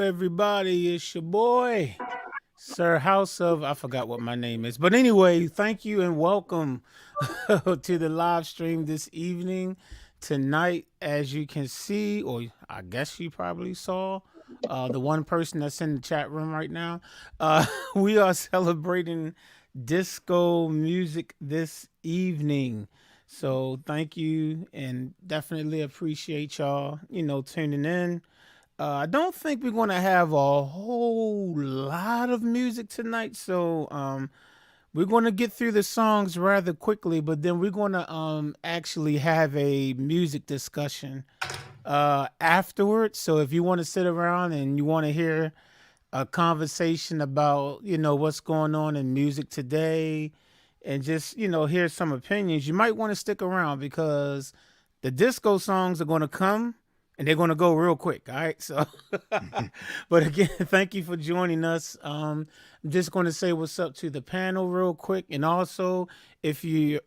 everybody? It's your boy, Sir House of, I forgot what my name is. But anyway, thank you and welcome to the live stream this evening. Tonight, as you can see, or I guess you probably saw, the one person that's in the chat room right now, we are celebrating disco music this evening. So thank you and definitely appreciate y'all, tuning in. I don't think we're going to have a whole lot of music tonight, so we're going to get through the songs rather quickly, but then we're going to actually have a music discussion afterwards. So if you want to sit around and you want to hear a conversation about, what's going on in music today and just, hear some opinions, you might want to stick around because the disco songs are going to come and they're going to go real quick. All right. So, but again, thank you for joining us. I'm just going to say what's up to the panel real quick. And also if you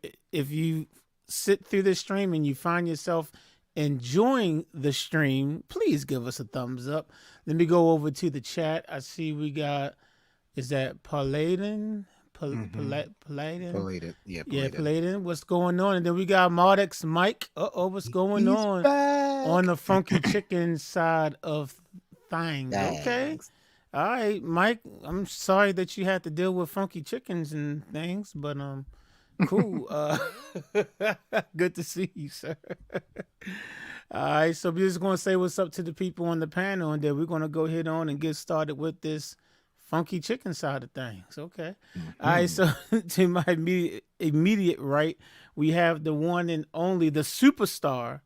sit through the stream and you find yourself enjoying the stream, please give us a thumbs up. Let me go over to the chat. I see we got, is that Paladin? Paladin? Paladin. Yeah, Paladin. What's going on? And then we got Mardex Mike. What's going on? Back. On the funky chicken side of things. Okay. All right, Mike. I'm sorry that you had to deal with funky chickens and things, but cool. Good to see you, sir. All right, so we're just gonna say what's up to the people on the panel, and then we're gonna go ahead on and get started with this funky chicken side of things. Okay. All right, so to my immediate right, we have the one and only, the superstar.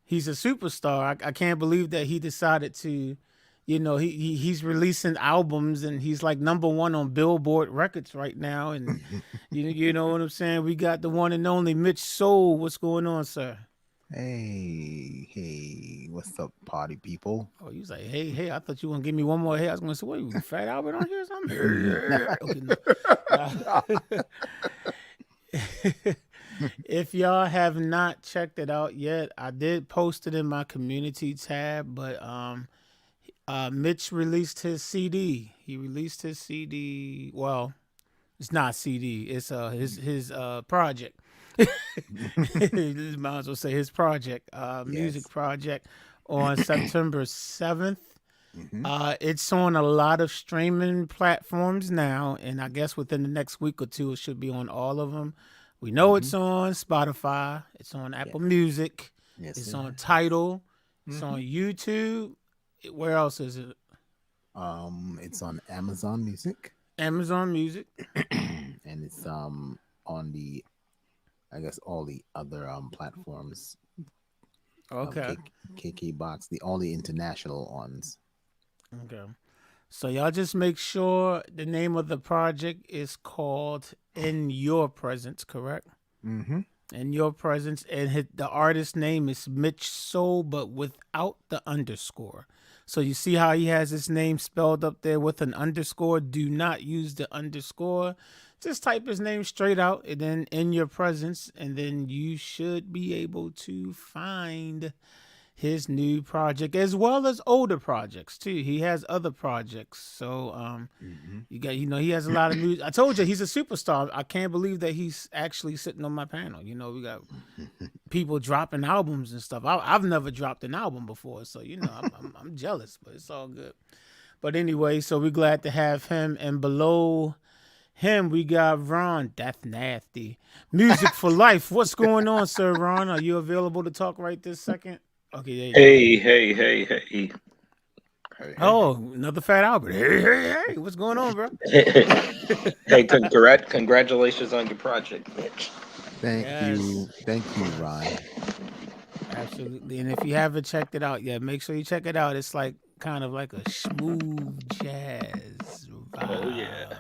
He's a superstar. I can't believe that he decided to, he's releasing albums and he's like #1 on Billboard Records right now. And you know what I'm saying? We got the one and only Mitch Soule. What's going on, sir? Hey, what's up, party people? Oh, he was like, hey, I thought you were gonna give me one more. Hey, I was gonna say, what, you Fat Albert on here or something? Okay, if y'all have not checked it out yet, I did post it in my community tab, but Mitch released his CD. He released his CD. Well, it's not CD. It's his project. Might as well say his project, music project, on September 7th. It's on a lot of streaming platforms now, and I guess within the next week or two, it should be on all of them. We know it's on Spotify. It's on Apple Music. It's on Tidal. It's on YouTube. Where else is it? It's on Amazon Music. Amazon Music. And it's on the, I guess, all the other platforms. Okay. KK Box, all the international ones. Okay. So y'all just make sure the name of the project is called In Your Presence, correct? Mm-hmm. In Your Presence. And the artist name is Mitch Soule, but without the underscore. So you see how he has his name spelled up there with an underscore? Do not use the underscore. Just type his name straight out and then In Your Presence, and then you should be able to find his new project as well as older projects too. He has other projects. So you got, he has a lot of music. I told you he's a superstar. I can't believe that he's actually sitting on my panel. We got people dropping albums and stuff. I've never dropped an album before, so I'm jealous, but it's all good. But anyway, so we're glad to have him, and below him we got Ron. That's nasty. Music for Life. What's going on, sir? Ron, are you available to talk right this second? Okay. Hey. Oh, another Fat Albert. Hey. What's going on, bro? Hey, congratulations on your project, Mitch. Thank you, Ron. Absolutely. And if you haven't checked it out yet, make sure you check it out. It's like kind of like a smooth jazz vibe. Oh yeah.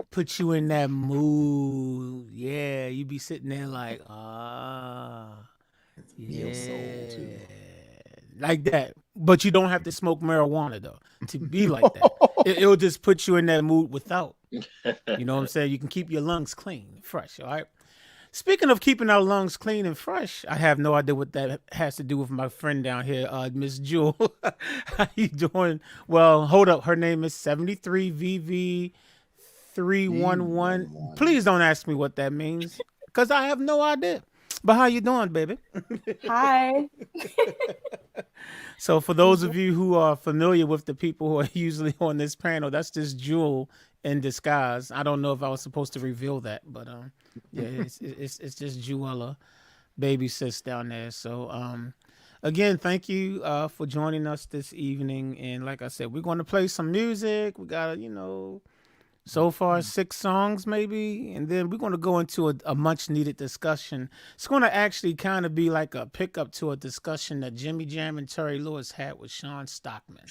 Put you in that mood. Yeah, you be sitting there like, Neo soul too. Like that. But you don't have to smoke marijuana though to be like that. It'll just put you in that mood without. You know what I'm saying? You can keep your lungs clean, fresh. All right. Speaking of keeping our lungs clean and fresh, I have no idea what that has to do with my friend down here, Miss Jewel. How you doing? Well, hold up. Her name is 73VV311. Please don't ask me what that means because I have no idea. But how you doing, baby? Hi. So for those of you who are familiar with the people who are usually on this panel, that's just Jewel in disguise. I don't know if I was supposed to reveal that, but yeah, it's just Jewella, baby sis down there. So again, thank you for joining us this evening. And like I said, we're going to play some music. We got so far 6 songs maybe, and then we're going to go into a much needed discussion. It's going to actually kind of be like a pickup to a discussion that Jimmy Jam and Terry Lewis had with Sean Stockman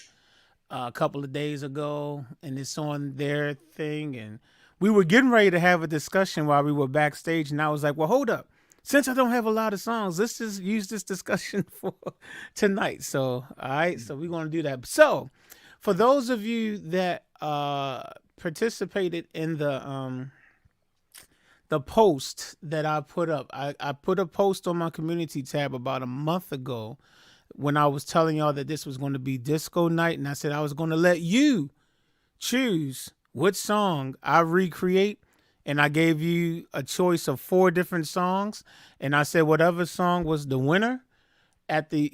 a couple of days ago, and it's on their thing. And we were getting ready to have a discussion while we were backstage, and I was like, well, hold up. Since I don't have a lot of songs, let's just use this discussion for tonight. So, all right, so we're going to do that. So, for those of you that participated in the post that I put up. I put a post on my community tab about a month ago when I was telling y'all that this was going to be disco night, and I said I was going to let you choose which song I recreate, and I gave you a choice of 4 different songs, and I said whatever song was the winner at the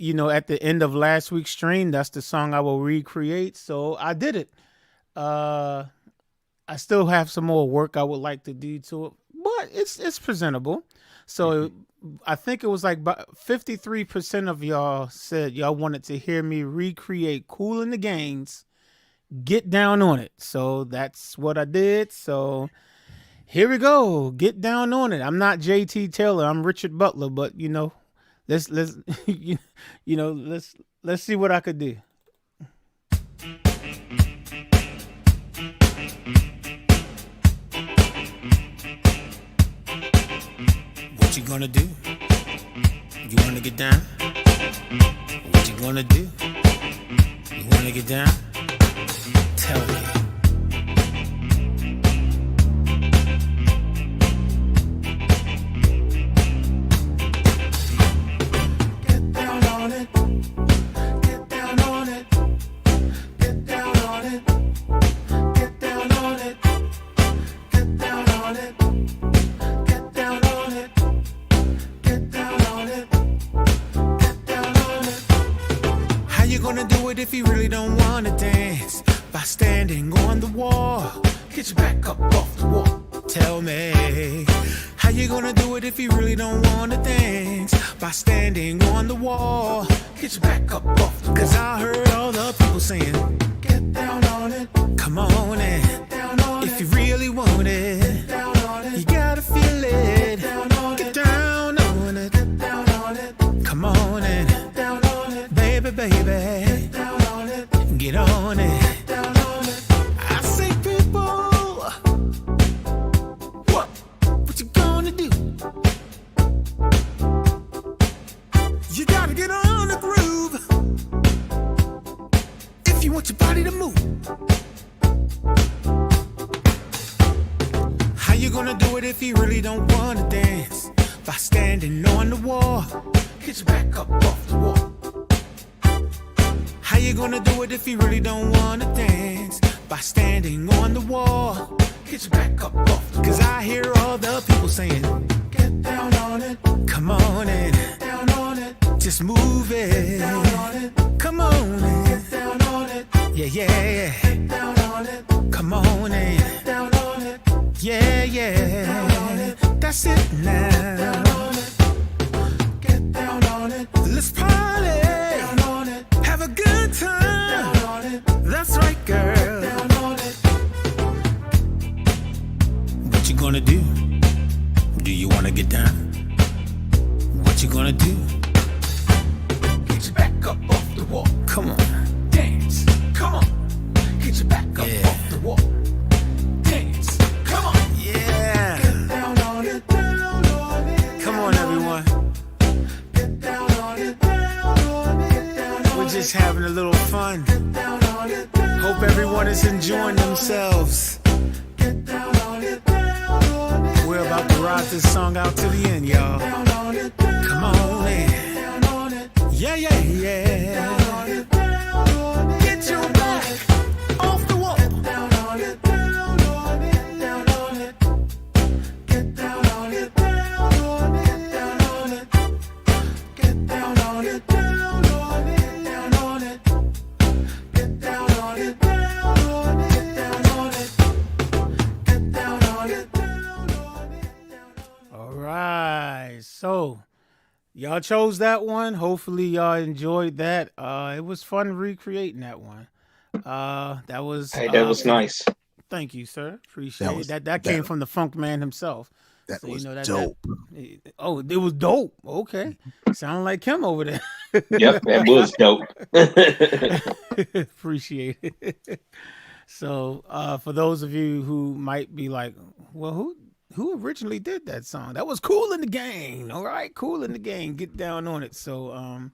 end of last week's stream, that's the song I will recreate. So I did it. I still have some more work I would like to do to it, but it's presentable. So I think it was like about 53% of y'all said y'all wanted to hear me recreate Kool and the Gang's Get Down on It. So that's what I did. So here we go. Get down on it. I'm not JT Taylor. I'm Richard Butler, but let's let's see what I could do. What you gonna do? You wanna get down? What you gonna do? You wanna get down? Tell me. Get down on it. Get down on it. Get down on it. Get down on it. Get down on it. Get down on it. Get down on it. Get down on it. How you gonna do it if you really don't wanna dance? By standing on the wall. Get your back up off the wall. Tell me. How you gonna do it if you really don't wanna dance? By standing on the wall. Get your back up off the wall. 'Cause I heard all the people saying, get down on it. Come on in. Get down on it. If you really want it. Get down on it. You gotta feel it. Get down on it. Get down on it. Get down on it. Come on in. Get down on it. Baby, baby. Get down on it. Get on it. Get down on it. I say people, what you gonna do? You gotta get on the groove if you want your body to move. How you gonna do it if you really don't wanna dance? By standing on the wall. Get your back up off the wall. How you gonna do it if you really don't wanna dance? By standing on the wall. Get your back up off the wall. 'Cause I hear all the people saying, get down on it. Come on in. Get down on it. Just move it. Get down on it. Come on in. Get down on it. Yeah, yeah. Get down on it. Come on in. Get down on it. Yeah, yeah. Get down on it. That's it now. Get down on it. Get down on it. Let's party. Get down on it. Have a good time. Get down on it. That's right, girl. Get down on it. What you gonna do? Do you wanna get down? What you gonna do? Get your back up off the wall. Come on. Dance. Come on. Get your back up off the wall. Dance. Come on. Yeah. Get down on it. Get down on it. Come on, everyone. Get down on it. Down on it. Get down on We're just having a little fun. Get down on it. Hope everyone is enjoying themselves. Get down on it. Down on it. We're about to ride this song out to the end, y'all. Come on in. Yeah, yeah, yeah. Get your back off the wall. Get down on it, down on it, down on it. Get down on it, down on it, down on it. Get down on it, down on it, down on it. Get down on it, down on it, down on it. Get down on it, down on it, down on it. All right, so y'all chose that one. Hopefully y'all enjoyed that. It was fun recreating that one. That was Hey, that was nice. Thank you, sir. Appreciate was- it. That came that- from the Funk Man himself. That So, was you know, dope. Oh, it was dope. Okay. Sound like him over there. Yep, that was dope. Appreciate it. So, for those of you who might be like, well, who originally did that song? That was Cool in the Gang. All right, Cool in the Gang. Get down on it. So,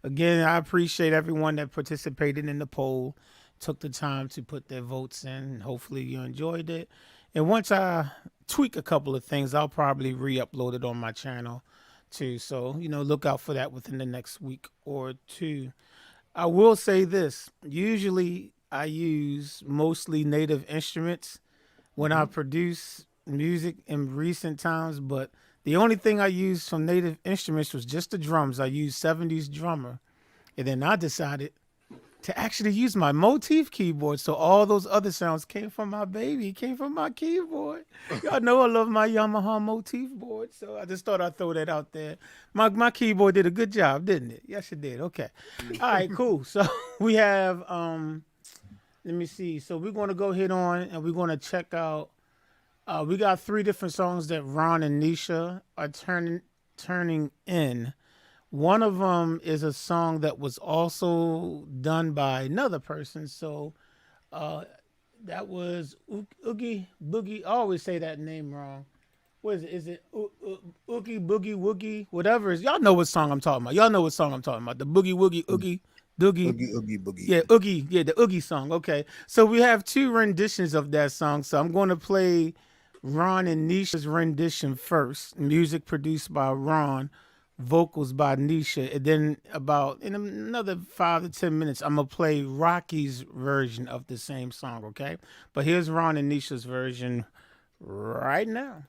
again, I appreciate everyone that participated in the poll, took the time to put their votes in. Hopefully you enjoyed it. And once I tweak a couple of things, I'll probably re-upload it on my channel too. So, look out for that within the next week or two. I will say this. Usually I use mostly native instruments when I produce music in recent times, but the only thing I used from native instruments was just the drums. I used 70s drummer. And then I decided to actually use my motif keyboard. So all those other sounds came from my baby, came from my keyboard. Y'all know I love my Yamaha motif board. So I just thought I'd throw that out there. My keyboard did a good job, didn't it? Yes, it did. Okay. All right, cool. So we have, let me see. So we're going to go ahead on and we're going to check out, we got 3 different songs that Ron and Nisha are turning in. One of them is a song that was also done by another person. So that was Oogie Boogie. I always say that name wrong. What is it? Is it Oogie Boogie Woogie? Whatever it is. Y'all know what song I'm talking about. Y'all know what song I'm talking about. The Boogie Woogie Oogie Doogie. Oogie boogie. Yeah, Oogie. Yeah, the Oogie song. Okay. So we have 2 renditions of that song. So I'm going to play Ron and Nisha's rendition first. Music produced by Ron, vocals by Nisha. And then in another 5 to 10 minutes, I'm going to play Rocky's version of the same song, okay? But here's Ron and Nisha's version right now.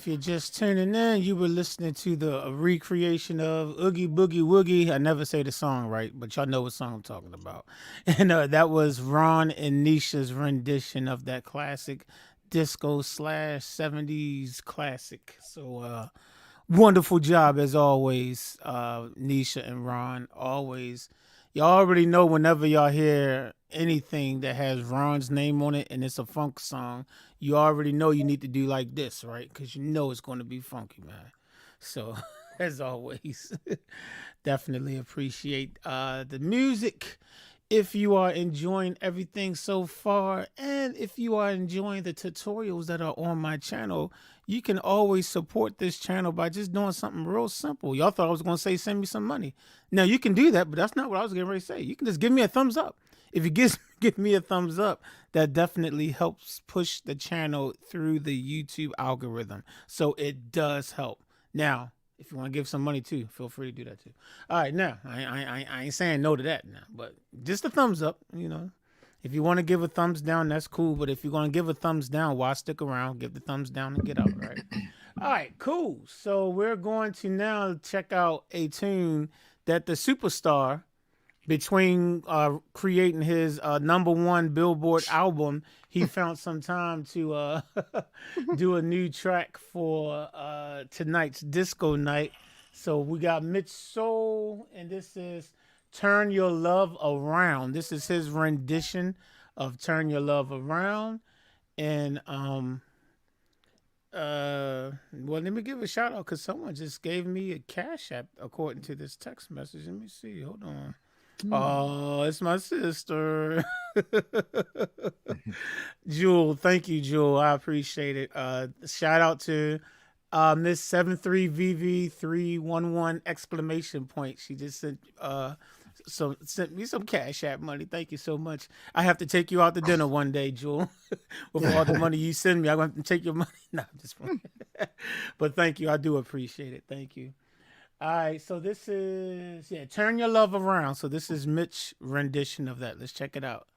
you're just tuning in, you were listening to the recreation of Oogie Boogie Woogie. I never say the song right, but y'all know what song I'm talking about. And that was Ron and Nisha's rendition of that classic disco slash 70s classic. So wonderful job as always, Nisha and Ron. Always. Y'all already know whenever y'all hear anything that has Ron's name on it and it's a funk song, you already know you need to do like this, right? Because you know it's going to be funky, man. So, as always, definitely appreciate the music. If you are enjoying everything so far, and if you are enjoying the tutorials that are on my channel, you can always support this channel by just doing something real simple. Y'all thought I was going to say send me some money. Now, you can do that, but that's not what I was getting ready to say. You can just give me a thumbs up. If you give me a thumbs up, that definitely helps push the channel through the YouTube algorithm. So it does help. Now, if you want to give some money too, feel free to do that too. All right, now I ain't saying no to that now, but just a thumbs up. You know, if you want to give a thumbs down, that's cool. But if you're going to give a thumbs down, why stick around? Give the thumbs down and get out. Right. All right, cool. So we're going to now check out a tune that the superstar, between creating his #1 Billboard album, he found some time to do a new track for tonight's disco night. So we got Mitch Soule, and this is Turn Your Love Around. This is his rendition of Turn Your Love Around. And well, let me give a shout out because someone just gave me a Cash App according to this text message. Let me see. Hold on. Oh, it's my sister. Jewel. Thank you, Jewel. I appreciate it. Shout out to Miss 73VV311 exclamation point. She just sent me some Cash App money. Thank you so much. I have to take you out to dinner one day, Jewel. With all the money you send me, I'm going to take your money. No, just but thank you. I do appreciate it. Thank you. All right, so this is, Turn Your Love Around. So this is Mitch's rendition of that. Let's check it out.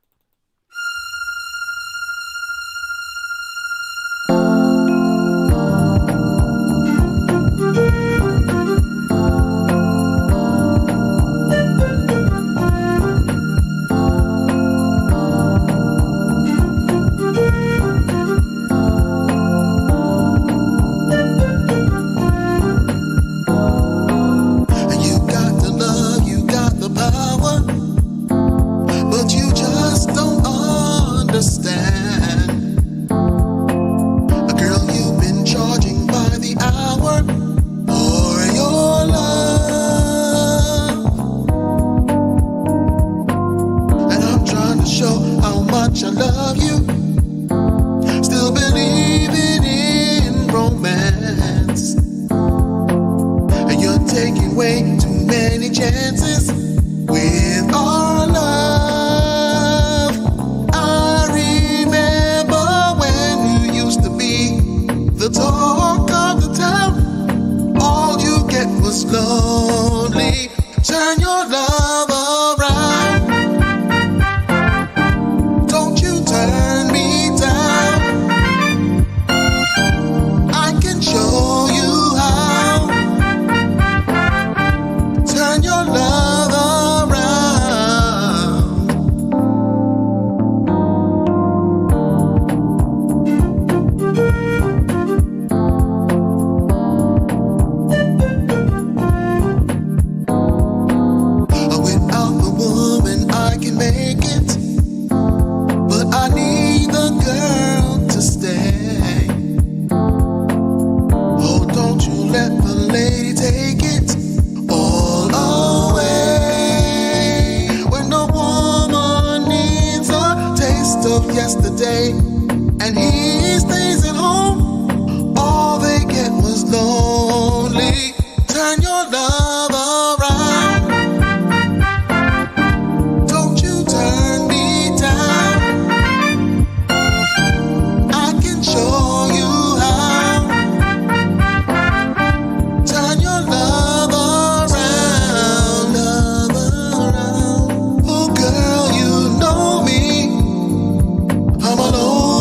I'm alone.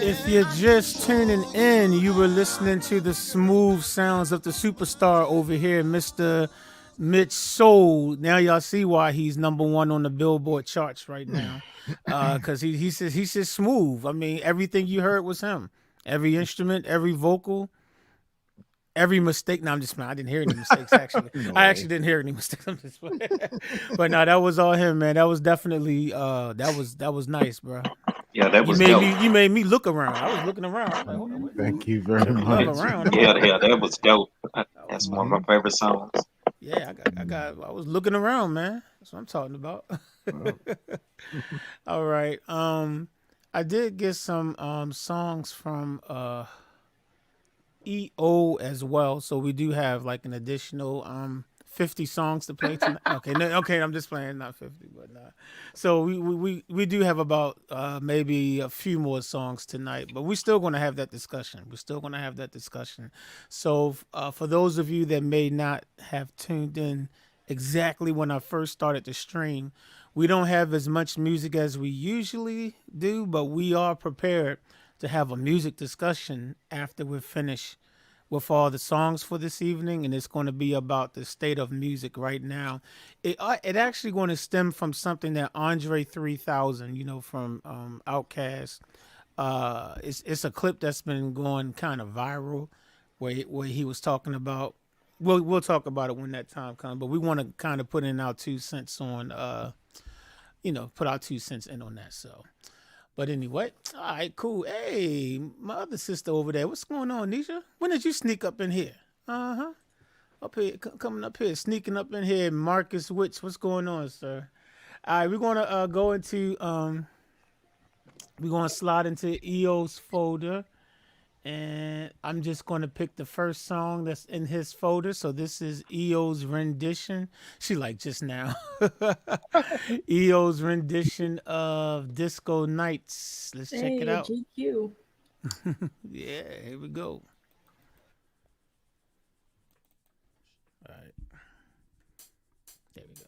If you're just tuning in, you were listening to the smooth sounds of the superstar over here, Mr. Mitch Soule. Now y'all see why he's #1 on the Billboard charts right now, because he's just smooth. I mean, everything you heard was him. Every instrument, every vocal, every mistake. No, I'm just playing. I didn't hear any mistakes actually. I actually didn't hear any mistakes. I'm just playing. But no, that was all him, man. That was definitely that was nice, bro. Yeah, that was dope. You made me look around. I was looking around. I was like, hold on, wait. Thank you very much. Yeah, that was dope. That's one of my favorite songs. Yeah, I was looking around, man. That's what I'm talking about. All right. I did get some songs from EO as well, so we do have like an additional 50 songs to play tonight. Okay, I'm just playing, not 50, but not. So we do have about maybe a few more songs tonight, but we're still going to have that discussion. So for those of you that may not have tuned in exactly when I first started the stream, we don't have as much music as we usually do, but we are prepared to have a music discussion after we're finished with all the songs for this evening, and it's going to be about the state of music right now. It actually going to stem from something that Andre 3000, from Outkast. It's a clip that's been going kind of viral, where he was talking about. We'll talk about it when that time comes, but we want to kind of put in our 2 cents on, put our 2 cents in on that. So. But anyway, all right, cool. Hey, my other sister over there. What's going on, Nisha? When did you sneak up in here? Up here, coming up here, sneaking up in here. Marcus Witch, what's going on, sir? All right, we're gonna go into we're gonna slide into EO's folder, and I'm just gonna pick the first song that's in his folder. So this is EO's rendition. She like just now. EO's rendition of Disco Nights. Let's check it out. GQ. Yeah, here we go. All right. There we go.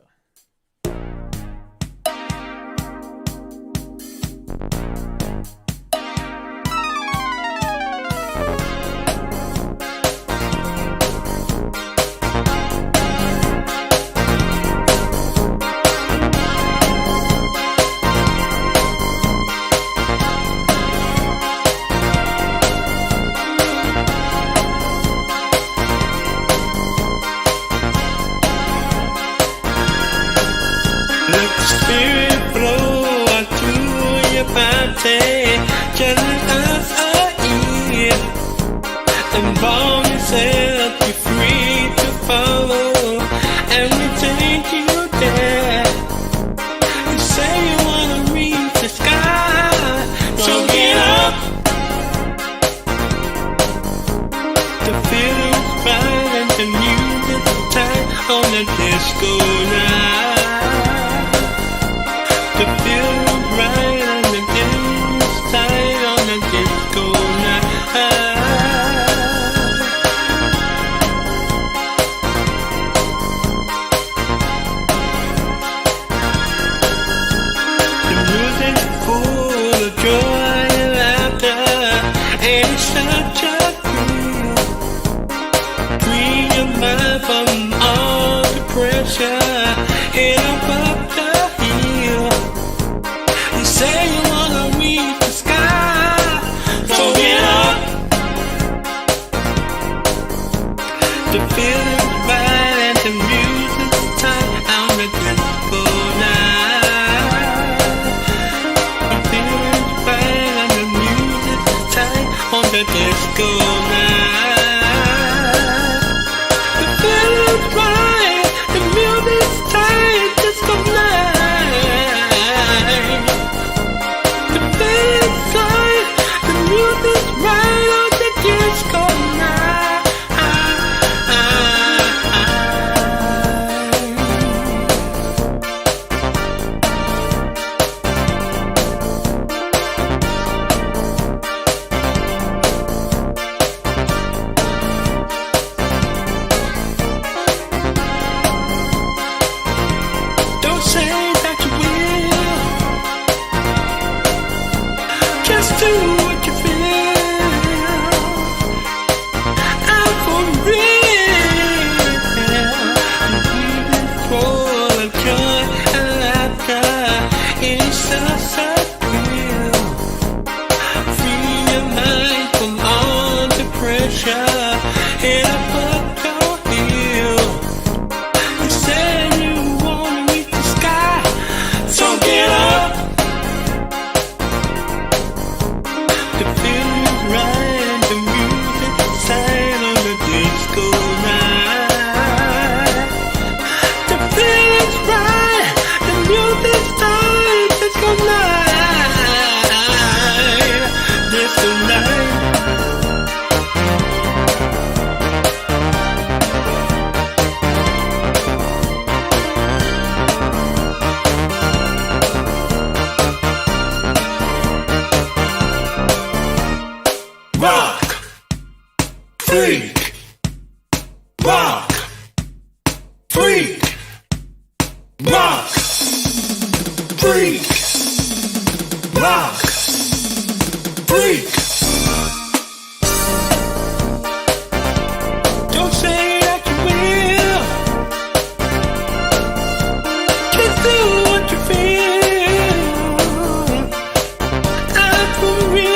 Just as I eat, and born and set you free to follow, and we take you there. You say you wanna reach the sky, so get up. The feeling's right and the music's tight on the disco night. The feeling's right and the music's tight on the disco night. The music's full of joy and laughter, and it's such a thrill. Free your mind from all the pressure, head up the hill. You say you wanna reach the sky, so get up. The feeling's right and the music's tight on the disco night. The feeling's right and the music's tight on the disco night. The feeling's right, the music's tight, disco night. The feeling's right, the music's right on the disco night. Don't say that you will, just do what you feel. freak, rock, freak, rock, freak, rock, freak. Don't say that you will. Just do what you feel. I'm for real.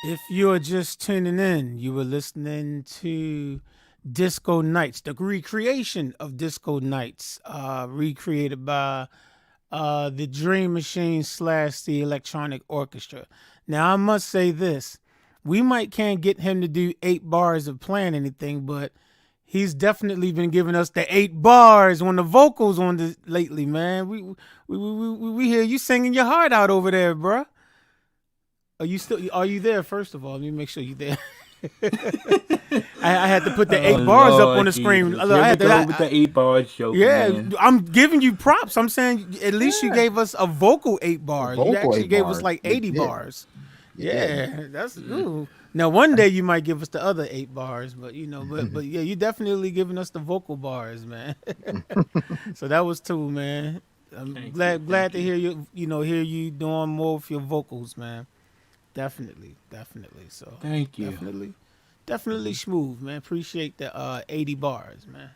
If you're just tuning in, you were listening to Disco Nights, the recreation of Disco Nights, recreated by the Dream Machine / the Electronic Orchestra. Now, I must say this. We can't get him to do 8 bars of playing anything, but he's definitely been giving us the 8 bars on the vocals on this lately, man. We hear you singing your heart out over there, bruh. Are you there? First of all, let me make sure you're there. I had to put the 8 bars up on the screen. I had to go with the 8 bars joke. Yeah, man. I'm giving you props. I'm saying at least you gave us a vocal 8 bars. You actually gave us like 80 bars. Yeah, that's ooh. Now one day you might give us the other 8 bars, but but yeah, you definitely giving us the vocal bars, man. So that was too, man. I'm glad to hear you. Hear you doing more with your vocals, man. Definitely. So thank you. Definitely smooth, man. Appreciate the 80 bars, man.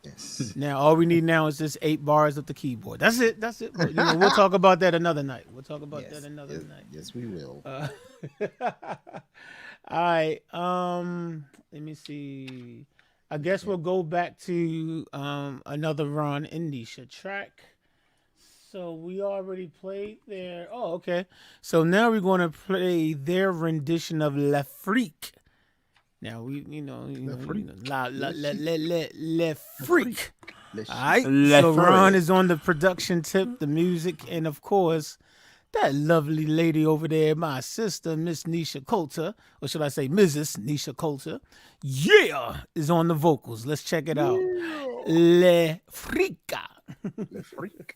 Yes. Now all we need now is just 8 bars of the keyboard. That's it. But, we'll talk about that another night. Night. Yes, we will. All right. Let me see. I guess we'll go back to another Ron and Nisha track. So we already played their. Oh, okay. So now we're going to play their rendition of Le Freak. Now we, Le Freak. All right. So Ron is on the production tip, the music, and of course, that lovely lady over there, my sister, Miss Nisha Coulter, or should I say Mrs. Nisha Coulter, is on the vocals. Let's check it out. Le Freaka. Le Freak.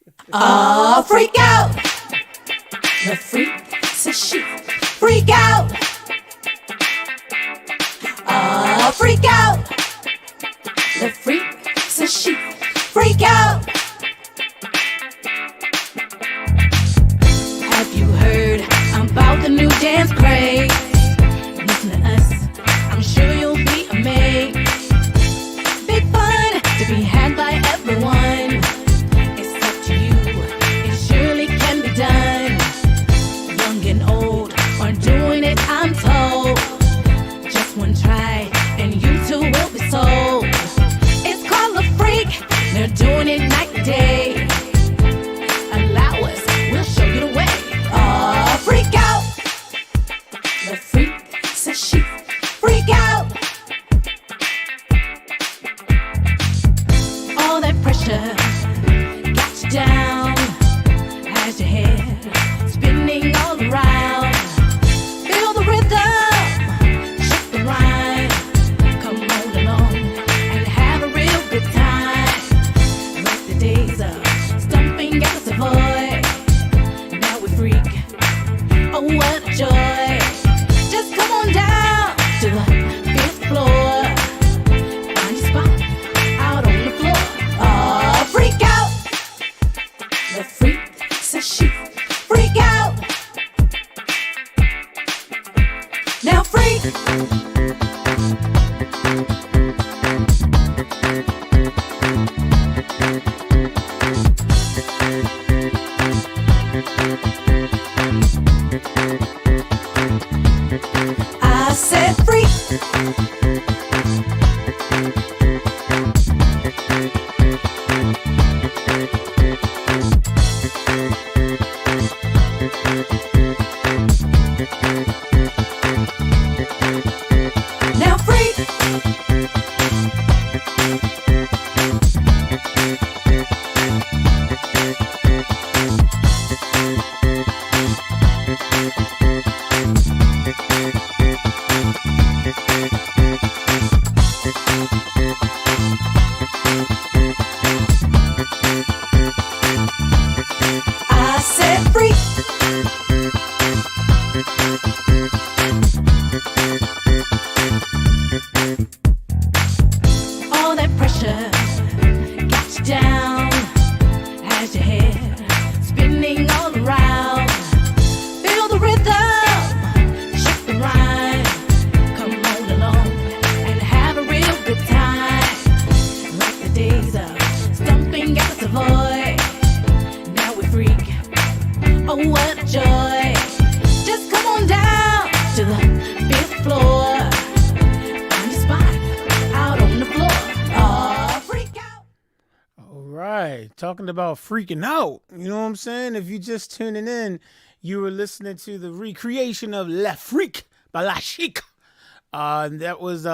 Freak out. The freak says she. Freak out. Freak out. The freak says she. Freak out. Have you heard about the new dance craze? Listen to us. I'm sure you'll be amazed. Big fun to be had by everyone. It's up to you. It surely can be done. Young and old are doing it, I'm told. Just one try and you too will be sold. It's called a freak. They're doing it night and day. Allow us, we'll show you the way. Freak out. The freak says she. Freak out. All that pressure got you down. Has your head spinning all around. Feel the rhythm, shake the rhyme. Come on along and have a real good time. Let the I said freak. All that pressure got you down. Has your head spinning all around. Feel the rhythm, shake the rhyme. Come on along and have a real good time. Like the days of stumping at the Savoy. Now we freak. Oh, what a joy. Just come on down to the fifth floor. Find your spot out on the floor. Oh, freak out. All right, talking about freaking out. You know what I'm saying? If you just tuning in, you were listening to the recreation of La Freak by La Chic. That was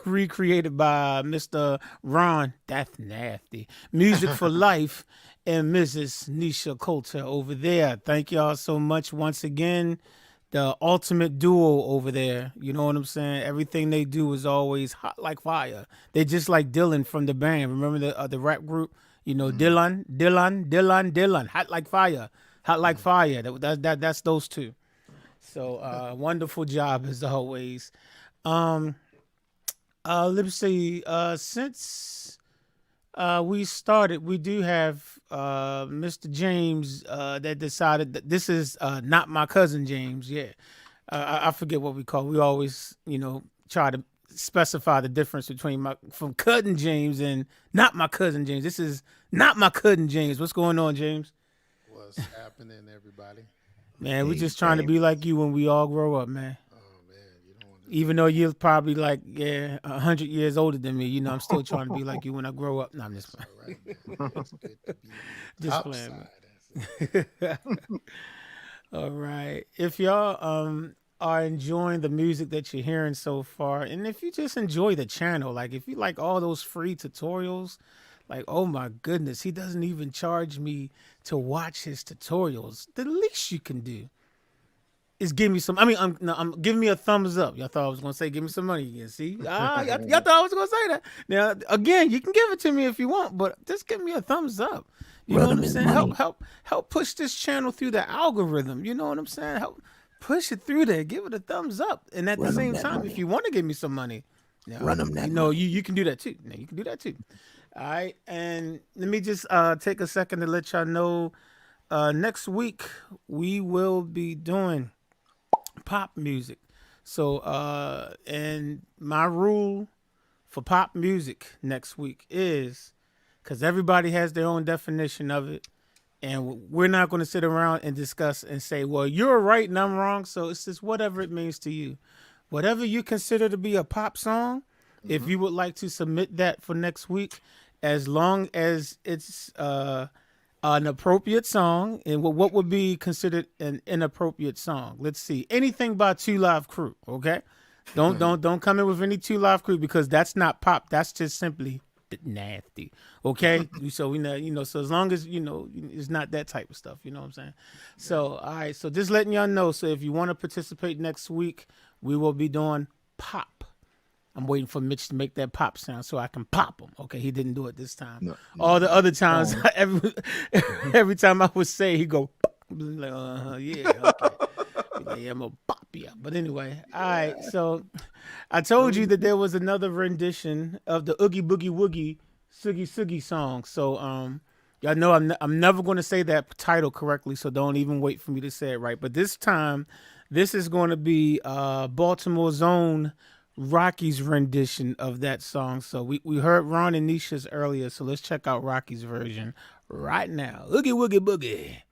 recreated by Mr. Ron. That's nasty. Music for Life and Mrs. Nisha Coulter over there. Thank y'all so much once again. The ultimate duo over there. You know what I'm saying? Everything they do is always hot like fire. They just like Dylan from the band. Remember the rap group? You know, Dylan. Hot like fire. Hot like fire. That's those two. So wonderful job as always. Let's see. Since we started, we do have Mr. James that decided that this is not my cousin James. Yeah, I forget what we call. We always, try to specify the difference between from cousin James and not my cousin James. This is not my cousin James. What's going on, James? What's happening, everybody? Man, we're just trying to be like you when we all grow up, man. Oh man, you don't want to. Even though you're probably 100 years older than me, I'm still trying to be like you when I grow up. No, I'm just playing. All right, man. It's good to be Just top playing, side. That's it. All right. If y'all are enjoying the music that you're hearing so far, and if you just enjoy the channel, like if you like all those free tutorials, like, oh my goodness, he doesn't even charge me to watch his tutorials. The least you can do is give me some. I mean, I'm giving me a thumbs up. Y'all thought I was gonna say give me some money again. See, y'all thought I was gonna say that. Now, again, you can give it to me if you want, but just give me a thumbs up. You know what I'm saying? Help push this channel through the algorithm. You know what I'm saying? Help push it through there. Give it a thumbs up, and at the same time, if you want to give me some money, Run them that you can do that too. Now, you can do that too. All right, and let me just take a second to let y'all know. Next week we will be doing pop music. So, and my rule for pop music next week is, because everybody has their own definition of it, and we're not going to sit around and discuss and say, well, you're right and I'm wrong. So it's just whatever it means to you. Whatever you consider to be a pop song, if you would like to submit that for next week, as long as it's an appropriate song, and what would be considered an inappropriate song? Let's see, anything by Two Live Crew. Okay, don't come in with any Two Live Crew, because that's not pop. That's just simply nasty. Okay, so we know, so as long as it's not that type of stuff. You know what I'm saying? So all right, so just letting y'all know. So if you want to participate next week, we will be doing pop. I'm waiting for Mitch to make that pop sound so I can pop him. Okay, he didn't do it this time. No, All the other times, every time I would say, he go, pop. Like, yeah, okay. Like, yeah, I'm gonna pop you. But anyway, all right. So I told you that there was another rendition of the Oogie Boogie Woogie Soogie Soogie song. So y'all know I'm never going to say that title correctly, so don't even wait for me to say it right. But this time, this is going to be Baltimore's own Rocky's rendition of that song. So we heard Ron and Nisha's earlier, so let's check out Rocky's version right now. Oogie Woogie Boogie.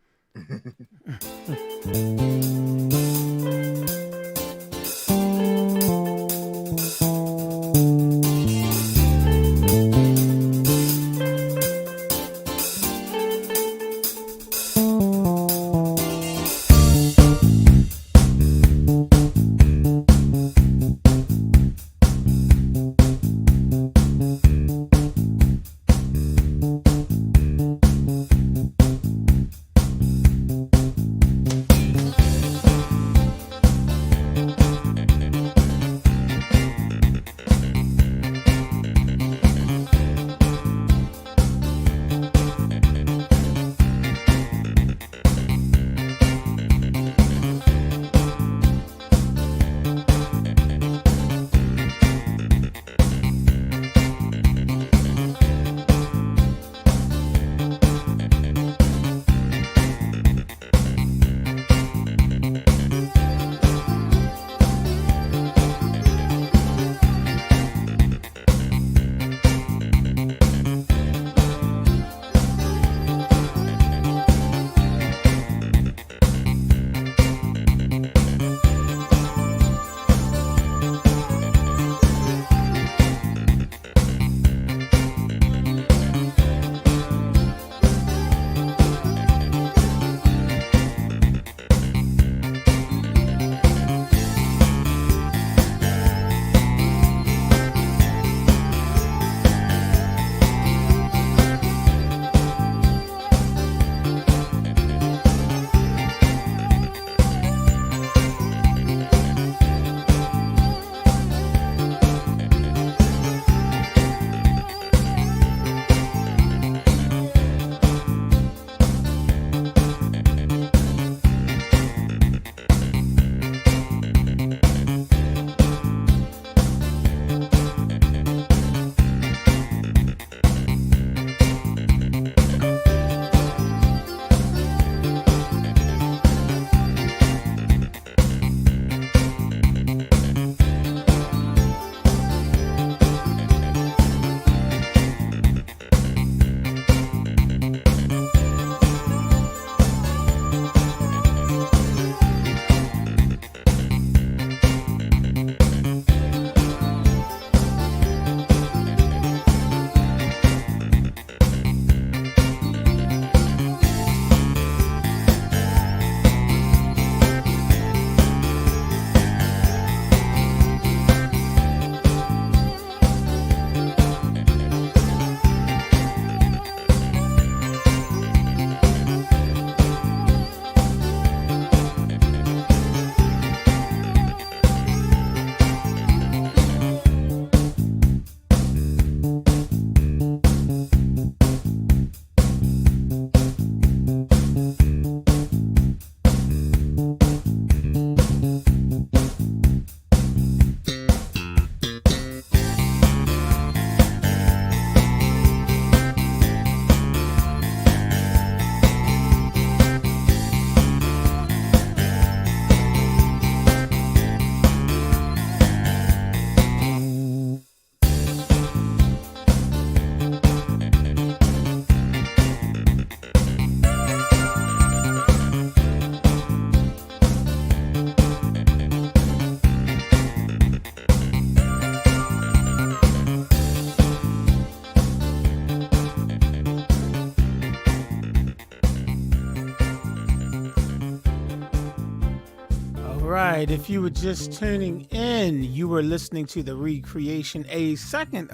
right, if you were just tuning in, you were listening to the recreation, a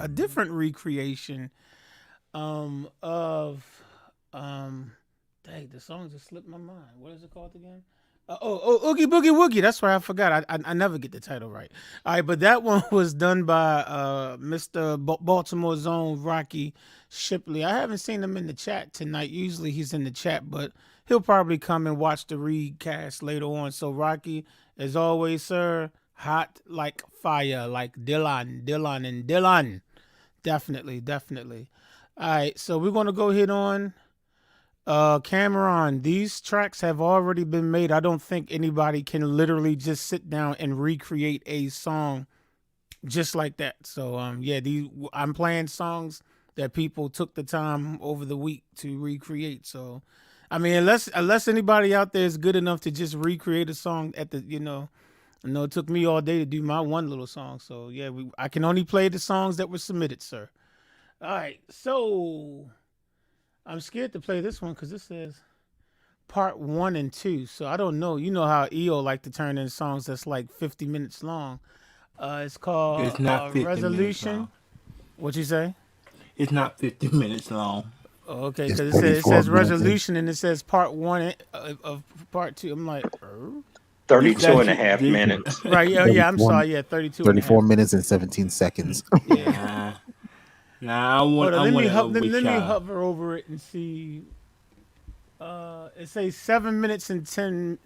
different recreation of dang, the song just slipped my mind. What is it called again? Oogie Boogie Woogie. That's right. I forgot. I never get the title right. All right, but that one was done by Mr. Baltimore's own Rocky Shipley. I haven't seen him in the chat tonight. Usually he's in the chat, but he'll probably come and watch the recast later on. So Rocky, as always, sir, hot like fire, like Dylan. Definitely. All right, so we're gonna go hit on Cameron. These tracks have already been made. I don't think anybody can literally just sit down and recreate a song just like that. So I'm playing songs that people took the time over the week to recreate. So I mean, unless anybody out there is good enough to just recreate a song at the, I know it took me all day to do my one little song. So yeah, I can only play the songs that were submitted, sir. All right, so I'm scared to play this one because it says part 1 and 2. So I don't know. You know how EO like to turn in songs that's like 50 minutes long. It's called It's not 50 minutes Resolution. long. What you say? It's not 50 minutes long. Okay, It's because it 34 says minutes. Resolution and it says part 1 of part 2. I'm like, 32 and a half minutes. right? Yeah. I'm 34 sorry. Yeah, 32. 34 minutes and 17 seconds. Yeah. Nah, Hold on, let me y'all. hover over it and see. It says 7 minutes and 10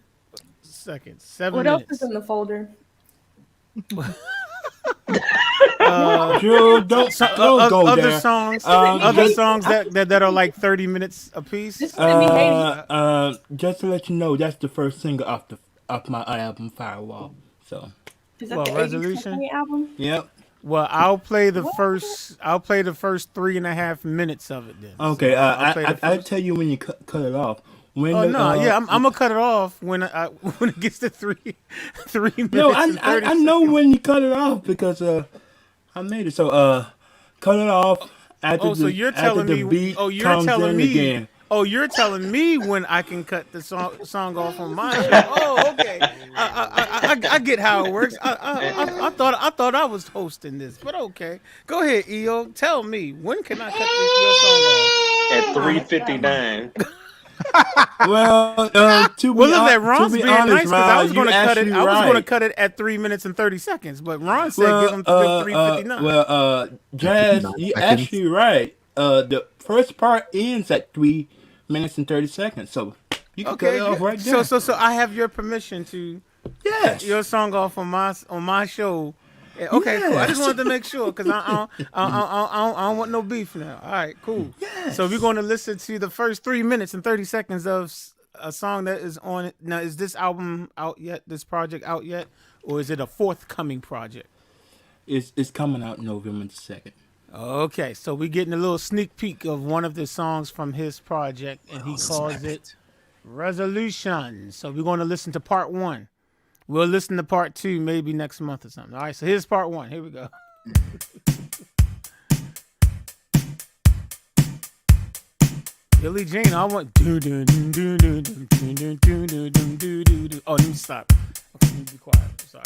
seconds. 7 What else minutes. is in the folder? Drew, don't go other there. songs, just- songs that are like 30 minutes a piece. Just send me Haiti. Just to let you know, that's the first single off my album Firewall. So, Is that Well, the Resolution? 80s album? yep. Well, I'll play the first 3.5 minutes of it then. Okay. I'll play the I'll first. tell you when you cut it off. When Oh the, no, yeah, I'm gonna cut it off when when it gets to 3 minutes. No, and 30 I know seconds. when you cut it off because I made it. So cut it off after Oh, so the you're after telling the me? beat Oh, you're comes telling in me? again. Oh, you're telling me when I can cut the song off on my show. Oh, okay. I get how it works. I thought I was hosting this, but okay. Go ahead, EO. Tell me, when can I cut your song off? At 3:59. Well, to be Well, look hon- at Ron's to be being honest, nice because I was Ron, going to you're cut it. actually I was going to right. cut it at 3 minutes and 30 seconds, but Ron said give him 3:59. Jazz, 59 you seconds. actually right. The first part ends at 3 minutes and 30 seconds, so you can cut it off right there. So I have your permission to yes, your song off on my show. Yeah, okay, cool. I just wanted to make sure because I don't want no beef now. All right, cool. Yes. So we're going to listen to the first 3 minutes and 30 seconds of a song that is on it. Now, is this album out yet? This project out yet? Or is it a forthcoming project? it's coming out November 2nd. Okay, so we're getting a little sneak peek of one of the songs from his project, and he calls it Resolution. So we're going to listen to part 1. We'll listen to part 2 maybe next month or something. All right, so here's part 1. Here we go. Billie Jean, I want do do do do do do do do do do do do do. Oh, let me stop. Okay, let me be quiet. Sorry.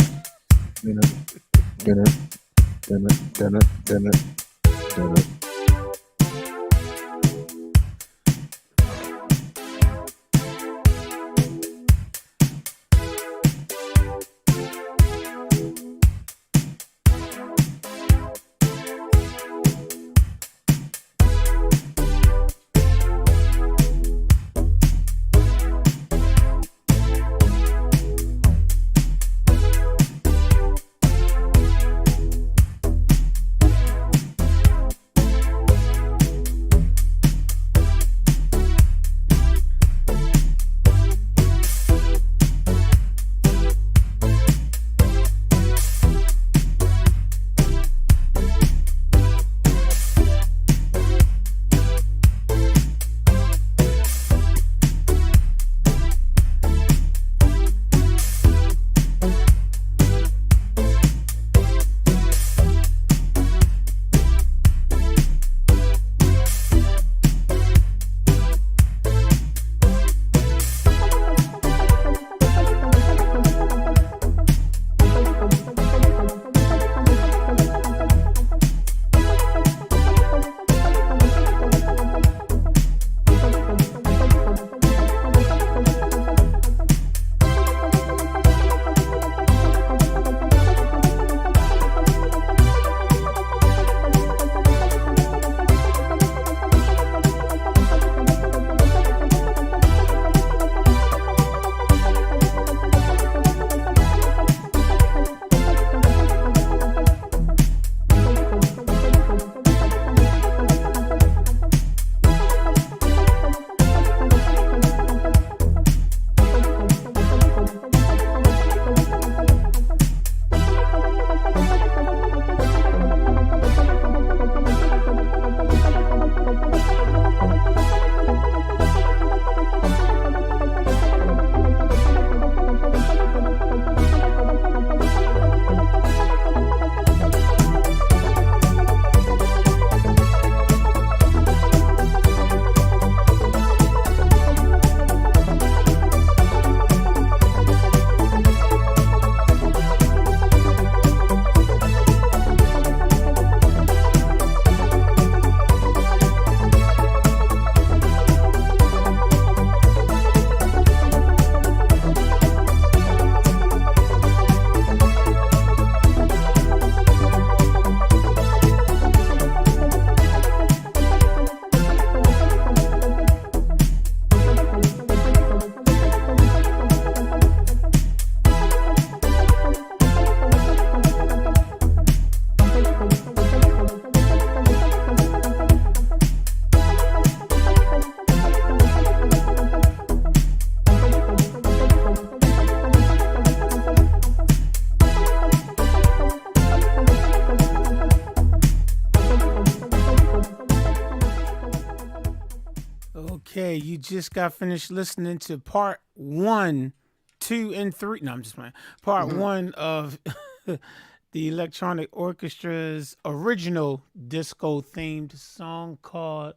Okay, you just got finished listening to part 1, 2, and 3. No, I'm just playing. Part 1 of the Electronic Orchestra's original disco themed song called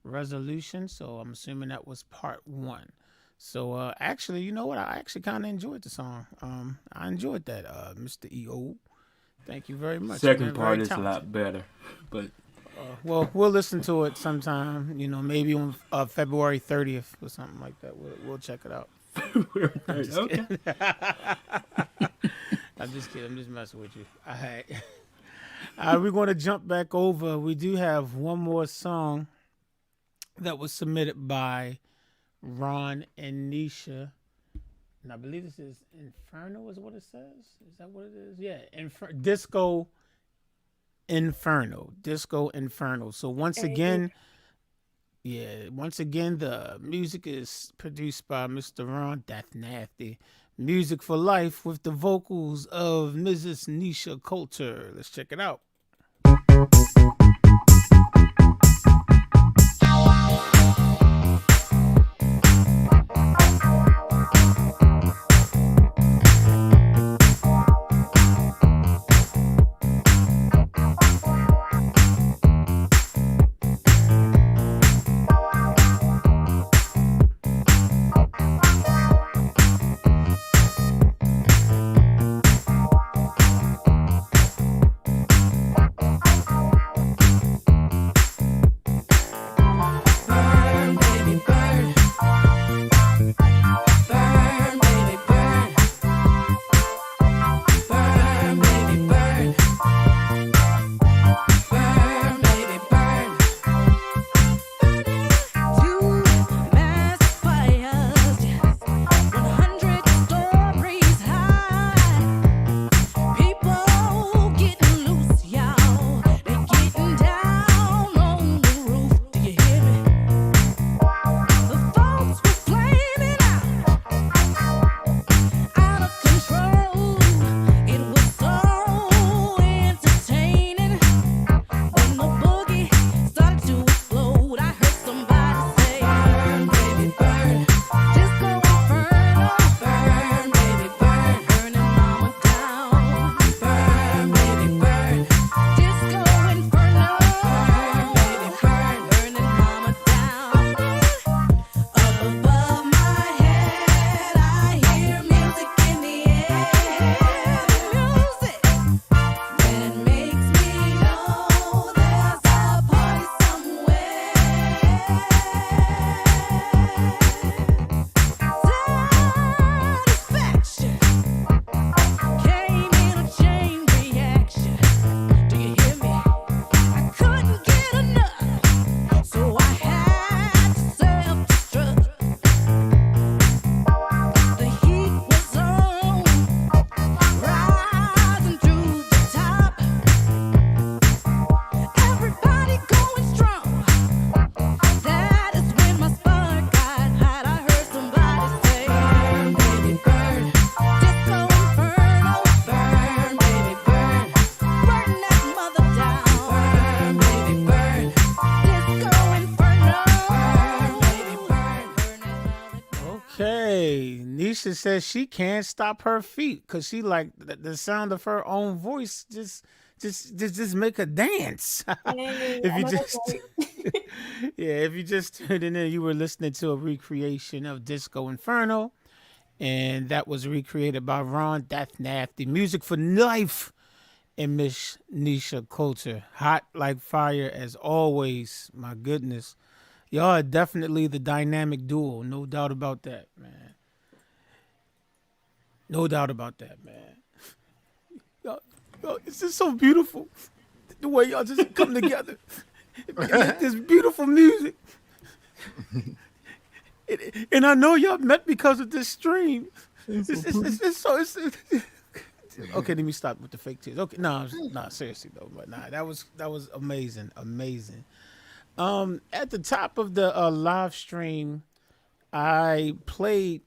Resolution. So I'm assuming that was part 1. So actually, you know what? I actually kind of enjoyed the song. I enjoyed that, Mr. EO. Thank you very much. Second man. part Very is a talented. lot better, but Well, we'll listen to it sometime. You know, maybe on February 30th or something like that. We'll check it out. okay. I'm just kidding. I'm just messing with you. All right. We're going to jump back over. We do have one more song that was submitted by Ron and Nisha. And I believe this is Inferno is what it says. Is that what it is? Yeah. Disco Inferno. So once again, the music is produced by Mr. Ron That's Nasty. Music for Life with the vocals of Mrs. Nisha Coulter. Let's check it out. Nisha says she can't stop her feet because she like the sound of her own voice just make her dance. If you just if you just tuned in, you were listening to a recreation of Disco Inferno, and that was recreated by Ron That's Nasty. Music for Life and Miss Nisha Coulter. Hot like fire as always. My goodness. Y'all are definitely the dynamic duo. No doubt about that, man. No doubt about that, man. Y'all, it's just so beautiful. The way y'all just come together and make this beautiful music. And I know y'all met because of this stream. Okay, let me stop with the fake tears. Okay, no, seriously though, but that was amazing. At the top of the live stream, I played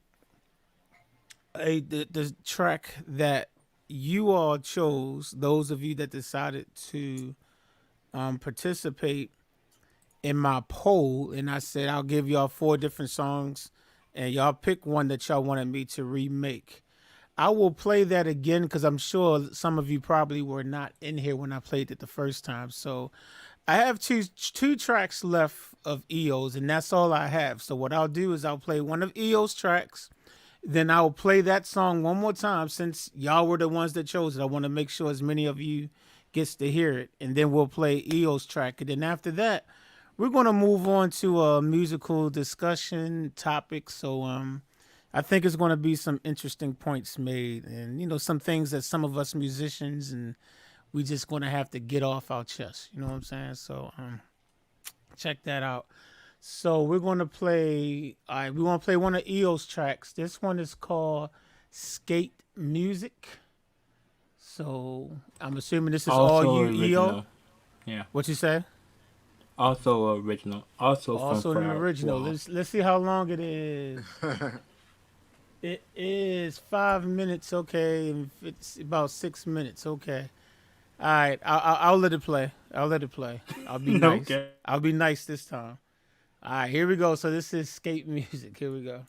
the track that you all chose. Those of you that decided to participate in my poll, and I said I'll give y'all 4 different songs, and y'all pick one that y'all wanted me to remake. I will play that again because I'm sure some of you probably were not in here when I played it the first time. So I have two tracks left of EO's, and that's all I have. So what I'll do is I'll play one of EO's tracks, then I'll play that song one more time since y'all were the ones that chose it. I want to make sure as many of you gets to hear it, and then we'll play EO's track. And then after that, we're going to move on to a musical discussion topic. So I think it's going to be some interesting points made, and some things that some of us musicians and we just going to have to get off our chest. You know what I'm saying? So check that out. So we're going to play. All right, we want to play one of EO's tracks. This one is called "Skate Music." So I'm assuming this is Also all you, EO. original. Yeah. What you say? Also original. Also Also from an Fire original. Wall. Let's see how long it is. It is 5 minutes. Okay, and it's about 6 minutes. Okay. All right. I'll let it play. I'll let it play. I'll be nice. Okay. I'll be nice this time. All right. Here we go. So this is skate music. Here we go.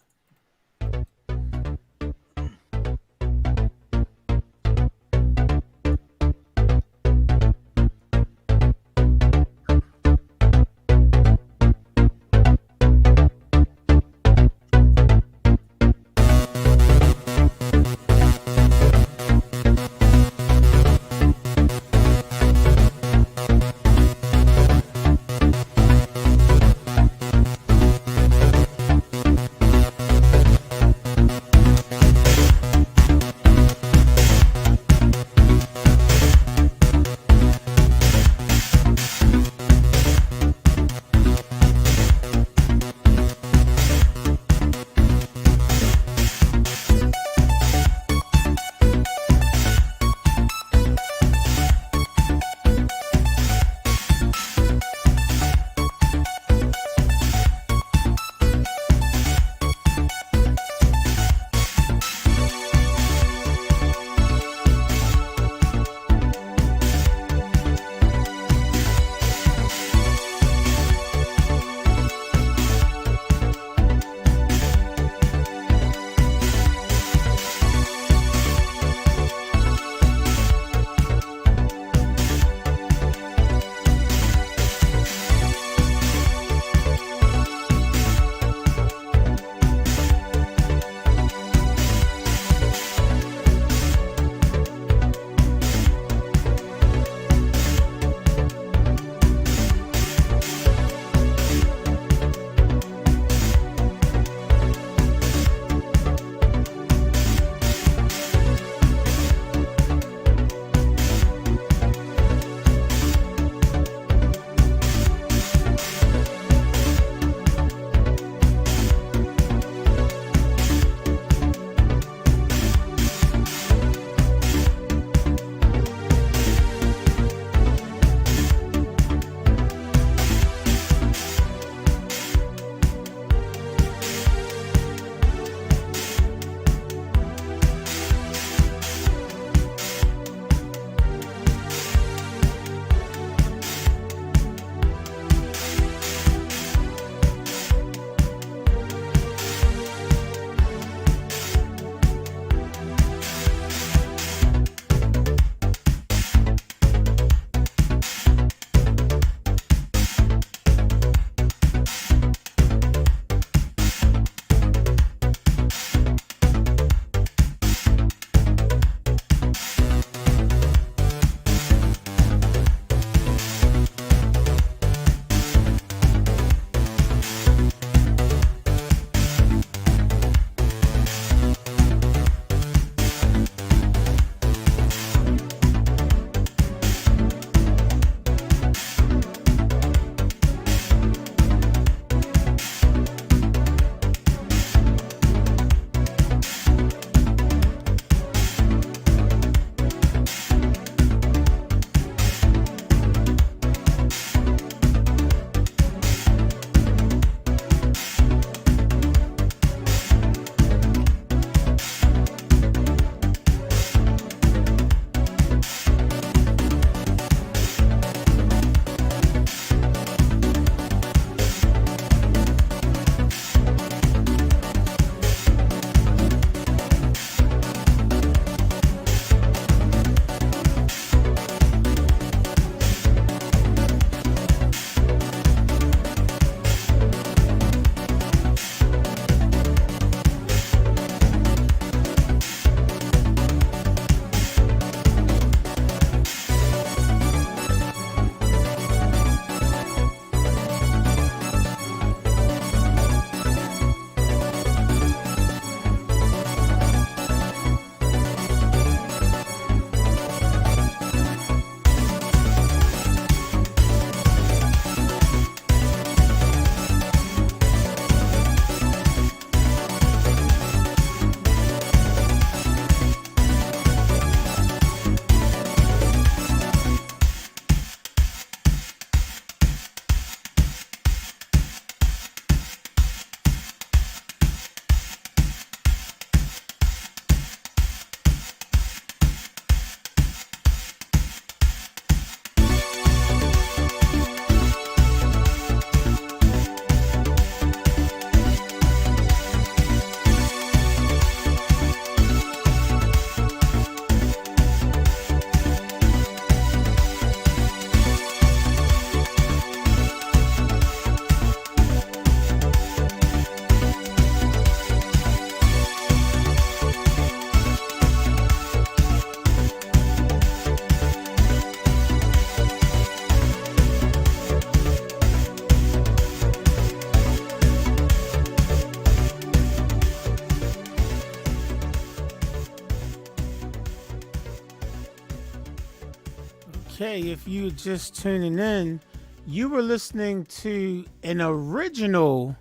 Okay, if you're just tuning in, you were listening to an original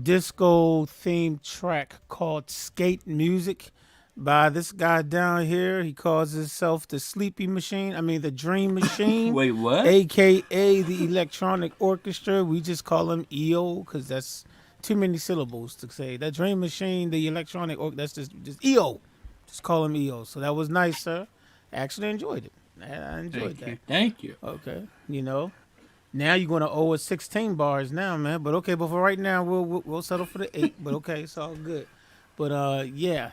disco themed track called Skate Music by this guy down here. He calls himself the Sleepy Machine. I mean, the Dream Machine. Wait, what? AKA the Electronic Orchestra. We just call him EO because that's too many syllables to say. That Dream Machine, the Electronic Orchestra, that's just EO. Just call him EO. So that was nice, sir. Actually enjoyed it. I enjoyed Thank that. you. Thank you. Okay, you know. Now you're gonna owe us 16 bars now, man. But okay, but for right now, we'll settle for the 8. But okay, it's all good. But yeah.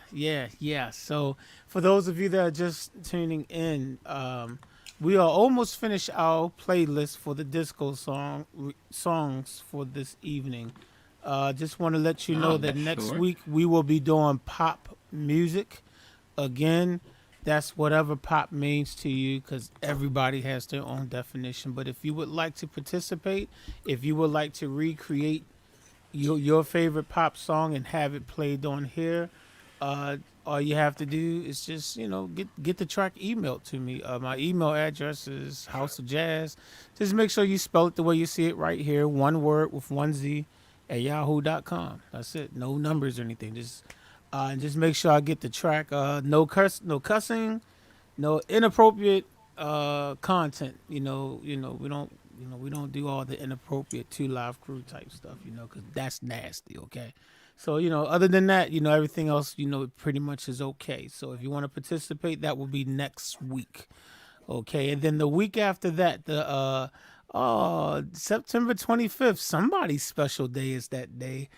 So for those of you that are just tuning in, we are almost finished our playlist for the disco songs for this evening. Just want to let you know that that's next short. week we will be doing pop music again. That's whatever pop means to you, because everybody has their own definition. But if you would like to participate, if you would like to recreate your favorite pop song and have it played on here, all you have to do is just get the track emailed to me. My email address is House of Jazz. Just make sure you spell it the way you see it right here, one word with one Z at yahoo.com. That's it. No numbers or anything. And just make sure I get the track. No cussing, no inappropriate content. We don't do all the inappropriate 2 Live Crew type stuff. Because that's nasty. Okay. So other than that, everything else, pretty much is okay. So if you want to participate, that will be next week. Okay, and then the week after that, the September 25th, somebody's special day is that day.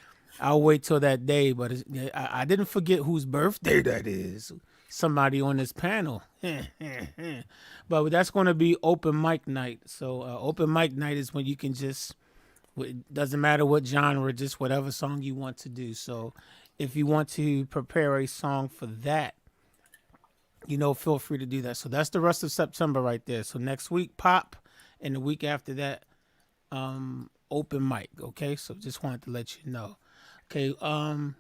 I'll wait till that day, but I didn't forget whose birthday that is. Somebody on this panel. But that's going to be open mic night. So open mic night is when you can just, it doesn't matter what genre, just whatever song you want to do. So if you want to prepare a song for that, feel free to do that. So that's the rest of September right there. So next week, pop, and the week after that, open mic. Okay, so just wanted to let you know. Okay, I'm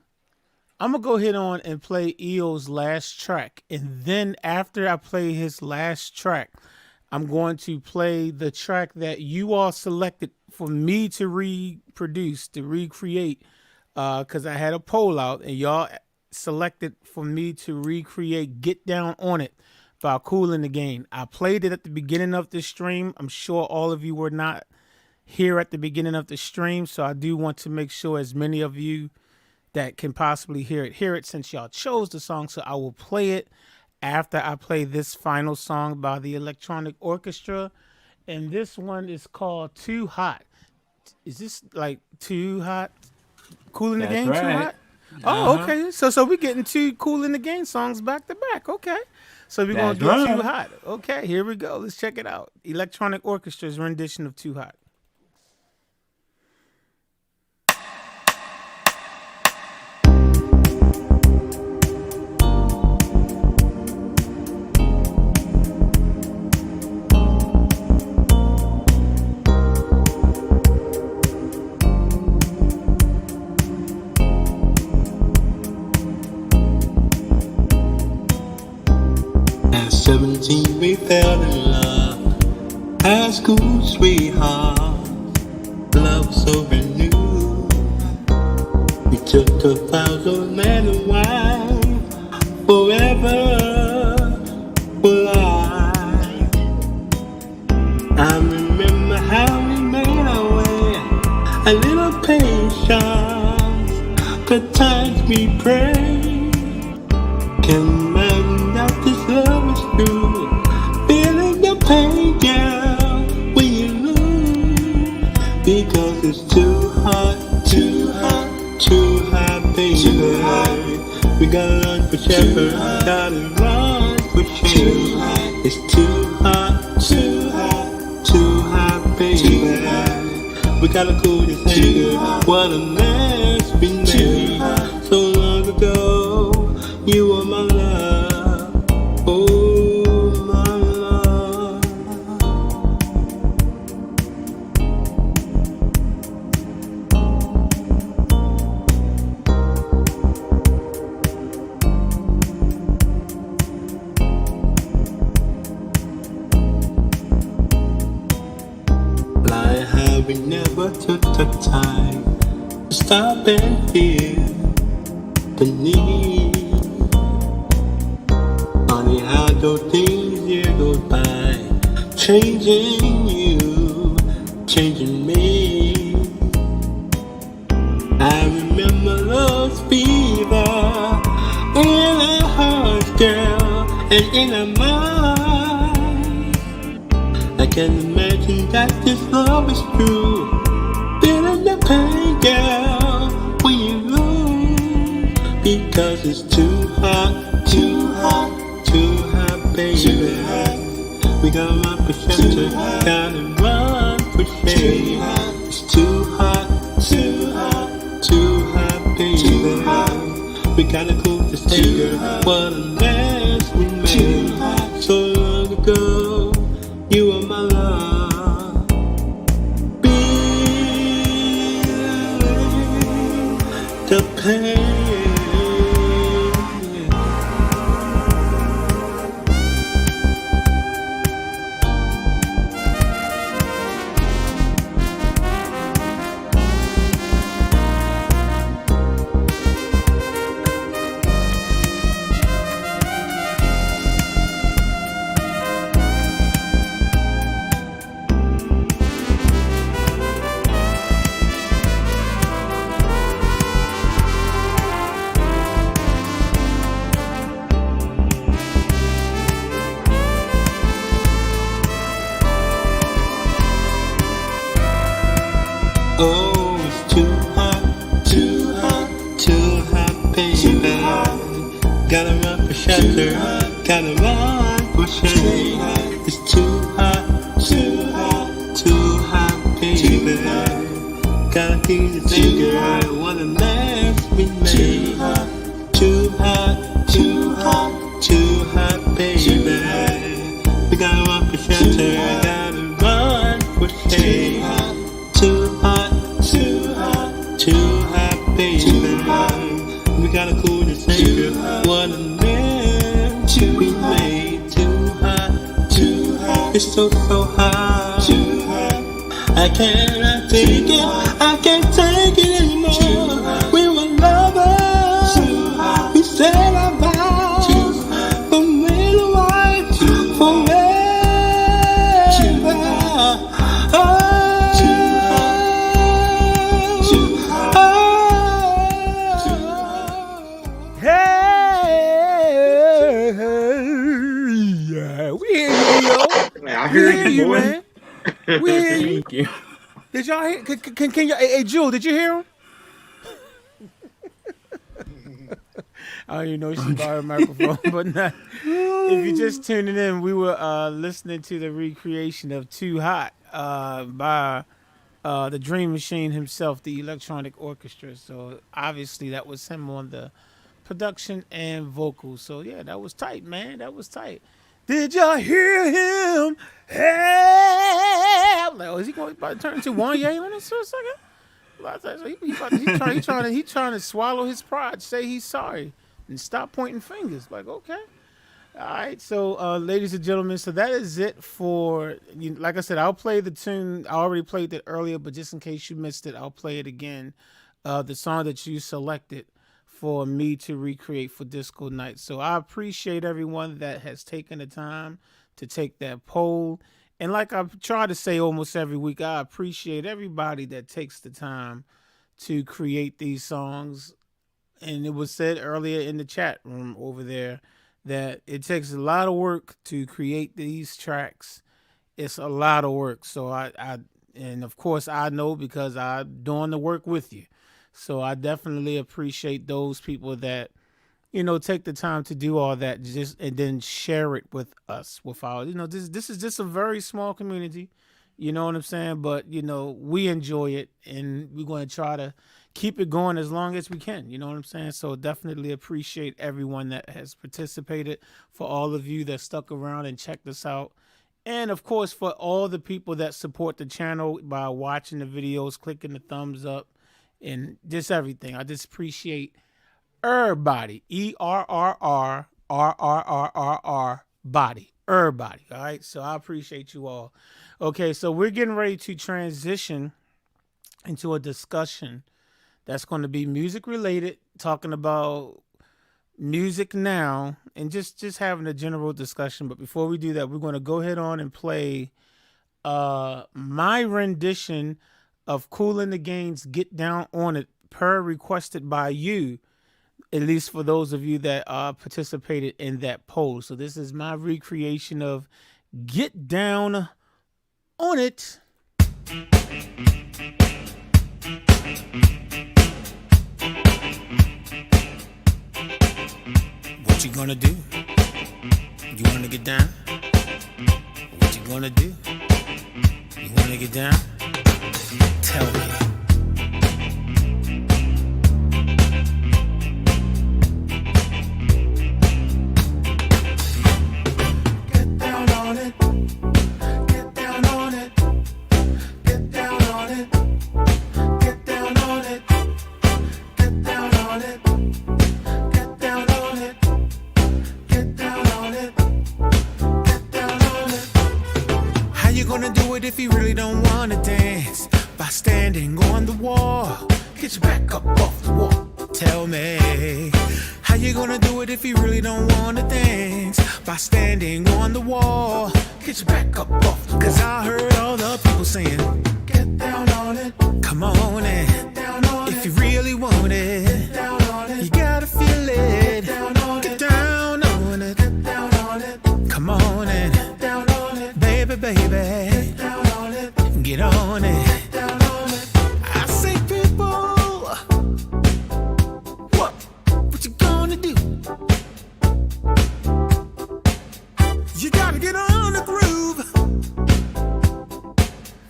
gonna go ahead on and play EO's last track, and then after I play his last track, I'm going to play the track that you all selected for me to reproduce, to recreate, because I had a poll out, and y'all selected for me to recreate Get Down On It by Kool and the Gang. I played it at the beginning of the stream. I'm sure all of you were not here at the beginning of the stream, so I do want to make sure as many of you that can possibly hear it since y'all chose the song. So I will play it after I play this final song by the Electronic Orchestra, and this one is called Too Hot. Is this like Too Hot? Kool and the Gang, right. Too Hot? Oh, okay. So we're getting 2 Kool and the Gang songs back to back. Okay. So we're going to do right. Too Hot. Okay, here we go. Let's check it out. Electronic Orchestra's rendition of Too Hot. At 17 we fell in love, high school sweetheart, love so renewed. We took the vows of man and wife, forever will I remember how we made our way, a little patience, good times we pray. Can man that this love is true? Feeling the pain, girl, when you lose. Because it's too hot, too hot, too hot, baby. Too hot. We gotta run for shepherd, gotta run for shade. It's too hot, too hot, too hot, baby. We gotta cool this anger. What a mess we made so long ago. You are my love, oh my love. How we never took the time to stop and feel the need. Funny how those things year goes by, changing you, changing me. I remember those fever in our hearts, girl, and in our minds. I can imagine that this love is true. Feeling the pain, girl, when you lose, because it's too hot, baby. We gotta run for shelter, gotta run for shade. It's too hot, baby. We gotta cool this anger. What a mess we made. So long ago, you were my love. Feeling the pain. Oh, it's too hot, baby. Gotta run for shelter, gotta run for shade. It's too hot, baby. Gotta keep the finger, what a mess we made. Too hot, baby. We gotta run for shelter, gotta run for shade. Too hot, baby. We gotta cool this anger. What a mess we made. Too hot, it's so hot. I cannot take it, I can't take it anymore. We were lovers, we said our vows, but made a wife forever. Oh. I hear you, boy. Man. We hear you. Thank you. Did y'all hear? Can you? Hey, Jewel, did you hear him? I don't even know if she bought her microphone, but not. If you're just tuning in, we were listening to the recreation of "Too Hot" by the Dream Machine himself, the electronic orchestra. So obviously that was him on the production and vocals. So yeah, that was tight, man. That was tight. Did y'all hear him? Hey! I'm like, oh, is he going to turn into Wanye in a second? So he trying to swallow his pride, say he's sorry, and stop pointing fingers. Like, okay. All right, so ladies and gentlemen, so that is it for, like I said, I'll play the tune. I already played it earlier, but just in case you missed it, I'll play it again. The song that you selected for me to recreate for Disco Night. So I appreciate everyone that has taken the time to take that poll. And like I try to say almost every week, I appreciate everybody that takes the time to create these songs. And it was said earlier in the chat room over there that it takes a lot of work to create these tracks. It's a lot of work. So and of course I know because I'm doing the work with you. So I definitely appreciate those people that, take the time to do all that and then share it with us. This is just a very small community. You know what I'm saying? But, we enjoy it and we're going to try to keep it going as long as we can. You know what I'm saying? So definitely appreciate everyone that has participated, for all of you that stuck around and checked us out. And of course, for all the people that support the channel by watching the videos, clicking the thumbs up, and just everything. I just appreciate everybody. ERRR body. everybody. All right, so I appreciate you all. Okay, so we're getting ready to transition into a discussion that's going to be music related, talking about music now, and just having a general discussion. But before we do that, we're going to go ahead on and play my rendition of Kool and the Gang's "Get Down on It," per requested by you, at least for those of you that participated in that poll. So this is my recreation of "Get Down on It." What you gonna do? You wanna get down? What you gonna do? You wanna get down? Tell me. Get down on it. Get down on it. Get down on it. Get down on it. Get down on it. Get down on it. Get down on it. Get down on it. How you gonna do it if you really don't wanna dance? By standing on the wall. Get your back up off the wall. Tell me. How you gonna do it if you really don't wanna dance? By standing on the wall. Get your back up off the wall. 'Cause I heard all the people saying, get down on it. Come on in. Get down on if you really want it. Get down on it. You gotta feel it. Get down on it. Get down on it. Get down on it. Come on in. Get down on it. Baby, baby. Get down on it. Get on it. Get down on it. I say, people, what you gonna do? You gotta get on the groove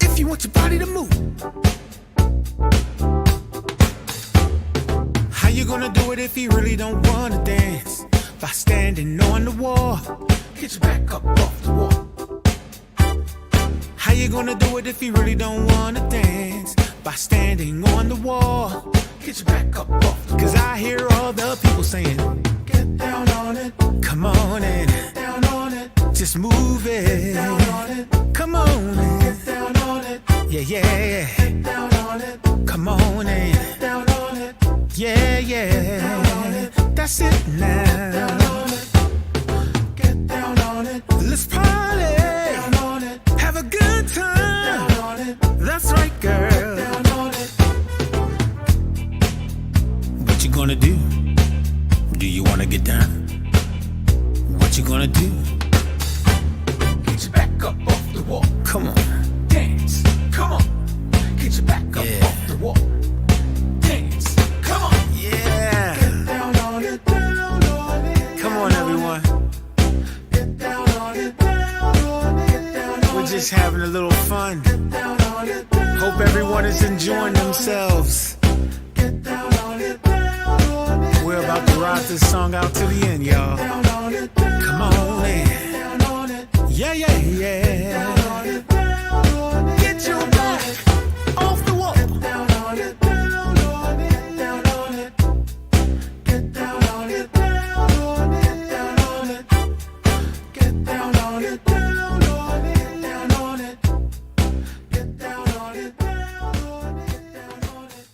if you want your body to move. How you gonna do it if you really don't wanna dance? By standing on the wall. Get your back up off the wall. How you gonna do it if you really don't wanna dance? By standing on the wall. Get your back up off the wall. 'Cause I hear all the people saying, get down on it. Come on in. Get down on it. Just move it. Get down on it. Come on in. Get down on it. Yeah, yeah. Get down on it. Come on in. Get down on it. Yeah, yeah. Get down on it. That's it now. Get down on it. Get down on it. Let's party. Get down on it. Have a good time. Get down on it. That's right, girl. Get down on it. What you gonna do? Do you wanna get down? What you gonna do? Get your back up off the wall. Come on. Dance. Come on. Get your back up off the wall. Dance. Come on. Yeah. Get down on it. Get down on it. Come on, everyone. Get down on it. Get down on it. Get down on it. We're just having a little fun. Get down on it. Hope everyone is enjoying themselves. Get down on it. Down on it. We're about to rock this song out to the end, y'all. Down on it. Come on in. Down on it. Yeah, yeah, yeah. Down on it. Down on it. Get your back off the wall. Get down on it. Down on it. Down on it. Get down on it. Down on it. Down on it. Get down on it. Down on it. Down on it. Get down on it. Down on it. Down on it.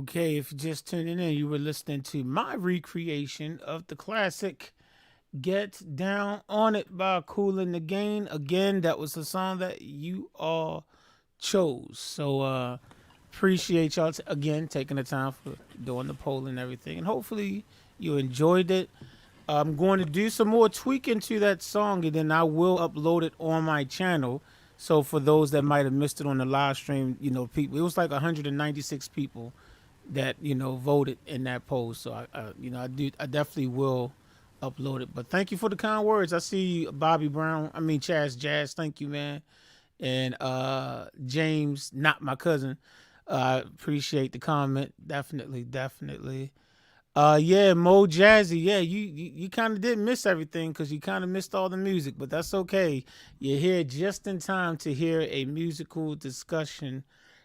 Okay, if you're just tuning in, you were listening to my recreation of the classic "Get Down on It" by Kool and the Gang. Again, that was the song that you all chose. So appreciate y'all again taking the time for doing the poll and everything. And hopefully you enjoyed it. I'm going to do some more tweaking to that song, and then I will upload it on my channel. So for those that might have missed it on the live stream, people, it was like 196 people that, voted in that poll. So I definitely will upload it. But thank you for the kind words. I see Bobby Brown. Chaz Jazz. Thank you, man. And James, not my cousin. Appreciate the comment. Definitely. Yeah, Mo Jazzy. Yeah, you kind of did miss everything because you kind of missed all the music, but that's okay. You're here just in time to hear a musical discussion.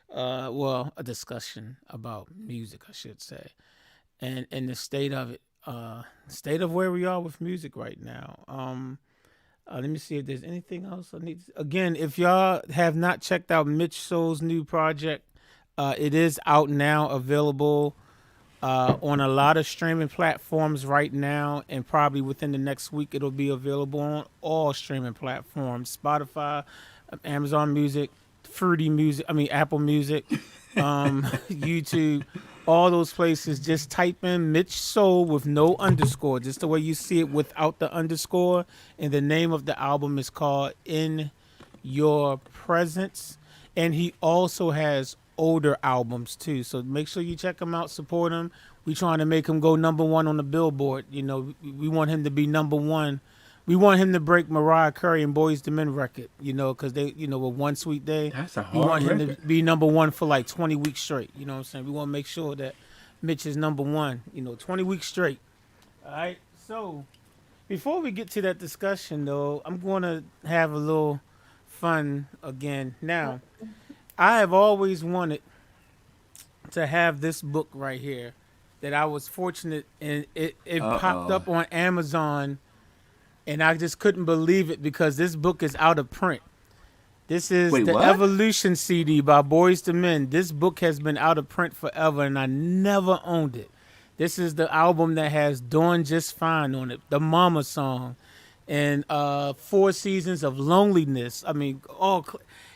A discussion about music, I should say, and the state of it. State of where we are with music right now. Let me see if there's anything else I need. Again, if y'all have not checked out Mitch Soule's new project, it is out now, available on a lot of streaming platforms right now, and probably within the next week it'll be available on all streaming platforms: Spotify, Amazon Music, Fruity Music. I mean Apple Music, YouTube, all those places. Just type in Mitch Soule with no underscore, just the way you see it without the underscore. And the name of the album is called In Your Presence. And he also has older albums too. So make sure you check him out, support him. We trying to make him go #1 on the Billboard. You know, we want him to be #1. We want him to break Mariah Carey and Boyz II Men record, you know, because they, you know, with One Sweet Day, That's a we want hard him record. to be #1 for like 20 weeks straight. You know what I'm saying? We want to make sure that Mitch is #1, you know, 20 weeks straight. All right. So before we get to that discussion, though, I'm going to have a little fun again. Now, I have always wanted to have this book right here that I was fortunate and it popped up on Amazon, and I just couldn't believe it because this book is out of print. This is Wait, the what? Evolution CD by Boyz II Men. This book has been out of print forever, and I never owned it. This is the album that has Doing Just Fine on it, the Mama song, and 4 Seasons of Loneliness. I mean,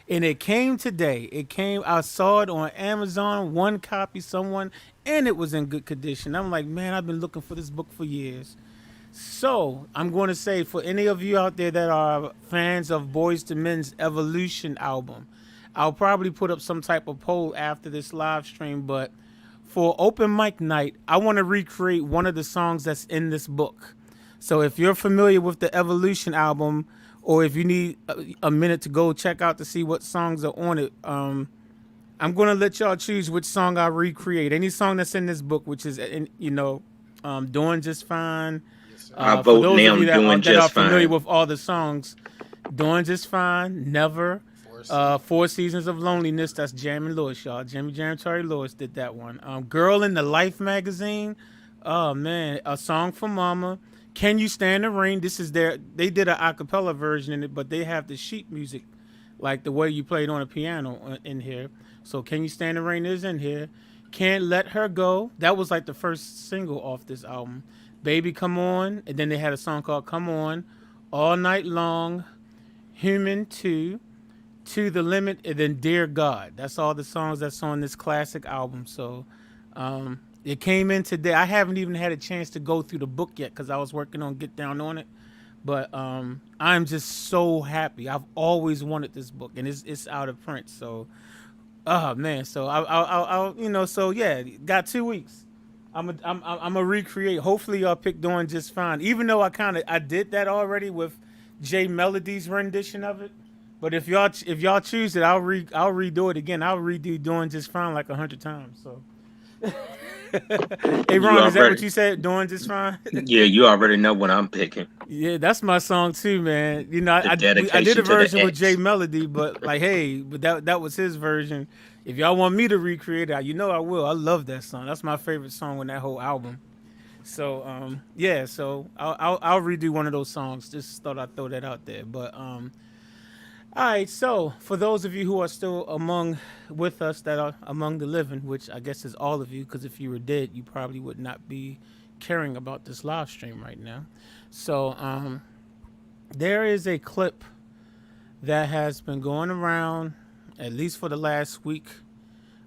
and it came today. I saw it on Amazon, one copy, someone, and it was in good condition. I'm like, man, I've been looking for this book for years. So I'm going to say, for any of you out there that are fans of Boyz II Men's Evolution album, I'll probably put up some type of poll after this live stream, but for open mic night, I want to recreate one of the songs that's in this book. So if you're familiar with the Evolution album, or if you need a minute to go check out to see what songs are on it, I'm going to let y'all choose which song I recreate. Any song that's in this book, which is, Doing Just Fine. I For vote those now of you that doing are just familiar fine. with all the songs, Doing Just Fine, Never, 4 Seasons of Loneliness, that's Jam and Lewis, y'all. Jimmy Jam, Terry Lewis did that one. Girl in the Life magazine, oh man, A Song for Mama. Can You Stand the Rain? This is they did an a cappella version in it, but they have the sheet music, like the way you played on a piano in here. So Can You Stand the Rain is in here. Can't Let Her Go, that was like the first single off this album. Baby Come On, and then they had a song called Come On, All Night Long, Human 2, To the Limit, and then Dear God. That's all the songs that's on this classic album. So it came in today. I haven't even had a chance to go through the book yet because I was working on Get Down on it. But I'm just so happy. I've always wanted this book, and it's out of print. So, oh man. So I'll So yeah, got 2 weeks. I'm a recreate. Hopefully y'all pick Doing Just Fine. Even though I did that already with Jay Melody's rendition of it. But if y'all choose it, I'll redo it again. I'll redo Doing Just Fine like 100 times. So. Hey Ron, is that what you said? Doing Just Fine? Yeah, you already know what I'm picking. Yeah, that's my song too, man. You know, I did dedication a to the version with X. Jay Melody, but that was his version. If y'all want me to recreate it, you know I will. I love that song. That's my favorite song on that whole album. So yeah, so I'll redo one of those songs. Just thought I'd throw that out there. But all right, so for those of you who are still with us, that are among the living, which I guess is all of you, because if you were dead, you probably would not be caring about this live stream right now. So there is a clip that has been going around, at least for the last week,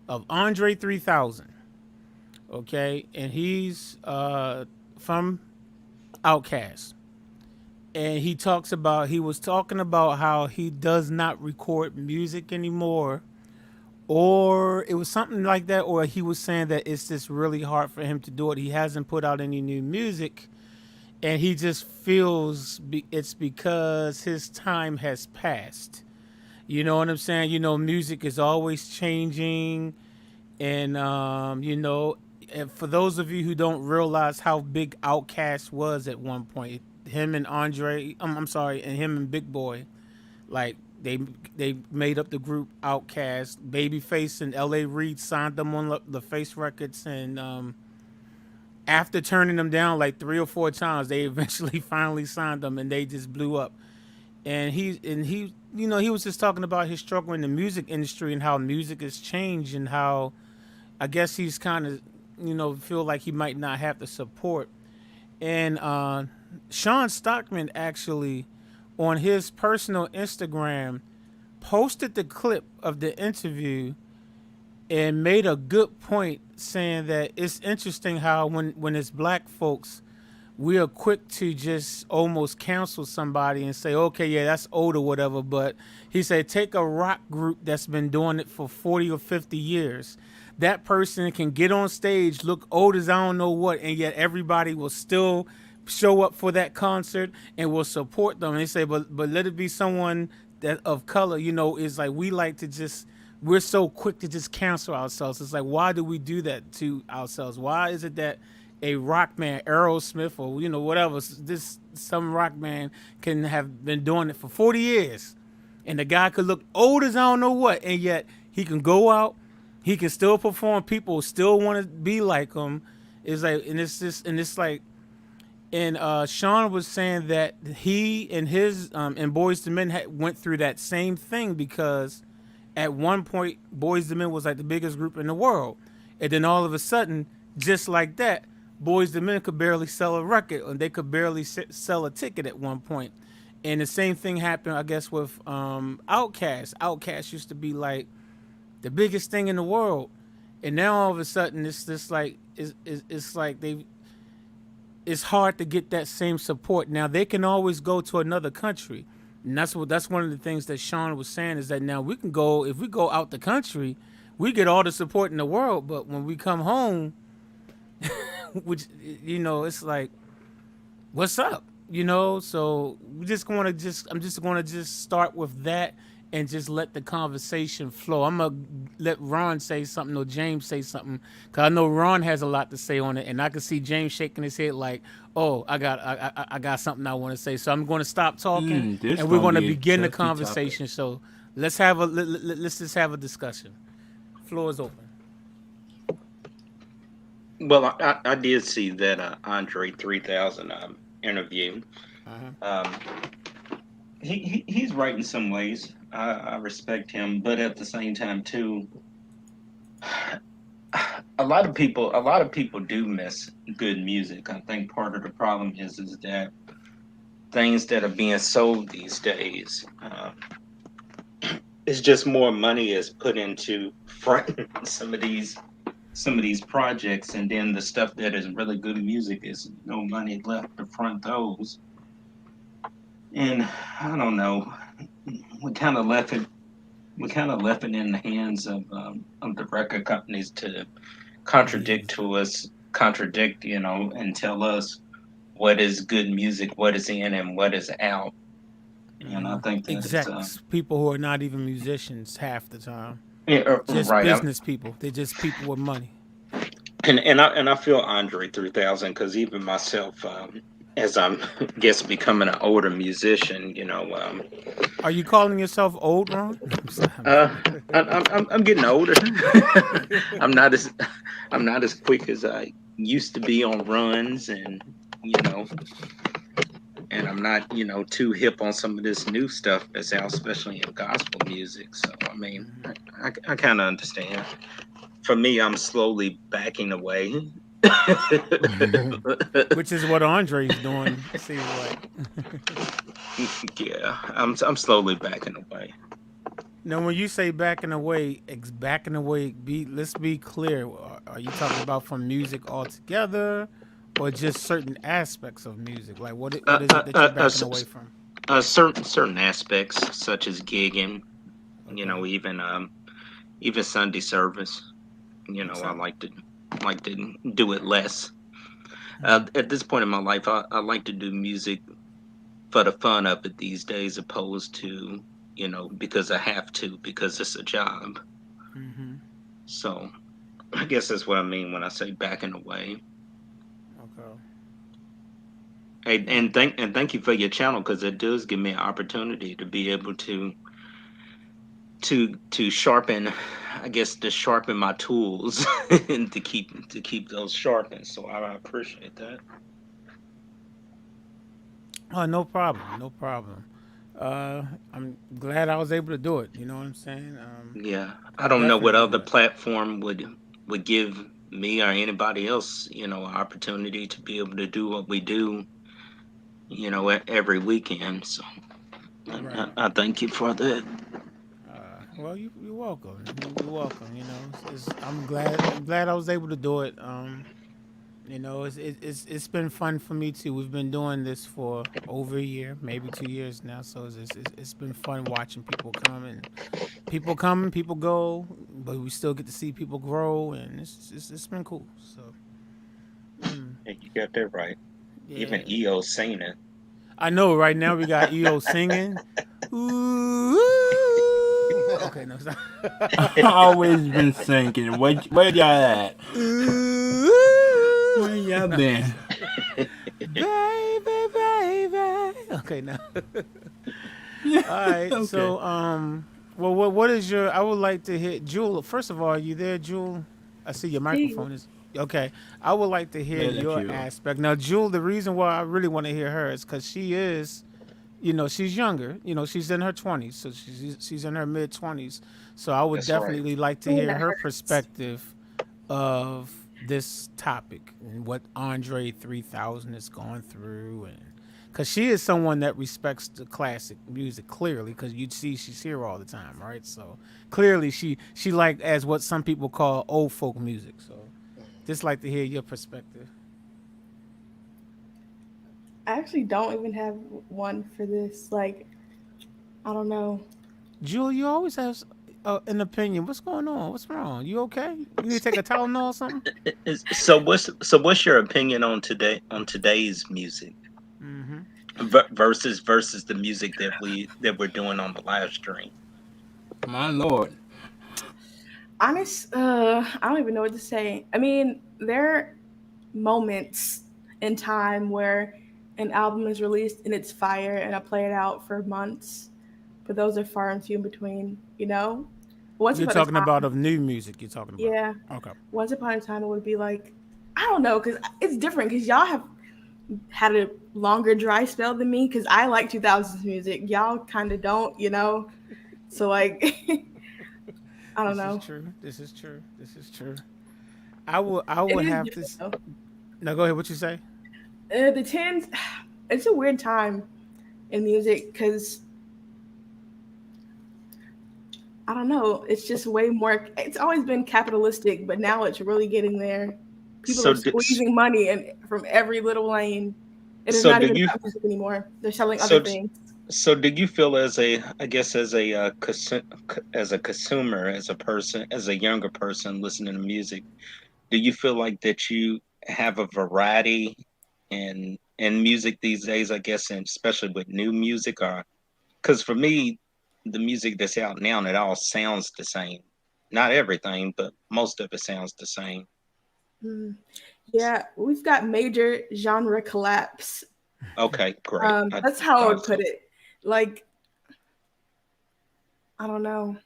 of Andre 3000. Okay, and he's from Outkast. And he was talking about how he does not record music anymore, or it was something like that, or he was saying that it's just really hard for him to do it. He hasn't put out any new music, and he just feels it's because his time has passed. You know what I'm saying? You know, music is always changing, and and for those of you who don't realize how big Outkast was at one point, him and him and Big Boy, like they made up the group Outkast. Babyface and L.A. Reid signed them on the Face Records, and after turning them down like 3 or 4 times, they eventually finally signed them, and they just blew up. and he he was just talking about his struggle in the music industry and how music has changed and how I guess he's kind of feel like he might not have the support. And Sean Stockman actually on his personal Instagram posted the clip of the interview and made a good point saying that it's interesting how when it's black folks we are quick to just almost cancel somebody and say, okay, yeah, that's old or whatever. But he said, take a rock group that's been doing it for 40 or 50 years. That person can get on stage, look old as I don't know what, and yet everybody will still show up for that concert and will support them. And they say, but let it be someone that of color, is like we like to just we're so quick to just cancel ourselves. It's like, why do we do that to ourselves? Why is it that a rock man, Aerosmith, or whatever, this some rock man can have been doing it for 40 years, and the guy could look old as I don't know what, and yet he can go out, he can still perform, people still want to be like him. It's like, and it's just, and it's like, and Sean was saying that he and his and Boyz II Men went through that same thing because at one point Boyz II Men was like the biggest group in the world, and then all of a sudden, just like that, Boyz II Men could barely sell a record, and they could barely sell a ticket at one point. And the same thing happened, I guess, with Outkast. Outkast used to be like the biggest thing in the world, and now all of a sudden it's just like it's like it's hard to get that same support. Now they can always go to another country, and that's one of the things that Sean was saying is that now we can go if we go out the country, we get all the support in the world, but when we come home. Which it's like, what's up? So we just going to I'm just going to just start with that and just let the conversation flow. I'm gonna let Ron say something or James say something because I know Ron has a lot to say on it, and I can see James shaking his head like, oh, I got something I want to say. So I'm going to stop talking and we're going to begin the conversation. So let's just have a discussion. Floor is open. Well, I did see that Andre 3000 interview. He's right in some ways. I respect him, but at the same time too, a lot of people do miss good music. I think part of the problem is that things that are being sold these days, it's just more money is put into fronting some of these projects, and then the stuff that is really good music is no money left to front those. And I don't know, we kind of left it in the hands of the record companies to contradict, and tell us what is good music, what is in and what is out. And I think that execs, people who are not even musicians half the time. Yeah, just right. business people. They're just people with money. And I feel Andre 3000 because even myself, as I'm becoming an older musician, Are you calling yourself old, Ron? I'm getting older. I'm not as quick as I used to be on runs, and and I'm not too hip on some of this new stuff that's out, especially in gospel music. So I mean, I kind of understand. For me, I'm slowly backing away. Which is what Andre's doing. It seems like. Yeah, I'm slowly backing away. Now, when you say backing away, let's be clear. Are you talking about from music altogether, or just certain aspects of music? Like what is it that you're backing away from? Certain aspects, such as gigging, even Sunday service. I like to do it less. At this point in my life, I like to do music for the fun of it these days, opposed to because I have to, because it's a job. Mm-hmm. So I guess that's what I mean when I say backing away. Okay. And thank you for your channel, because it does give me an opportunity to be able to sharpen, to sharpen my tools and to keep those sharpened. So I appreciate that. Oh, no problem. I'm glad I was able to do it. You know what I'm saying? Yeah, I I don't know what definitely other would. platform would give me or anybody else, an opportunity to be able to do what we do, every weekend. So Right. I thank you for that. Well, you're welcome. You're welcome. You know, I'm glad I was able to do it. You know, it's been fun for me too. We've been doing this for over a year, maybe 2 years now. So it's been fun watching people go, but we still get to see people grow, and it's been cool. So And you got that right. Even yeah, EO singing. I know. Right now we got EO singing. Ooh, okay, no, stop. Always been thinking, where y'all at? Ooh, Where y'all been? baby, baby. Okay, now. All right. Okay. So, well, what is your? I would like to hear Jewel. First of all, are you there, Jewel? I see your microphone is okay. I would like to hear Let your you. aspect now, Jewel. The reason why I really want to hear her is because she is, she's younger. She's in her 20s, so she's in her mid 20s. So I would That's right. definitely like to Ooh, hear that her hurts. perspective of this topic and what Andre 3000 is going through, and because she is someone that respects the classic music clearly, because you'd see she's here all the time, right? So clearly she like as what some people call old folk music. So just like to hear your perspective. I actually don't even have one for this. Like, I don't know. Jewel, you always have an opinion. What's going on? What's wrong? You okay? You need to take a Tylenol or something? So what's your opinion on today's music versus the music that we're doing on the live stream? My lord. I don't even know what to say. I mean, there are moments in time where an album is released and it's fire and I play it out for months, but those are far and few in between, you know? Once You're upon a talking about time, of new music. You're talking about. yeah, Okay. once upon a time it would be like, I don't know, because it's different because y'all have had a longer dry spell than me because I like 2000s music. Y'all kind of don't, you know? So, like, I don't This is know. true. This is true. This is true. I It would is have to. different, though. No, go ahead. What you say? The tens, it's a weird time in music because I don't know. It's just way more. It's always been capitalistic, but now it's really getting there. People So are do, squeezing money and from every little lane. It is so not do even you about music anymore. They're selling other so things. so do you feel as a I guess as a consumer, as a person, as a younger person listening to music, do you feel like that you have a variety in music these days, I guess, and especially with new music? Or because for me, the music that's out now, it all sounds the same. Not everything, but most of it sounds the same. Mm. Yeah, we've got major genre collapse. Okay, great. I That's how I thought would put so. it. Like, I don't know.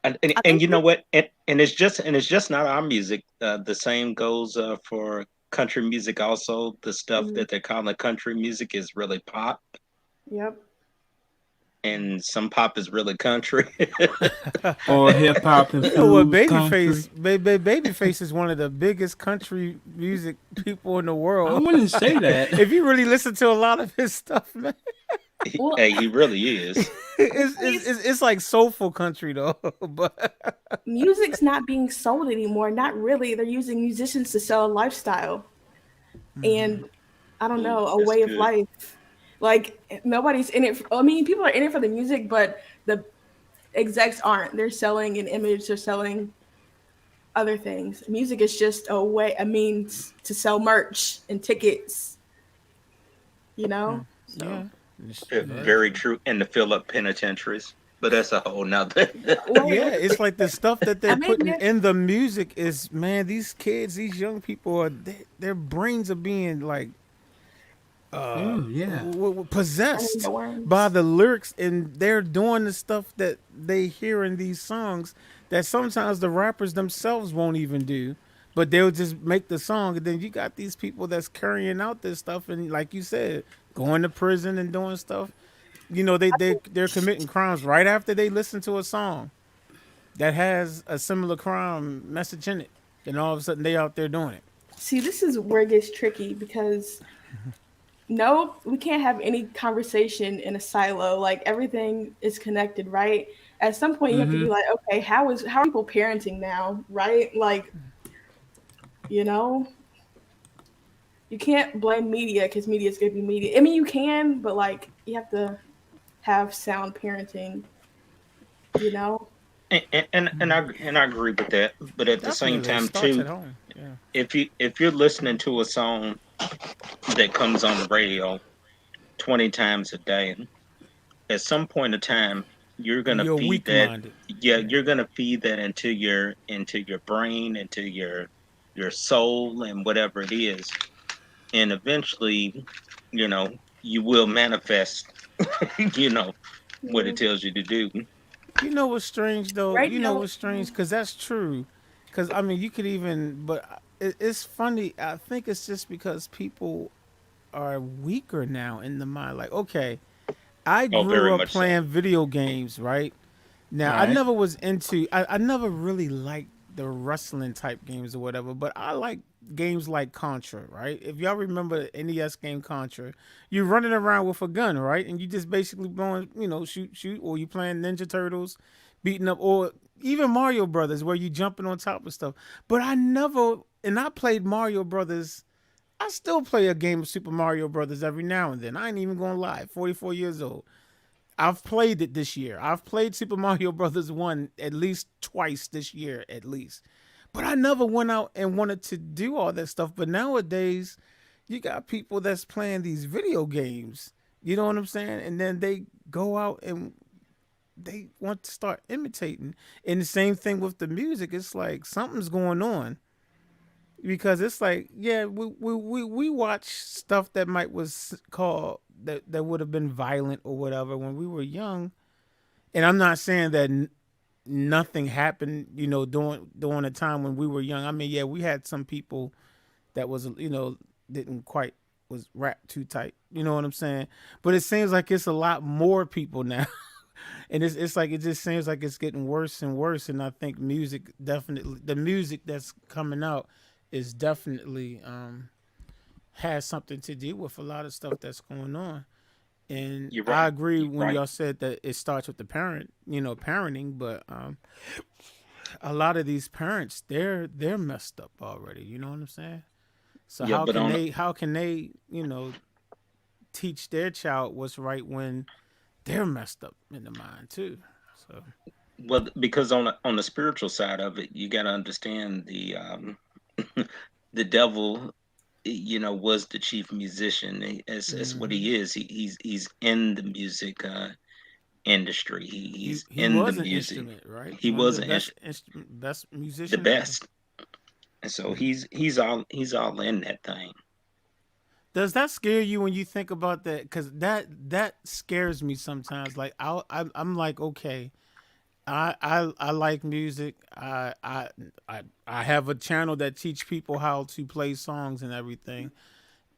And, and, I and think you know what? And it's just not our music. The same goes for country music. Also, the stuff mm, that they're calling country music is really pop, yep. and some pop is really country. Or hip hop You know what? infused country. Babyface is one of the biggest country music people in the I world. wouldn't say that. If you really listen to a lot of his stuff, man, Well, Hey, he really is. the it's thing it's, is, it's, it's like soulful country though. But music's not being sold anymore. Not really. They're using musicians to sell a lifestyle and I don't Ooh, know, a that's way of good. life. Like nobody's in it. I mean, people are in it for the music, but the execs aren't. They're selling an image. They're selling other things. Music is just a means to sell merch and tickets. You know. So, yeah, it's very Very true. true. And to fill up penitentiaries, but that's a whole nother. Yeah, well, it's like the stuff that I they're mean, putting yeah. in the music is, man. These kids, these young people their brains are being like Oh, yeah. I mean, the possessed by worms. the lyrics, and they're doing the stuff that they hear in these songs that sometimes the rappers themselves won't even do, but they'll just make the song, and then you got these people that's carrying out this stuff, and like you said, going to prison and doing stuff. They're committing crimes right after they listen to a song that has a similar crime message in it. Then all of a sudden they out there doing it. See, this is where it gets tricky because no, we can't have any conversation in a silo. Like everything is connected, right? At some point, you have to be like, okay, how are people parenting now, right? Like, you know, you can't blame media because media is gonna be media. I mean, you can, but like, you have to have sound parenting. You know, And I agree with that. But at the same Definitely, it time starts at too, home. Yeah. if you're listening to a song that comes on the radio 20 times a day, at some point in time you're gonna You're feed weak that. minded. Yeah, Yeah. you're gonna feed that into your brain, into your soul, and whatever it is, and eventually, you know, you will manifest, you know, what it tells you to do. You know what's strange though? right You know now, what's strange? Because that's true. Because I mean, you could even, but it's funny. I think it's just because people are weaker now in the mind. Like, okay, I Oh, very grew up much so. playing video games, right? Now, I Right. never was into, I never really liked the wrestling type games or whatever, but I like games like Contra, right? If y'all remember the NES game Contra, you're running around with a gun, right? And you just basically blowing, shoot, or you playing Ninja Turtles, beating up, or even Mario Brothers, where you jumping on top of stuff. But I played Mario Brothers. I still play a game of Super Mario Brothers every now and then. I ain't even gonna lie. 44 years old. I've played it this year. I've played Super Mario Brothers 1 at least twice this year, at least. But I never went out and wanted to do all that stuff. But nowadays, you got people that's playing these video games. You know what I'm saying? And then they go out and they want to start imitating. And the same thing with the music. It's like something's going on because it's like, yeah, we watch stuff that might was called that would have been violent or whatever when we were young. And I'm not saying that nothing happened, during a time when we were young. I mean, yeah, we had some people that was, didn't quite was wrapped too tight. You know what I'm saying? But it seems like it's a lot more people now. And it's like it just seems like it's getting worse and worse. And I think the music that's coming out is definitely has something to do with a lot of stuff that's going on. And You're I right. agree You're when right. y'all said that it starts with the parenting, but a lot of these parents, they're messed up already. You know what I'm saying? So Yeah, how but can on they teach their child what's right when they're messed up in the mind too? So well, because on the spiritual side of it, you got to understand the devil, was the chief musician. As what hmm he is. He's in the music industry. he He's he in the was an music. instrument, right? He One of was the best the musician ever. best, and so he's all in that thing. Does that scare you when you think about that? Because that scares me sometimes. Like I'm like, okay, I like music. I have a channel that teach people how to play songs and everything.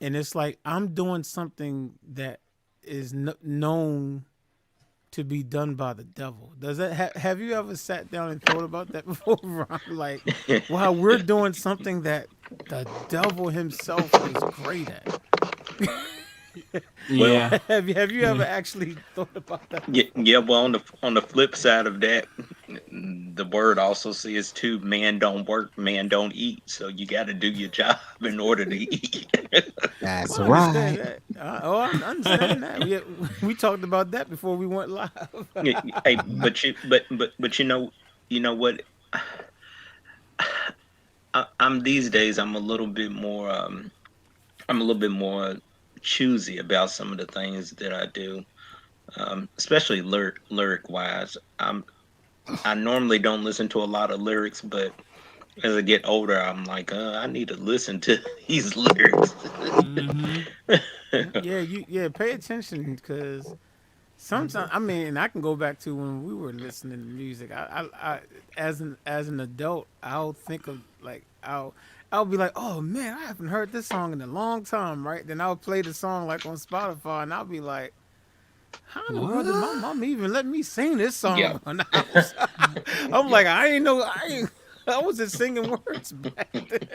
And it's like I'm doing something that is known to be done by the devil. Does that have you ever sat down and thought about that before, Ron? Like, wow, we're doing something that the devil himself is great at. Well, Yeah. Have you ever Yeah. actually thought about that yeah, before? yeah. Well, on the flip side of that, the word also says too, man don't work, man don't eat. So you got to do your job in order to eat. That's Well, I understand right. that. I understand that. We talked about that before we went live. Hey, but you know what? I'm these days. I'm a little bit more choosy about some of the things that I do, especially lyric wise. I normally don't listen to a lot of lyrics, but as I get older, I'm like, I need to listen to these lyrics. Hmm. Yeah, pay attention because sometimes I mean, and I can go back to when we were listening to music. I as an adult, I'll think of like I'll be like, oh man, I haven't heard this song in a long time, right? Then I'll play the song like on Spotify, and I'll be like, how in the world did my What? mom even let me sing this Yeah. song when I was? I'm like, I ain't know, I wasn't singing words back then.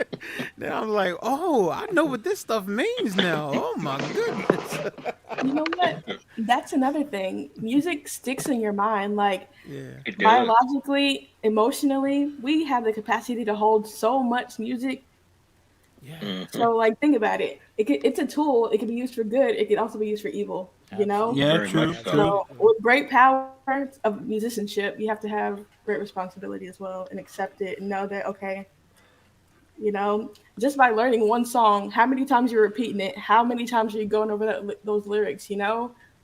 Then I'm like, oh, I know what this stuff means now. Oh my goodness. You know what? That's another thing. Music sticks in your mind. Like Yeah, It does. biologically, emotionally, we have the capacity to hold so much music. yeah, Hmm. So, like, think about it. It's a tool. It can be used for good. It can also be used for evil. You know. absolutely, Yeah, Very true, much so. true. So, absolutely. with great power of musicianship, you have to have great responsibility as well, and accept it, and know that okay, just by learning one song, how many times you're repeating it, how many times are you going over those lyrics,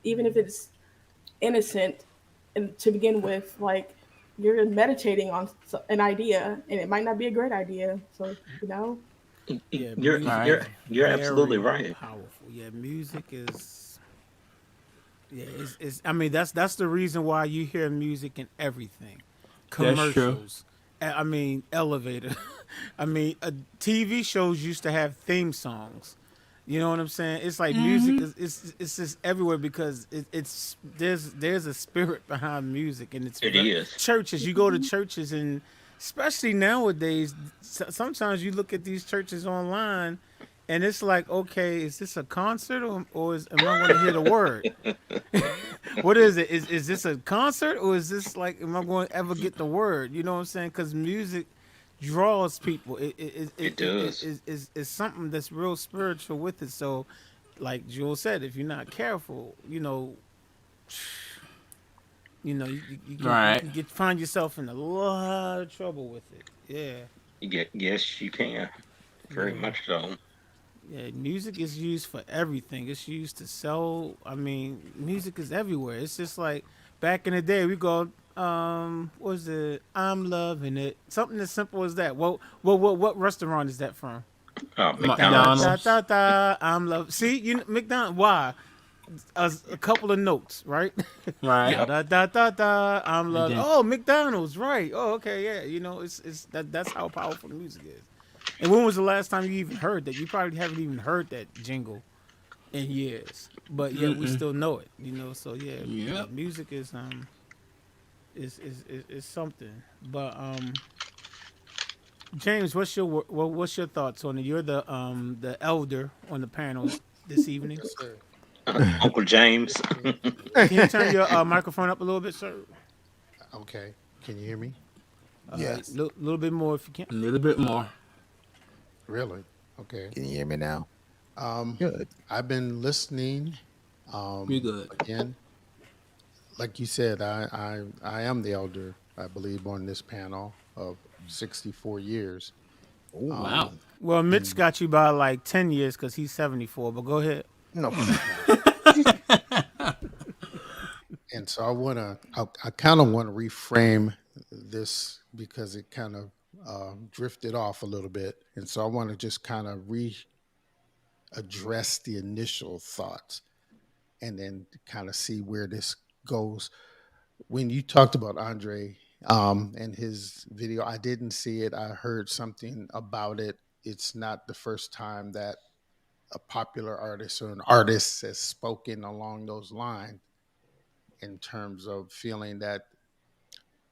even if it's innocent and to begin with, like you're meditating on an idea and it might not be a great idea. So, Yeah, You're music Right. you're is you're absolutely very right. powerful. Yeah, music is. Yeah, it's. I mean, that's the reason why you hear music in everything, That's true. commercials. I mean, elevator. I mean, TV shows used to have theme songs. You know what I'm saying? It's like music is it's just everywhere because it's there's a spirit behind music and it's It is. churches. You go to churches and especially nowadays, sometimes you look at these churches online and it's like, okay, is this a concert am I going to hear the word? What is it? Is this a concert or is this like am I going to ever get the word? You know what I'm saying? Because music draws people. It does. It's something that's real spiritual with it. So, like Jules said, if you're not careful, you Right. can find yourself in a lot of trouble with it. Yeah, Yes, you can. Very yeah. much so. Yeah, music is used for everything. It's used to sell. I mean, music is everywhere. It's just like back in the day, we go, what was it? I'm loving it. Something as simple as that. What restaurant is that from? McDonald's. Da McDonald's. da da. I'm love. See, McDonald. Why? A couple of notes, right? Right. Da Yep. da da da da. I'm And love. then Oh, McDonald's, right? Oh, okay, yeah. It's that's how powerful the music is. And when was the last time you even heard that? You probably haven't even heard that jingle in years, but yet we mm-mm. still know it. So yeah, yeah. Yep. Music is something. But James, what's your thoughts on it? You're the elder on the panel this evening. Yes, sir. Uncle James. Can you turn your microphone up a little bit, sir? Okay. Can you hear me? A Yes. little bit more if you can. A little bit more. Really? Okay. Can you hear me now? Um, Good. I've been listening. We good. Again, like you said, I am the elder, I believe, on this panel of 64 years. Oh, Wow. Well, Mitch And got you by like 10 years because he's 74. But go ahead. no. so I kind of want to reframe this because it kind of drifted off a little bit. And so I want to just kind of readdress the initial thoughts and then kind of see where this goes. When you talked about Andre and his video, I didn't see it. I heard something about it. It's not the first time that a popular artist or an artist has spoken along those lines in terms of feeling that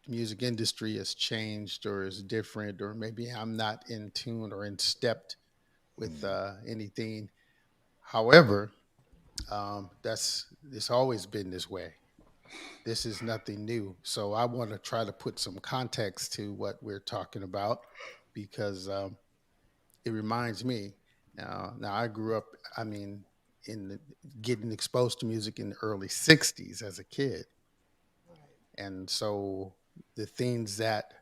the music industry has changed or is different, or maybe I'm not in tune or in step with anything. However, that's it's always been this way. This is nothing new. So I want to try to put some context to what we're talking about because it reminds me. Now I grew up. I mean, in the, getting exposed to music in the early '60s as a kid, and so the things that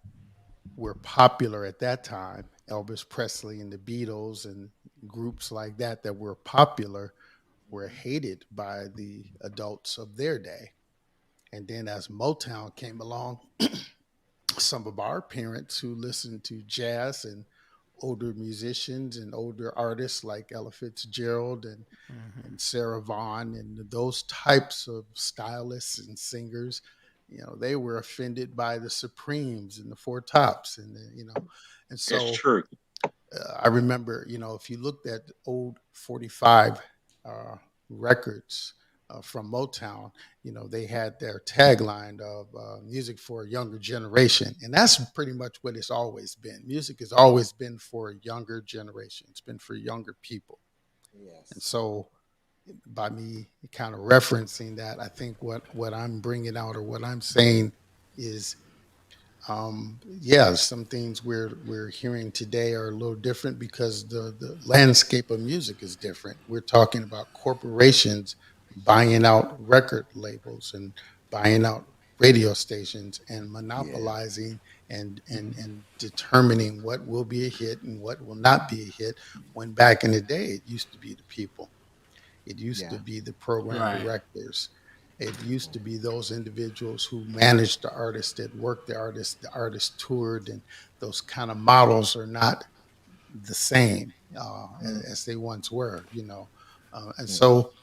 were popular at that time, Elvis Presley and the Beatles and groups like that were popular, were hated by the adults of their day. And then as Motown came along, some of our parents who listened to jazz and older musicians and older artists like Ella Fitzgerald and Sarah Vaughan and those types of stylists and singers, they were offended by the Supremes and the Four Tops and and That's so true. I remember, if you looked at old 45 uh, records from Motown, they had their tagline of music for a younger generation. And that's pretty much what it's always been. Music has always been for a younger generation, it's been for younger people. And Yes. so, by me kind of referencing that, I think what I'm bringing out or what I'm saying is yeah, some things we're hearing today are a little different because the landscape of music is different. We're talking about corporations buying out record labels and buying out radio stations and Yeah. monopolizing and determining what will be a hit and what will not be a hit, when back in the day it used to be the people. It used to Yeah. be the program Right. directors. It used to be those individuals who managed the artist, that worked the artist toured, and those kind of models are not the same Mm. as they once were, and Yeah. so,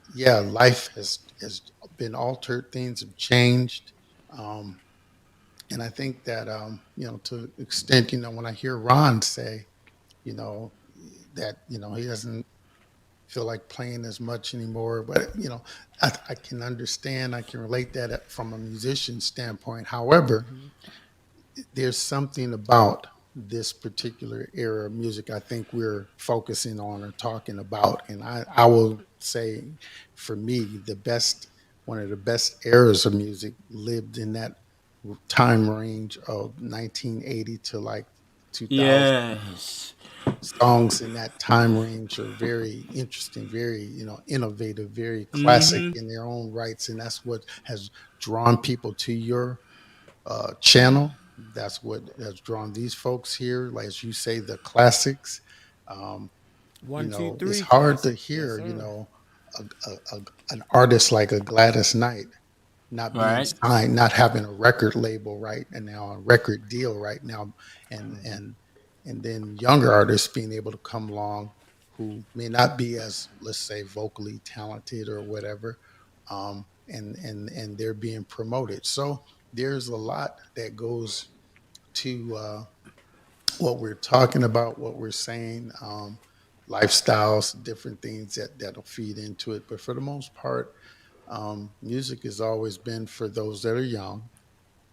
yeah, life has been altered. Things have changed, um, and I think that to the extent, when I hear Ron say, you know, that he doesn't feel like playing as much anymore. But I can understand, I can relate that from a musician standpoint. However, Mhm. there's something about this particular era of music I think we're focusing on or talking about, and I will say, for me, one of the best eras of music lived in that time range of 1980 to like 2000. Yes. Songs in that time range are very interesting, very innovative, very classic Mm-hmm. in their own rights, and that's what has drawn people to your channel. That's what has drawn these folks here, like as you say, the classics. um, One, two, it's three, hard to classic. Yes, hear sir. an artist like a Gladys Knight not being Right. signed, not having a record label right and now, a record deal right now, and Mhm. and and then younger artists being able to come along who may not be as, let's say, vocally talented or whatever, and they're being promoted. So there's a lot that goes to what we're talking about, what we're saying, lifestyles, different things that'll feed into it. But for the most part, music has always been for those that are young.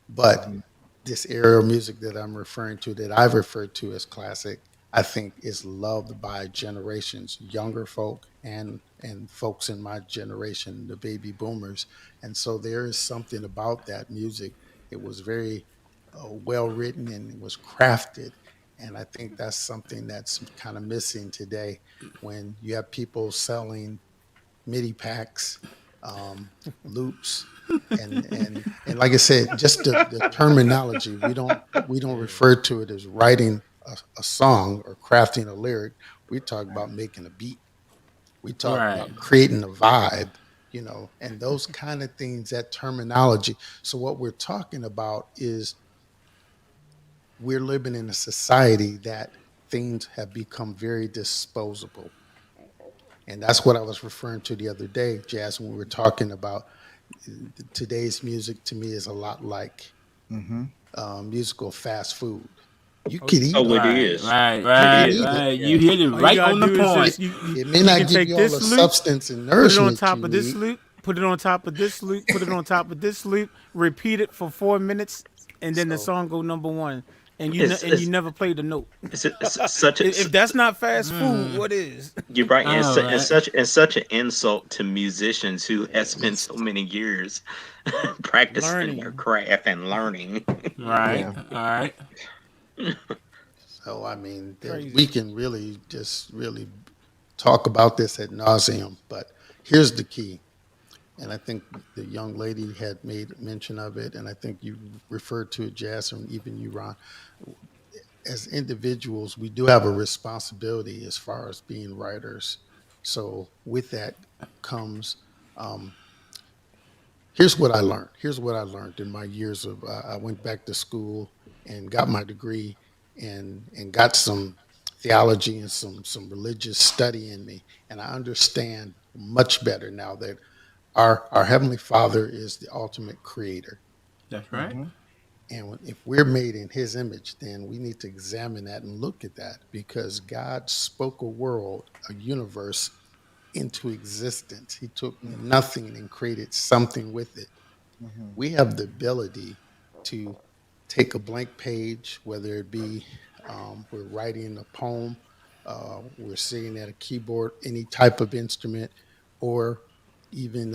But Mhm. this era of music that I'm referring to, that I've referred to as classic, I think is loved by generations, younger folk and folks in my generation, the baby boomers. And so there is something about that music. It was very well written and it was crafted. And I think that's something that's kind of missing today, when you have people selling MIDI packs, um, loops, and like I said, just the terminology. We don't refer to it as writing a song or crafting a lyric. We talk about making a beat. We talk Right. about creating a vibe, and those kind of things. That terminology. So what we're talking about is we're living in a society that things have become very disposable. And that's what I was referring to the other day, Jazz, when we were talking about today's music. To me, is a lot like Mhm. musical fast food. You Oh, could eat Oh, it. it Right. is. Right. You It can Right. is. eat it. Right. You Yeah. hit it all you right gotta on the do is point. just you It may you not can give take you all this the loop, substance and put it on nourishment top you of this need. loop, put it on top of this loop, put it on top of this loop, repeat it for 4 minutes, and then the So song go number one, and It's and you it's never play the note. it's such a If that's not fast food, Mm. what is? you're right, I and, know, right? and such an insult to musicians who have spent it's so many years practicing their Learning. craft and learning. Right. Yeah. All right. so I mean, we Crazy. can really just really talk about this ad nauseum. But here's the key. And I think the young lady had made mention of it, and I think you referred to it, Jazz, and even you, Ron. As individuals, we do have a responsibility as far as being writers. So with that comes, um, here's what I learned. Here's what I learned in my years of. I went back to school and got my degree, and got some theology and some religious study in me, and I understand much better now that our heavenly Father is the ultimate creator. That's right. Mhm. And if we're made in his image, then we need to examine that and look at that, because God spoke a world, a universe into existence. He took nothing and created something with it. We have the ability to take a blank page, whether it be we're writing a poem, we're sitting at a keyboard, any type of instrument, or even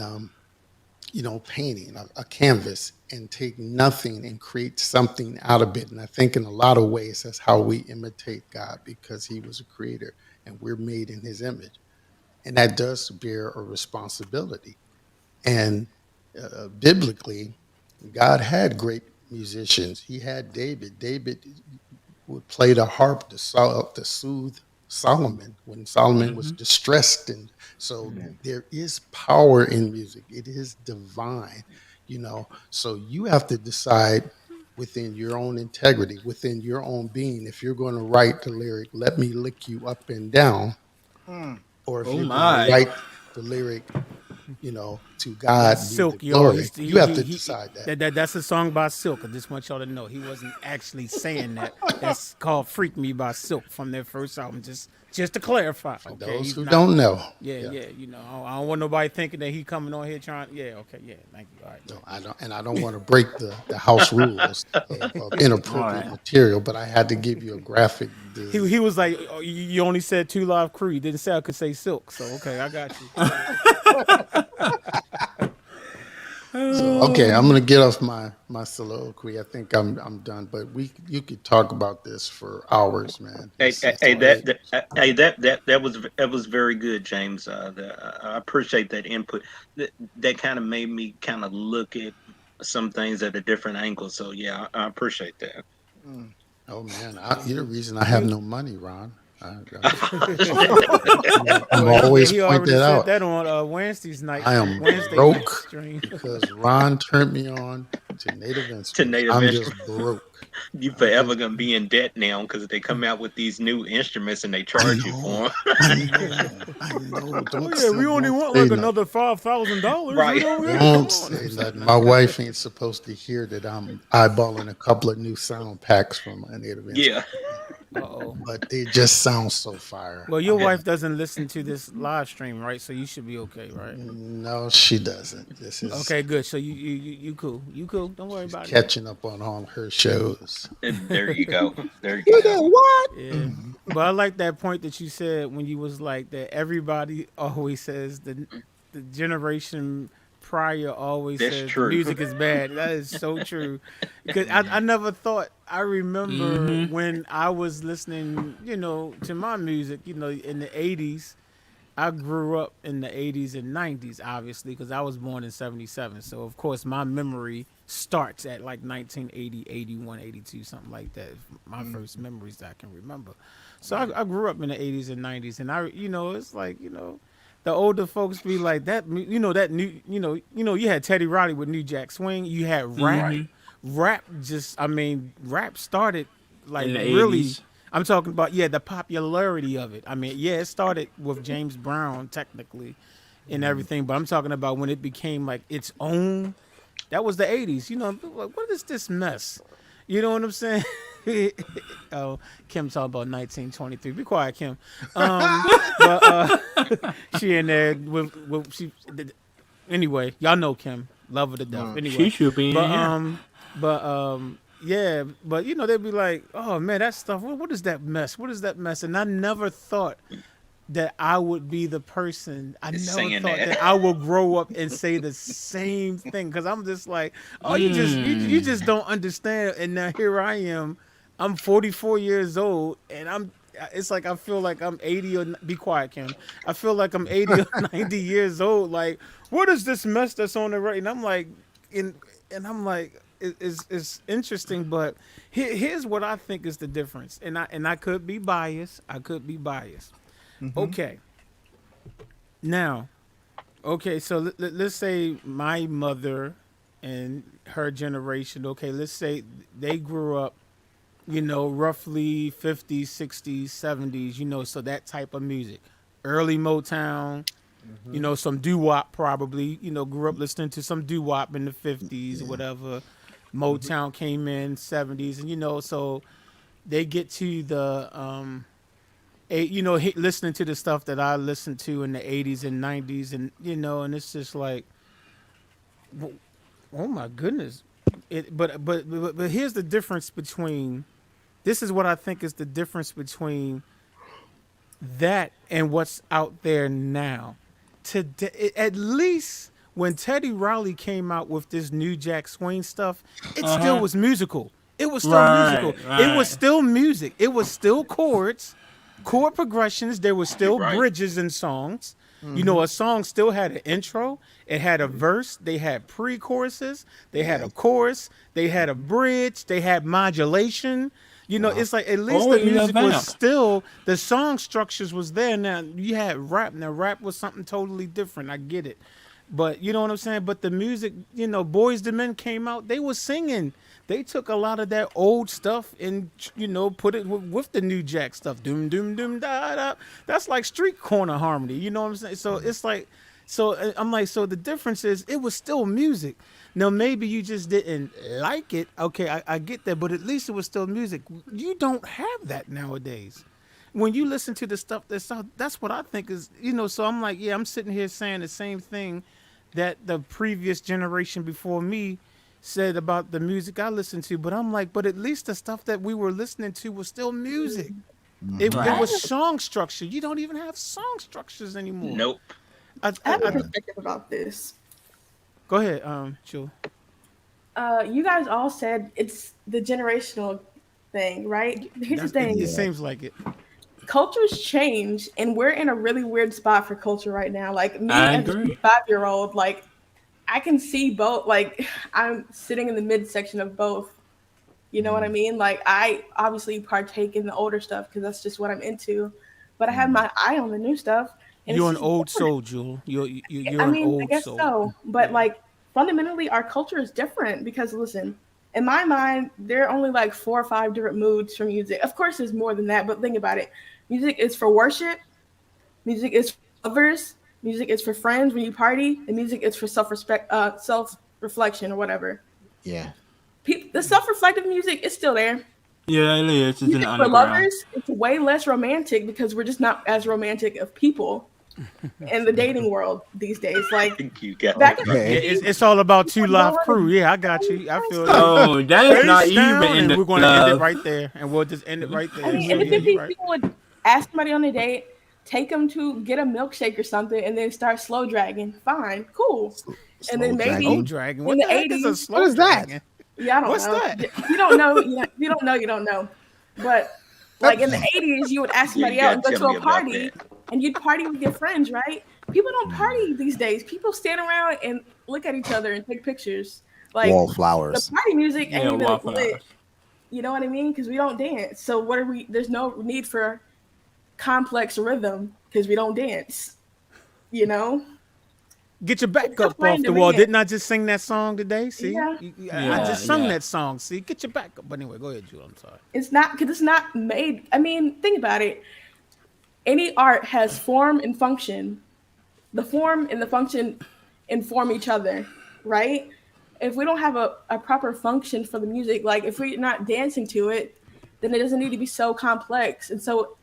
painting a canvas, and take nothing and create something out of it. And I think in a lot of ways that's how we imitate God, because he was a creator and we're made in his image. And that does bear a responsibility. And biblically, God had great musicians. He had David. David would play the harp to soothe Solomon when Solomon was distressed. And so there is power in music. It is divine. So you have to decide within your own integrity, within your own being, if you're going to write the lyric, let me lick you up and down, or if Oh you're going my. to write the lyric, to God be Silk, the y'all. glory. You have to decide that. That's a song by Silk. I just want y'all to know he wasn't actually saying that. That's called "Freak Me" by Silk from their first album. Just to clarify. For Okay, those he's who not- don't know. Yeah. I don't want nobody thinking that he coming on here trying. Yeah, okay, yeah. Thank you. All right. No, I don't, and I don't want to break the house rules of inappropriate Right. material, but I had to give you a graphic. He was like, oh, you only said 2 Live Crew. You didn't say I could say Silk. So okay, I got you. So, okay, I'm gonna get off my soliloquy. I think I'm done, but you could talk about this for hours, man. That was very good, James. I appreciate that input. That kind of made me kind of look at some things at a different angle. So yeah, I appreciate that. Oh man, you're the reason I have no money, Ron. I'm Well, always he point already that said out. that on Wednesday's night. I am Wednesday night broke stream. because Ron turned me on to native instruments. native I'm instruments. just broke. You forever gonna be in debt now because they come out with these new instruments and they charge you for them. I know. Don't Oh, yeah, we only want like another $5,000. Right. Don't say nothing. My wife ain't supposed to hear that I'm eyeballing a couple of new sound packs from a native instrument. Yeah. Uh-oh. But they just sound so fire. Well, your wife doesn't listen to this live stream, right? So you should be okay, right? No, she doesn't. This is Okay, good. So you cool. You cool. Don't worry about it. catching up on all her shows. And there you go. There you go. What? Yeah. But I like that point that you said when you was like that everybody always says the generation prior always That's says true. music is bad. That is so true. Because I never thought, I remember when I was listening, to my music, in the 80s. I grew up in the 80s and 90s, obviously, because I was born in 77. So, of course, my memory starts at like 1980, 81, 82, something like that. My first memories that I can remember. So I grew up in the 80s and 90s. And it's like, the older folks be like that, that new, you had Teddy Riley with New Jack Swing. You had rap. Rap rap started like In the really. 80s. I'm talking about, the popularity of it. it started with James Brown technically and everything, but I'm talking about when it became like its own. That was the 80s. People were like, what is this mess? You know what I'm saying? Oh, Kim talking about 1923. Be quiet, Kim. But she in there with she. Anyway, y'all know Kim. Love her to death. Anyway, She should be in but here. yeah, but they'd be like, oh man, that stuff, what is that mess? What is that mess? And I never thought that I would be the person. I never Saying thought that. that I would grow up and say the same thing. Cause I'm just like, oh, you just don't understand. And now here I am. I'm 44 years old and it's like I feel like I'm 80 or be quiet, Kim. I feel like I'm 80 or 90 years old. Like, what is this mess that's on the right? And I'm like, it's interesting, but here's what I think is the difference, and I could be biased. Okay. Now, so let's say my mother and her generation. Okay, let's say they grew up, roughly 50s, 60s, 70s. So that type of music, early Motown. Some doo-wop probably. Grew up listening to some doo-wop in the 50s, whatever. Motown came in 70s, and so they get to the listening to the stuff that I listened to in the 80s and 90s, and and it's just like, oh my goodness. But here's the difference between, this is what I think is the difference between that and what's out there now. Today, at least when Teddy Riley came out with this New Jack Swing stuff, it still was musical. It was still musical. It was still music. It was still chord progressions. There was still bridges in songs. A song still had an intro. It had a verse. They had pre-choruses. They had a chorus. They had a bridge. They had modulation. It's like at least the music was still, the song structures was there. Now you had rap. Now rap was something totally different. I get it. But you know what I'm saying? But the music, Boys II Men came out, they were singing. They took a lot of that old stuff and, put it with the New Jack stuff. Doom, doom, doom, da, da. That's like street corner harmony. You know what I'm saying? So it's like, I'm like, so the difference is it was still music. Now, maybe you just didn't like it. Okay, I get that. But at least it was still music. You don't have that nowadays. When you listen to the stuff that's what I think is, so I'm like, yeah, I'm sitting here saying the same thing that the previous generation before me said about the music I listened to, but I'm like, but at least the stuff that we were listening to was still music. It was song structure. You don't even have song structures anymore. Nope. I have a perspective about this. Go ahead, Chul. You guys all said it's the generational thing, right? Here's the thing. It seems like it. Cultures change, and we're in a really weird spot for culture right now. Like me as a 5-year-old, like I can see both. Like I'm sitting in the midsection of both. You know what I mean? Like I obviously partake in the older stuff because that's just what I'm into. But I have my eye on the new stuff. And you're an old soul, Jewel. You're an old soul. I guess so. But like fundamentally, our culture is different because listen. In my mind, there are only like 4 or 5 different moods for music. Of course, there's more than that, but think about it. Music is for worship. Music is for lovers. Music is for friends when you party. And music is for self-reflection or whatever. Yeah. The self-reflective music is still there. Yeah, it is. It's music for lovers, it's way less romantic because we're just not as romantic of people in the dating world these days. Like you got back it's all about 2 Live Crew. Yeah, I got you. I feel oh, that's not even. We're going to end it right there, and we'll just end it right there. I mean, and if people would ask somebody on a date, take them to get a milkshake or something, and then start slow dragging. Fine, cool. And then maybe slow dragging. What the 80s? What is that? Yeah, I don't What's know. that? You don't know. You don't know. But like in the 80s, you would ask somebody out and go to a party, and you'd party with your friends, right? People don't party these days. People stand around and look at each other and take pictures. Like wallflowers. The party music ain't even lit. You know what I mean? Because we don't dance. So what are we? There's no need for complex rhythm because we don't dance. You know. Get your back up off the wall. Didn't I just sing that song today? See, yeah. I just sung that song. See, get your back up. But anyway, go ahead, Jewel. I'm sorry. It's not because it's not made. I mean, think about it. Any art has form and function. The form and the function inform each other, right? If we don't have a proper function for the music, like if we're not dancing to it, then it doesn't need to be so complex. And so,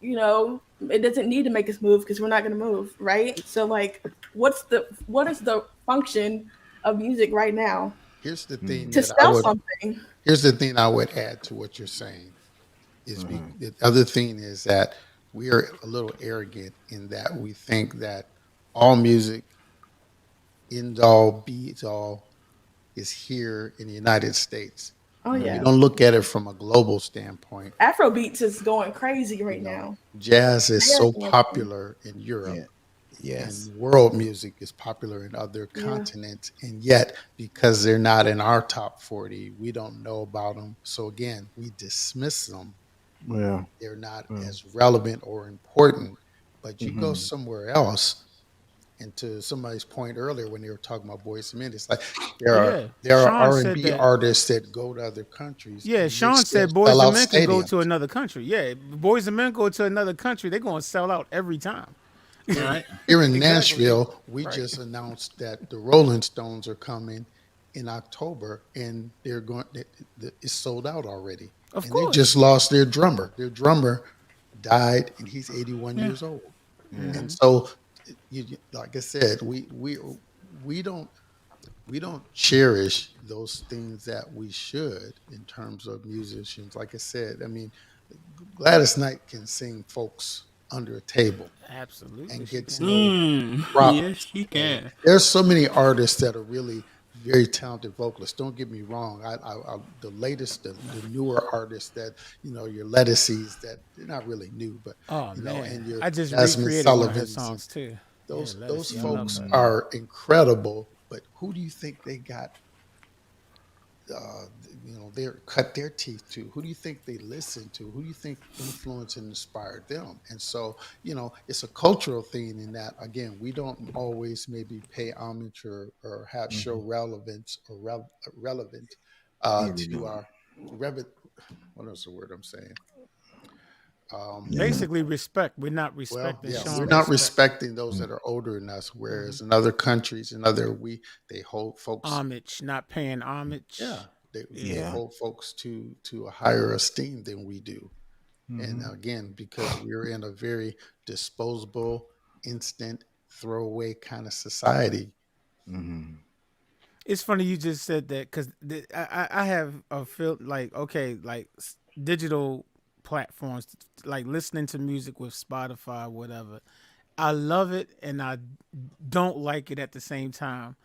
it doesn't need to make us move because we're not going to move, right? So like, what is the function of music right now? Here's the thing. To sell something. Here's the thing I would add to what you're saying. The other thing is that we are a little arrogant in that we think that all music, end all, be all, is here in the United States. Oh yeah. You don't look at it from a global standpoint. Afrobeats is going crazy right now. Jazz is so popular in Europe. Yeah. Yes. And world music is popular in other continents. And yet, because they're not in our top 40, we don't know about them. So again, we dismiss them. Yeah. They're not as relevant or important. But you go somewhere else. And to somebody's point earlier when they were talking about Boys II Men, it's like there are R&B artists that go to other countries. Yeah, Sean said Boys II Men can go to another country. Yeah, Boys II Men go to another country, they're going to sell out every time. Right. Here in Nashville, we just announced that the Rolling Stones are coming, in October, and it's sold out already, Of and they course. just lost their drummer. Their drummer died, and he's 81 Yeah. years old. Yeah. And so, like I said, we don't cherish those things that we should in terms of musicians. Like I said, I mean, Gladys Knight can sing folks under a table Absolutely, and she gets can. no Yes, props. he Okay, can. there's so many artists that are really very talented vocalists. Don't get me wrong. The latest, the newer artists that your Lettuceys, that they're not really new, but Oh and man, your I just Jasmine recreated one of her Sullivans, and songs too. Yeah, those Lettucey, I love folks her. are incredible. But who do you think they got? They cut their teeth to. Who do you think they listen to? Who do you think influenced and inspired them? And so, it's a cultural thing in that, again, we don't always maybe pay homage or have show Hmm. relevance or relevant Yeah, we to don't. our what is the word I'm saying? Yeah. Basically, respect. We're not Well, respecting yeah, we're Sean not respect. respecting those Mm. that are older than us, Hmm. whereas in other countries and they hold folks. Homage, not paying homage. Yeah, they Yeah. Yeah. hold folks to a higher esteem than we do. And Hmm. again, because we're in a very disposable, instant, throwaway kind of society. Hmm. It's funny you just said that because I have a feel like okay, like digital platforms, like listening to music with Spotify, whatever. I love it and I don't like it at the same time.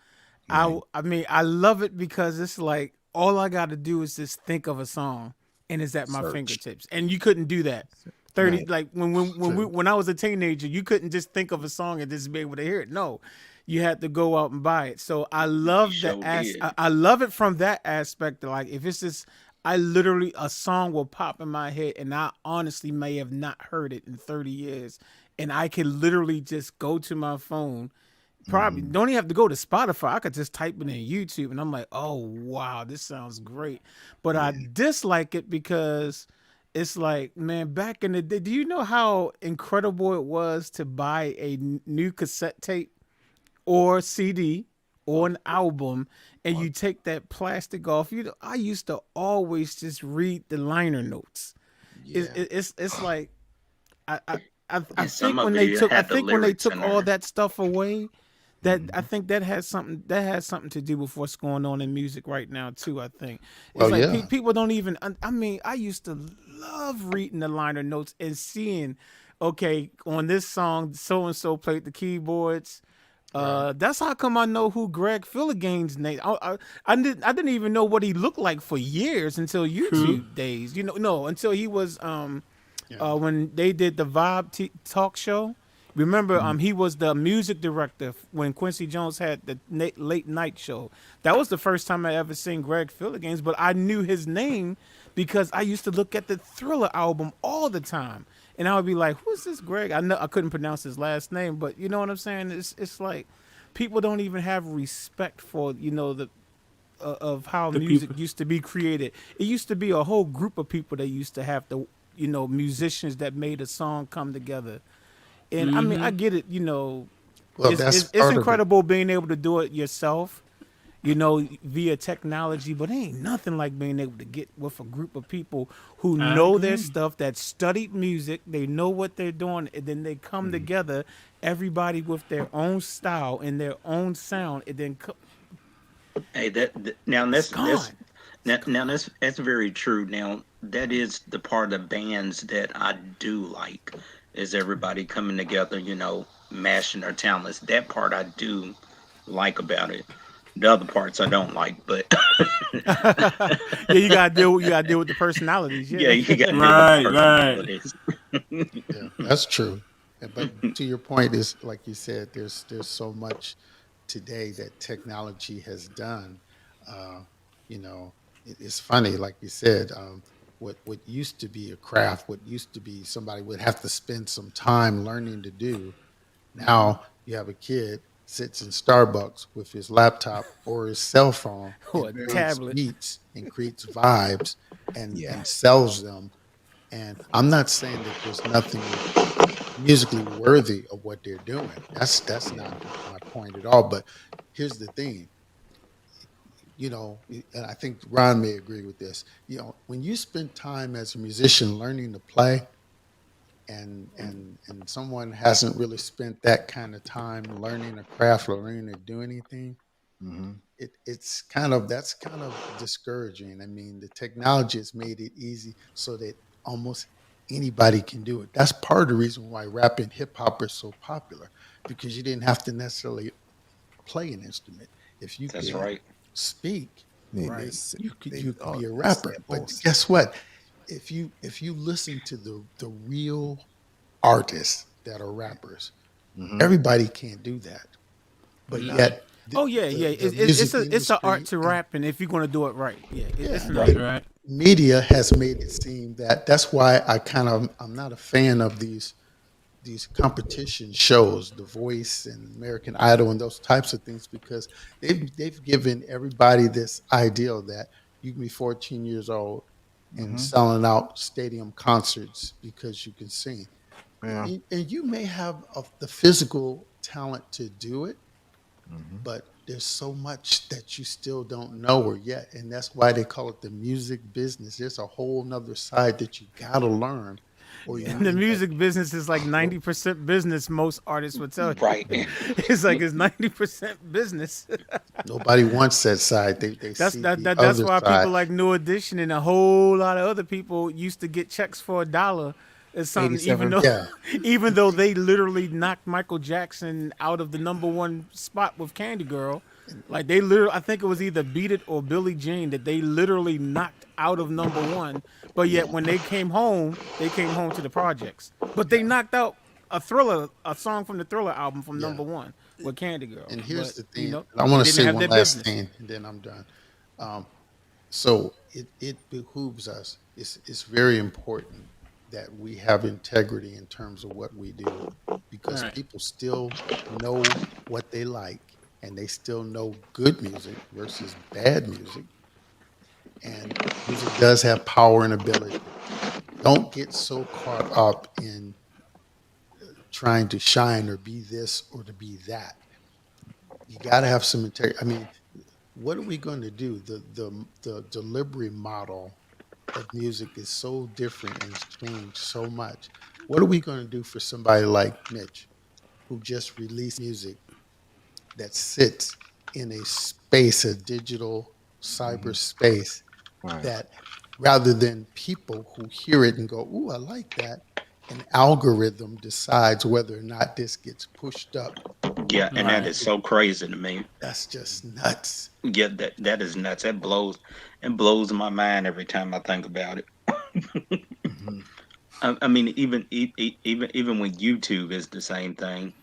Right. I mean I love it because it's like all I got to do is just think of a song and it's at my Search. fingertips. And you couldn't do that. 30 Right. like True. when I was a teenager, you couldn't just think of a song and just be able to hear it. No. You had to go out and buy it. So I You love sure did. I love it from that aspect. Like if it's just I literally a song will pop in my head and I honestly may have not heard it in 30 years and I can literally just go to my phone. Probably Hmm. don't even have to go to Spotify. I could just type it in YouTube and I'm like, oh wow, this sounds great. But I Yeah. dislike it because it's like, man, back in the day, do you know how incredible it was to buy a new cassette tape or CD or an album and you take that plastic off? You know, I used to always just read the liner notes. Yeah. It's like I I I And some think when of they it took had the lyrics in all there. that stuff away, that I Hmm. think that has something to do with what's going on in music right now too. I think it's Well, like yeah. people don't even. I mean, I used to love reading the liner notes and seeing, okay, on this song, so and so played the keyboards. Right. That's how come I know who Greg Filligane's name. I didn't even know what he looked like for years until True. YouTube days. You know, no, until he was Yeah. when they did the talk show. Remember, Hmm. he was the music director when Quincy Jones had the late night show. That was the first time I ever seen Greg Filliganes, but I knew his name because I used to look at the Thriller album all the time, and I would be like, "Who's this Greg?" I know I couldn't pronounce his last name, but you know what I'm saying. It's like people don't even have respect for the of how The music people. used to be created. It used to be a whole group of people that used to have to, musicians that made a song come together. And I mean, I Hmm. get it. Well, that's It's part of it. incredible being able to do it yourself, via technology. But it ain't nothing like being able to get with a group of people who I know their agree. stuff, that studied music, they know what they're doing, and then they come Hmm. together, everybody with their own style and their own sound, and then Hey, now it's that's gone. now that's very true. Now that is the part of bands that I do like, is everybody coming together, mashing their talents. That part I do like about it. The other parts I don't like, but Yeah, you gotta deal with the personalities. yeah, Yeah. you got to deal with the Right, right. personalities. Yeah, that's true. But to your point is, like you said, there's so much today that technology has done. Uh, it's funny, like you said, what used to be a craft, what used to be somebody would have to spend some time learning to do. Now you have a kid sits in Starbucks with his laptop or his cell phone Or and a creates tablet. beats and creates vibes and Yeah. sells them. And I'm not saying that there's nothing musically worthy of what they're doing. That's Yeah. not my point at all. But here's the thing: and I think Ron may agree with this. When you spend time as a musician learning to play, and someone hasn't really spent that kind of time learning a craft or learning to do anything, Mm-hmm. that's kind of discouraging. I mean, the technology has made it easy so that almost anybody can do it. That's part of the reason why rap and hip hop are so popular, because you didn't have to necessarily play an instrument. If you That's could right. speak, Right. you could be a rapper. But guess what? If you listen to the real artists that are rappers, Mm-hmm. everybody can't do that. But No. yet Oh yeah, yeah. the It's music it's a art industry to and rapping if you're gonna do it right. Yeah, it's yeah, an That's art. right. media has made it seem that that's why I'm not a fan of these competition shows, The Voice and American Idol and those types of things, because they've given everybody this ideal that you can be 14 years old and Mm-hmm. selling out stadium concerts because you can sing. Yeah. And you may have the physical talent to do it, Mm-hmm. but there's so much that you still don't know or yet. And that's why they call it the music business. There's a whole nother side that you gotta learn or you The end up music business is like 90% business. Most artists would tell you. Right. It's like it's 90% business. nobody wants that side. They That's see that, the that that's other why side. people like New Edition and a whole lot of other people used to get checks for $1 or something, even 87. though Yeah. even though they literally knocked Michael Jackson out of the #1 spot with Candy Girl. Like they literally, I think it was either Beat It or Billie Jean that they literally knocked out of #1. But yet when they came home to the projects. But they knocked out a song from the Thriller album from Yeah. #1 with Candy Girl. And here's But the thing, and I they want to didn't say have one their last business. thing, and then I'm done. Um, so it behooves us. It's very important that we have integrity in terms of what we do, because Right. people still know what they like, and they still know good music versus bad music. And music does have power and ability. Don't get so caught up in trying to shine or be this or to be that. You got to have some integrity. I mean, what are we going to do? The delivery model of music is so different and it's changed so much. What are we going to do for somebody like Mitch, who just released music that sits in a space, a digital Mm-hmm. cyberspace, Right. that rather than people who hear it and go, "Ooh, I like that," an algorithm decides whether or not this gets pushed up. Yeah, and that Right. is so crazy to me. That's just nuts. Yeah, that is nuts. It blows my mind every time I think about it. Mm-hmm. I mean, even when YouTube is the same thing.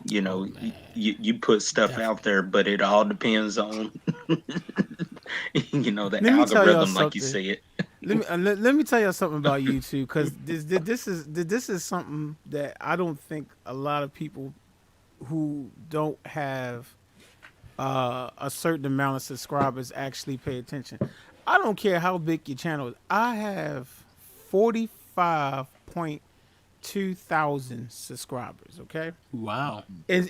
You Oh know, man, you put stuff out definitely. there, but it all depends on the Let me tell y'all algorithm, like you something. said. Let me tell y'all something about YouTube, because this is something that I don't think a lot of people who don't have a certain amount of subscribers actually pay attention. I don't care how big your channel is. I have 45.2 thousand subscribers. Okay, Wow. and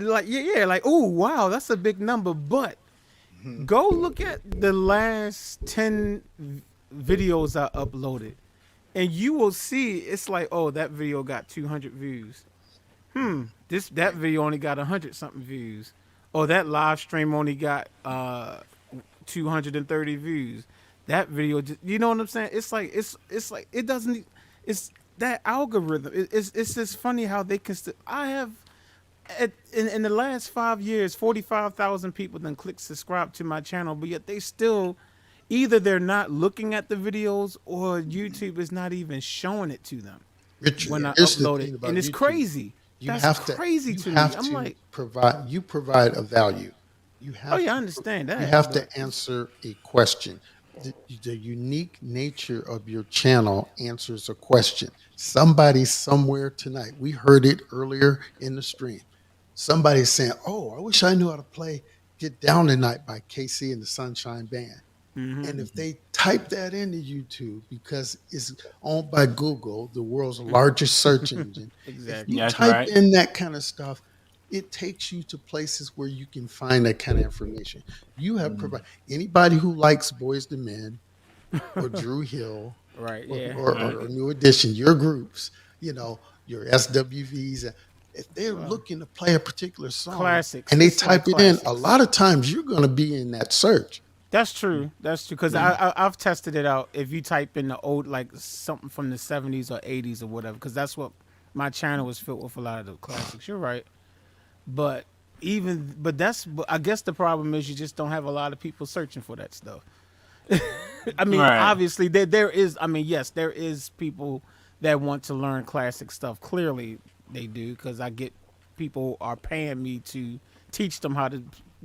like, oh wow, that's a big number. But go look at the last 10 videos I uploaded, and you will see it's like, oh, that video got 200 views. That video only got 100 something views. Oh, that live stream only got 230 views. That video just, you know what I'm saying? It's like it doesn't. It's that algorithm. It's just funny how they can. I have in the last 5 years, 45,000 people then click subscribe to my channel, but yet they still either they're not looking at the videos or YouTube is not even showing it to them Richard, when I here's the upload it, thing about and it's YouTube. crazy. You That's have to crazy you to me. have I'm to like, provide a value. You oh have yeah, I to understand you that, have but to answer a question. The unique nature of your channel answers a question. Somebody somewhere tonight, we heard it earlier in the stream. Somebody's saying, "Oh, I wish I knew how to play Get Down Tonight by KC and the Sunshine Band." And if they type that into YouTube, because it's owned by Google, the world's largest search engine, if exactly. you That's type right. in that kind of stuff, it takes you to places where you can find that kind of information. You have provided anybody who likes Boys to Men or Drew Hill Right. or, Yeah. or New Edition, your groups, you know, your SWVs, if they're looking to play a particular song Classics. and they It's like type it in, a classics. lot of times you're going to be in that search. That's true. That's true. Because I've tested it out. If you type in the old, like something from the 70s or 80s or whatever, because that's what my channel was filled with, a lot of the classics. You're right. But but I guess the problem is you just don't have a lot of people searching for that stuff. I mean, Right. obviously there is. I mean, yes, there is people that want to learn classic stuff. Clearly, they do because I get people are paying me to teach them how to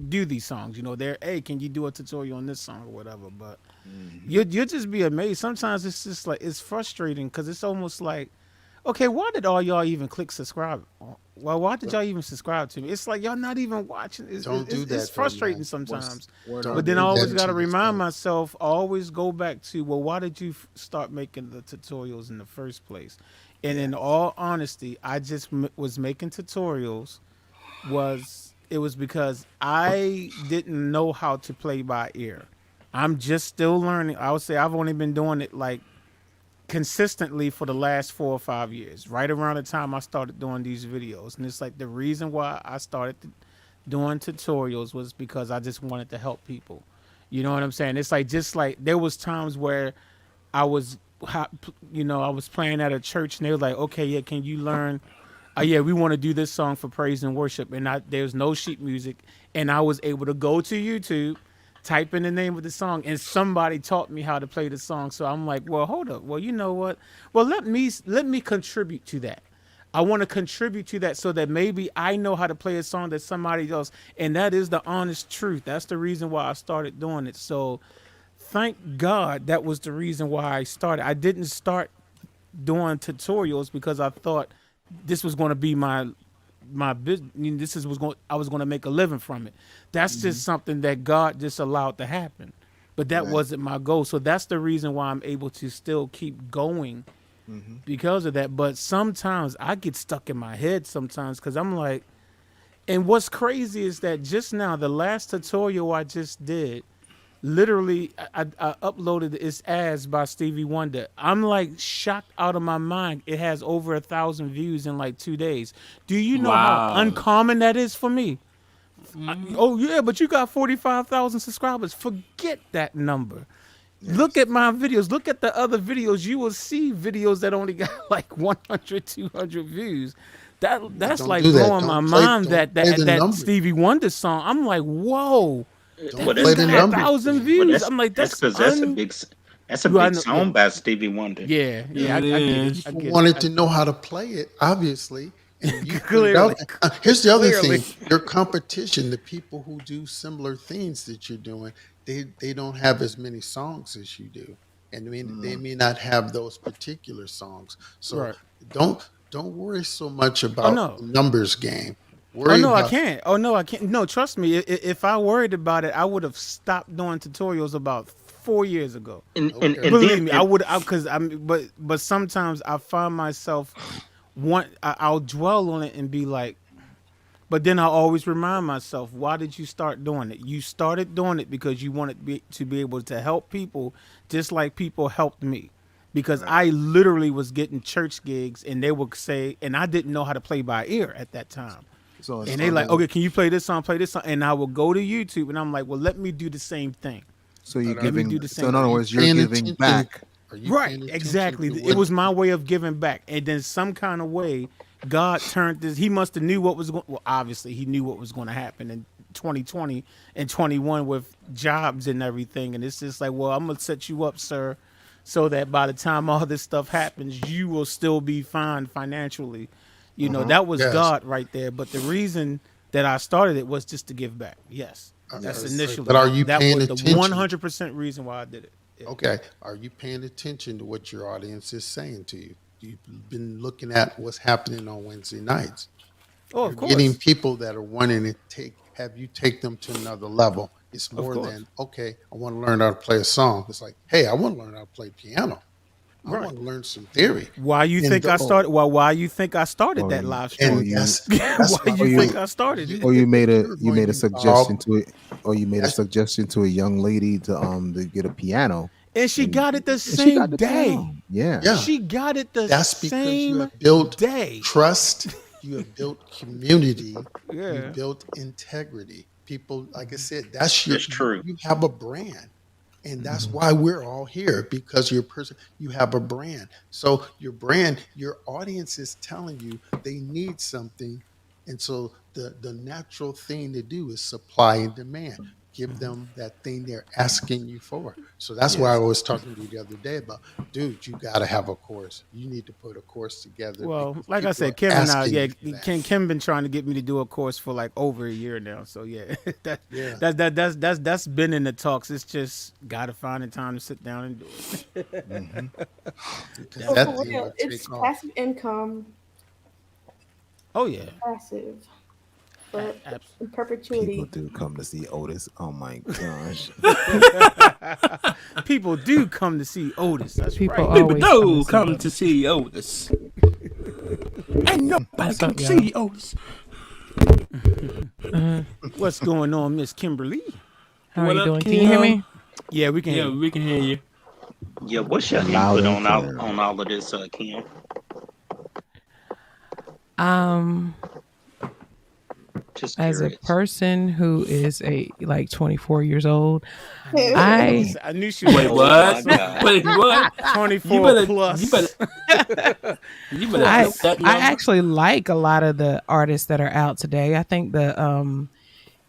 do these songs. You know, they're hey, can you do a tutorial on this song or whatever? But you'll just be amazed. Sometimes it's just like it's frustrating because it's almost like, okay, why did all y'all even click subscribe? Well, why did y'all even subscribe to me? It's like y'all not even watching. Don't do that, It's though, frustrating man. sometimes. Don't But then do I that always to got to remind yourself. myself, always go back to, well, why did you start making the tutorials in the first place? And in all honesty, I just was making tutorials it was because I didn't know how to play by ear. I'm just still learning. I would say I've only been doing it like consistently for the last 4 or 5 years, right around the time I started doing these videos. And it's like the reason why I started doing tutorials was because I just wanted to help people. You know what I'm saying? It's like just like there was times where I was, I was playing at a church and they were like, okay, yeah, can you learn? Yeah, we want to do this song for praise and worship, and there's no sheet music, and I was able to go to YouTube, type in the name of the song, and somebody taught me how to play the song. So I'm like, well, hold up, well, you know what? Well, let me contribute to that. I want to contribute to that so that maybe I know how to play a song that somebody else, and that is the honest truth. That's the reason why I started doing it. So thank God that was the reason why I started. I didn't start doing tutorials because I thought this was going to be my business. I was going to make a living from it. That's just something that God just allowed to happen. But that wasn't my goal. So that's the reason why I'm able to still keep going because of that. But sometimes I get stuck in my head sometimes because I'm like, and what's crazy is that just now, the last tutorial I just did, literally I uploaded it's As by Stevie Wonder. I'm like shocked out of my mind. It has over 1,000 views in like 2 days. Do you know how Wow. uncommon that is for me? Oh yeah, but you got 45,000 subscribers. Forget that number. Look at my videos. Look at the other videos. You will see videos that only got like 100, 200 views. That's Don't like do that. blowing my Don't play- mind. don't play the That numbers. Stevie Wonder song. I'm like, whoa. Don't Well, play that's the Got numbers. 1,000 well, views. I'm like, that's that's because that's a Well, I big know- song yeah. by Stevie Wonder. Yeah, Yeah, I it get it. is. I People get it. wanted to know how to play it, obviously. And you put it Clearly. out there. Here's the other Clearly. thing: your competition, the people who do similar things that you're doing, they don't have as many songs as you do, and they may not have those particular songs. So Right. don't worry so much Oh about no. the numbers game. Oh Worry no, I about can't. Oh no, I can't. No, trust me. If I worried about it, I would have stopped doing tutorials about 4 years ago. And Okay. and Believe then me, I would. Because I'm. But sometimes I find myself I'll dwell on it and be like, but then I always remind myself, why did you start doing it? You started doing it because you wanted to be able to help people, just like people helped me. Because I literally was getting church gigs, and they would say, and I didn't know how to play by ear at that time. So it's And they like, okay, can you play this song? Play this song, and I will go to YouTube, and I'm like, well, let me do the same thing. So you're Let me do giving. the So same in other thing. words, you're paying giving attention? back. Are you Right, paying attention exactly. to It what- was my way of giving back, and then some kind of way, God turned this. He must have knew what was going. Well, obviously, he knew what was going to happen in 2020 and 21 with jobs and everything. And it's just like, well, I'm gonna set you up, sir, so that by the time all this stuff happens, you will still be fine financially. You know, that was Yes. God right there. But the reason that I started it was just to give back. Yes, that's Yes. initially. But are you that paying was the attention? 100% reason why I did it. Yeah. Okay. Are you paying attention to what your audience is saying to you? You've been looking at what's happening on Wednesday nights. Oh, of You're course. getting people that are wanting to have you take them to another level. It's more course. than, okay, I want to learn how to play a song. It's like, hey, I want to learn how to play piano. I want to learn some theory. Why you think I started? Well, why you think I started that live stream? And that's why you think I started it? Or you made a suggestion to it, or you made a suggestion to a young lady to get a piano, and she got it the same day. Yeah, she got it the That's because same you have built day. Trust. You have built community. Yeah. You built integrity. People, like I said, That's true. You have a brand. And that's why we're all here, because you have a brand. So your brand, your audience is telling you they need something. And so the natural thing to do is supply and demand. Give them that thing they're asking you for. So that's why I was talking to you the other day about, dude, you got to have a course. You need to put a course together. Well, like I said, Kim and I, Kim been trying to get me to do a course for like over a year now. So that's been in the talks. It's just got to find the time to sit down and do it. For real, it's passive income. Oh yeah, passive. But in perpetuity. People do come to see Otis. Oh my gosh. People do come to see Otis. That's People right. People do come to see Otis. And nobody can see Otis. What's going on, Miss Kimberly? How are you doing? Can you hear me? Yeah, we can. Yeah, we can hear you. Yeah, what's your input on all of this, Kim? Just as a person who is 24 years old, I knew she was. Wait, what? Wait, what? 24 plus. I actually like a lot of the artists that are out today. I think the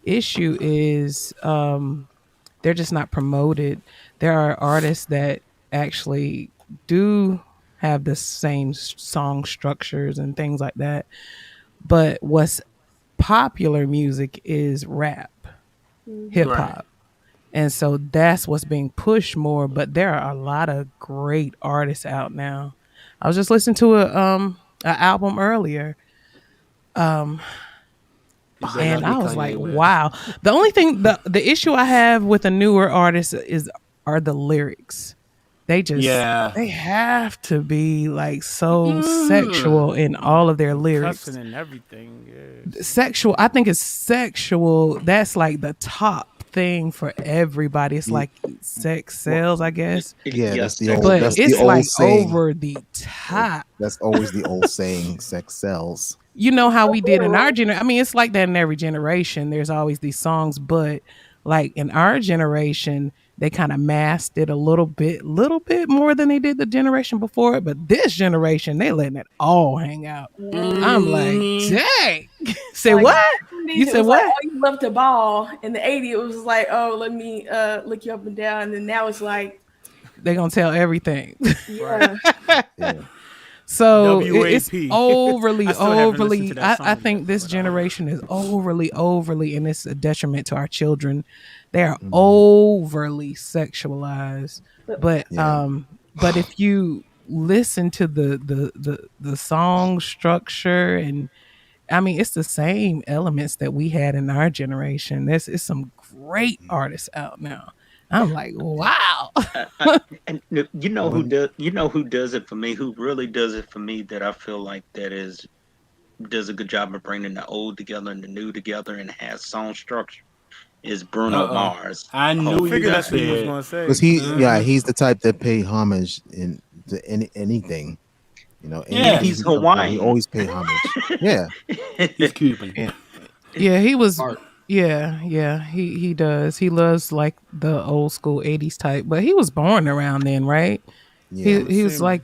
issue is they're just not promoted. There are artists that actually do have the same song structures and things like that, but what's popular music is rap, hip hop. Right. And so that's what's being pushed more, but there are a lot of great artists out now. I was just listening to an album earlier. And I was like, wow. The only thing, the issue I have with a newer artist are the lyrics. They they have to be like so sexual in all of their lyrics. Cussing and everything. Yeah. Sexual. I think it's sexual. That's like the top thing for everybody. It's like sex sells, I guess. Yeah, that's the old. But that's it's the old like saying. over the top. That's always the old saying. Sex sells. You know how we did in our generation. I mean, it's like that in every generation. There's always these songs, but like in our generation, they kind of masked it a little bit more than they did the generation before it. But this generation, they letting it all hang out. I'm like, dang. Say like, what? You said what? Like, oh, you love to ball. In the 80s, it was like, oh, let me look you up and down. And then now it's like, they're going to tell everything. Yeah. Yeah. So it's overly. I think this generation is overly, and it's a detriment to our children. They are overly sexualized. But if you listen to the song structure, and I mean, it's the same elements that we had in our generation. There's some great artists out now. I'm like, wow. And you know who does it for me? Who really does it for me? That I feel like does a good job of bringing the old together and the new together and has song structure. Is Bruno Mars. I knew that's what he was going to say. Because he's the type that pay homage to anything. You know. He's Hawaiian. He always pay homage. Yeah. He's Cuban. Yeah, he was. Yeah, he does. He loves like the old school 80s type, but he was born around then, right? Yeah, he was like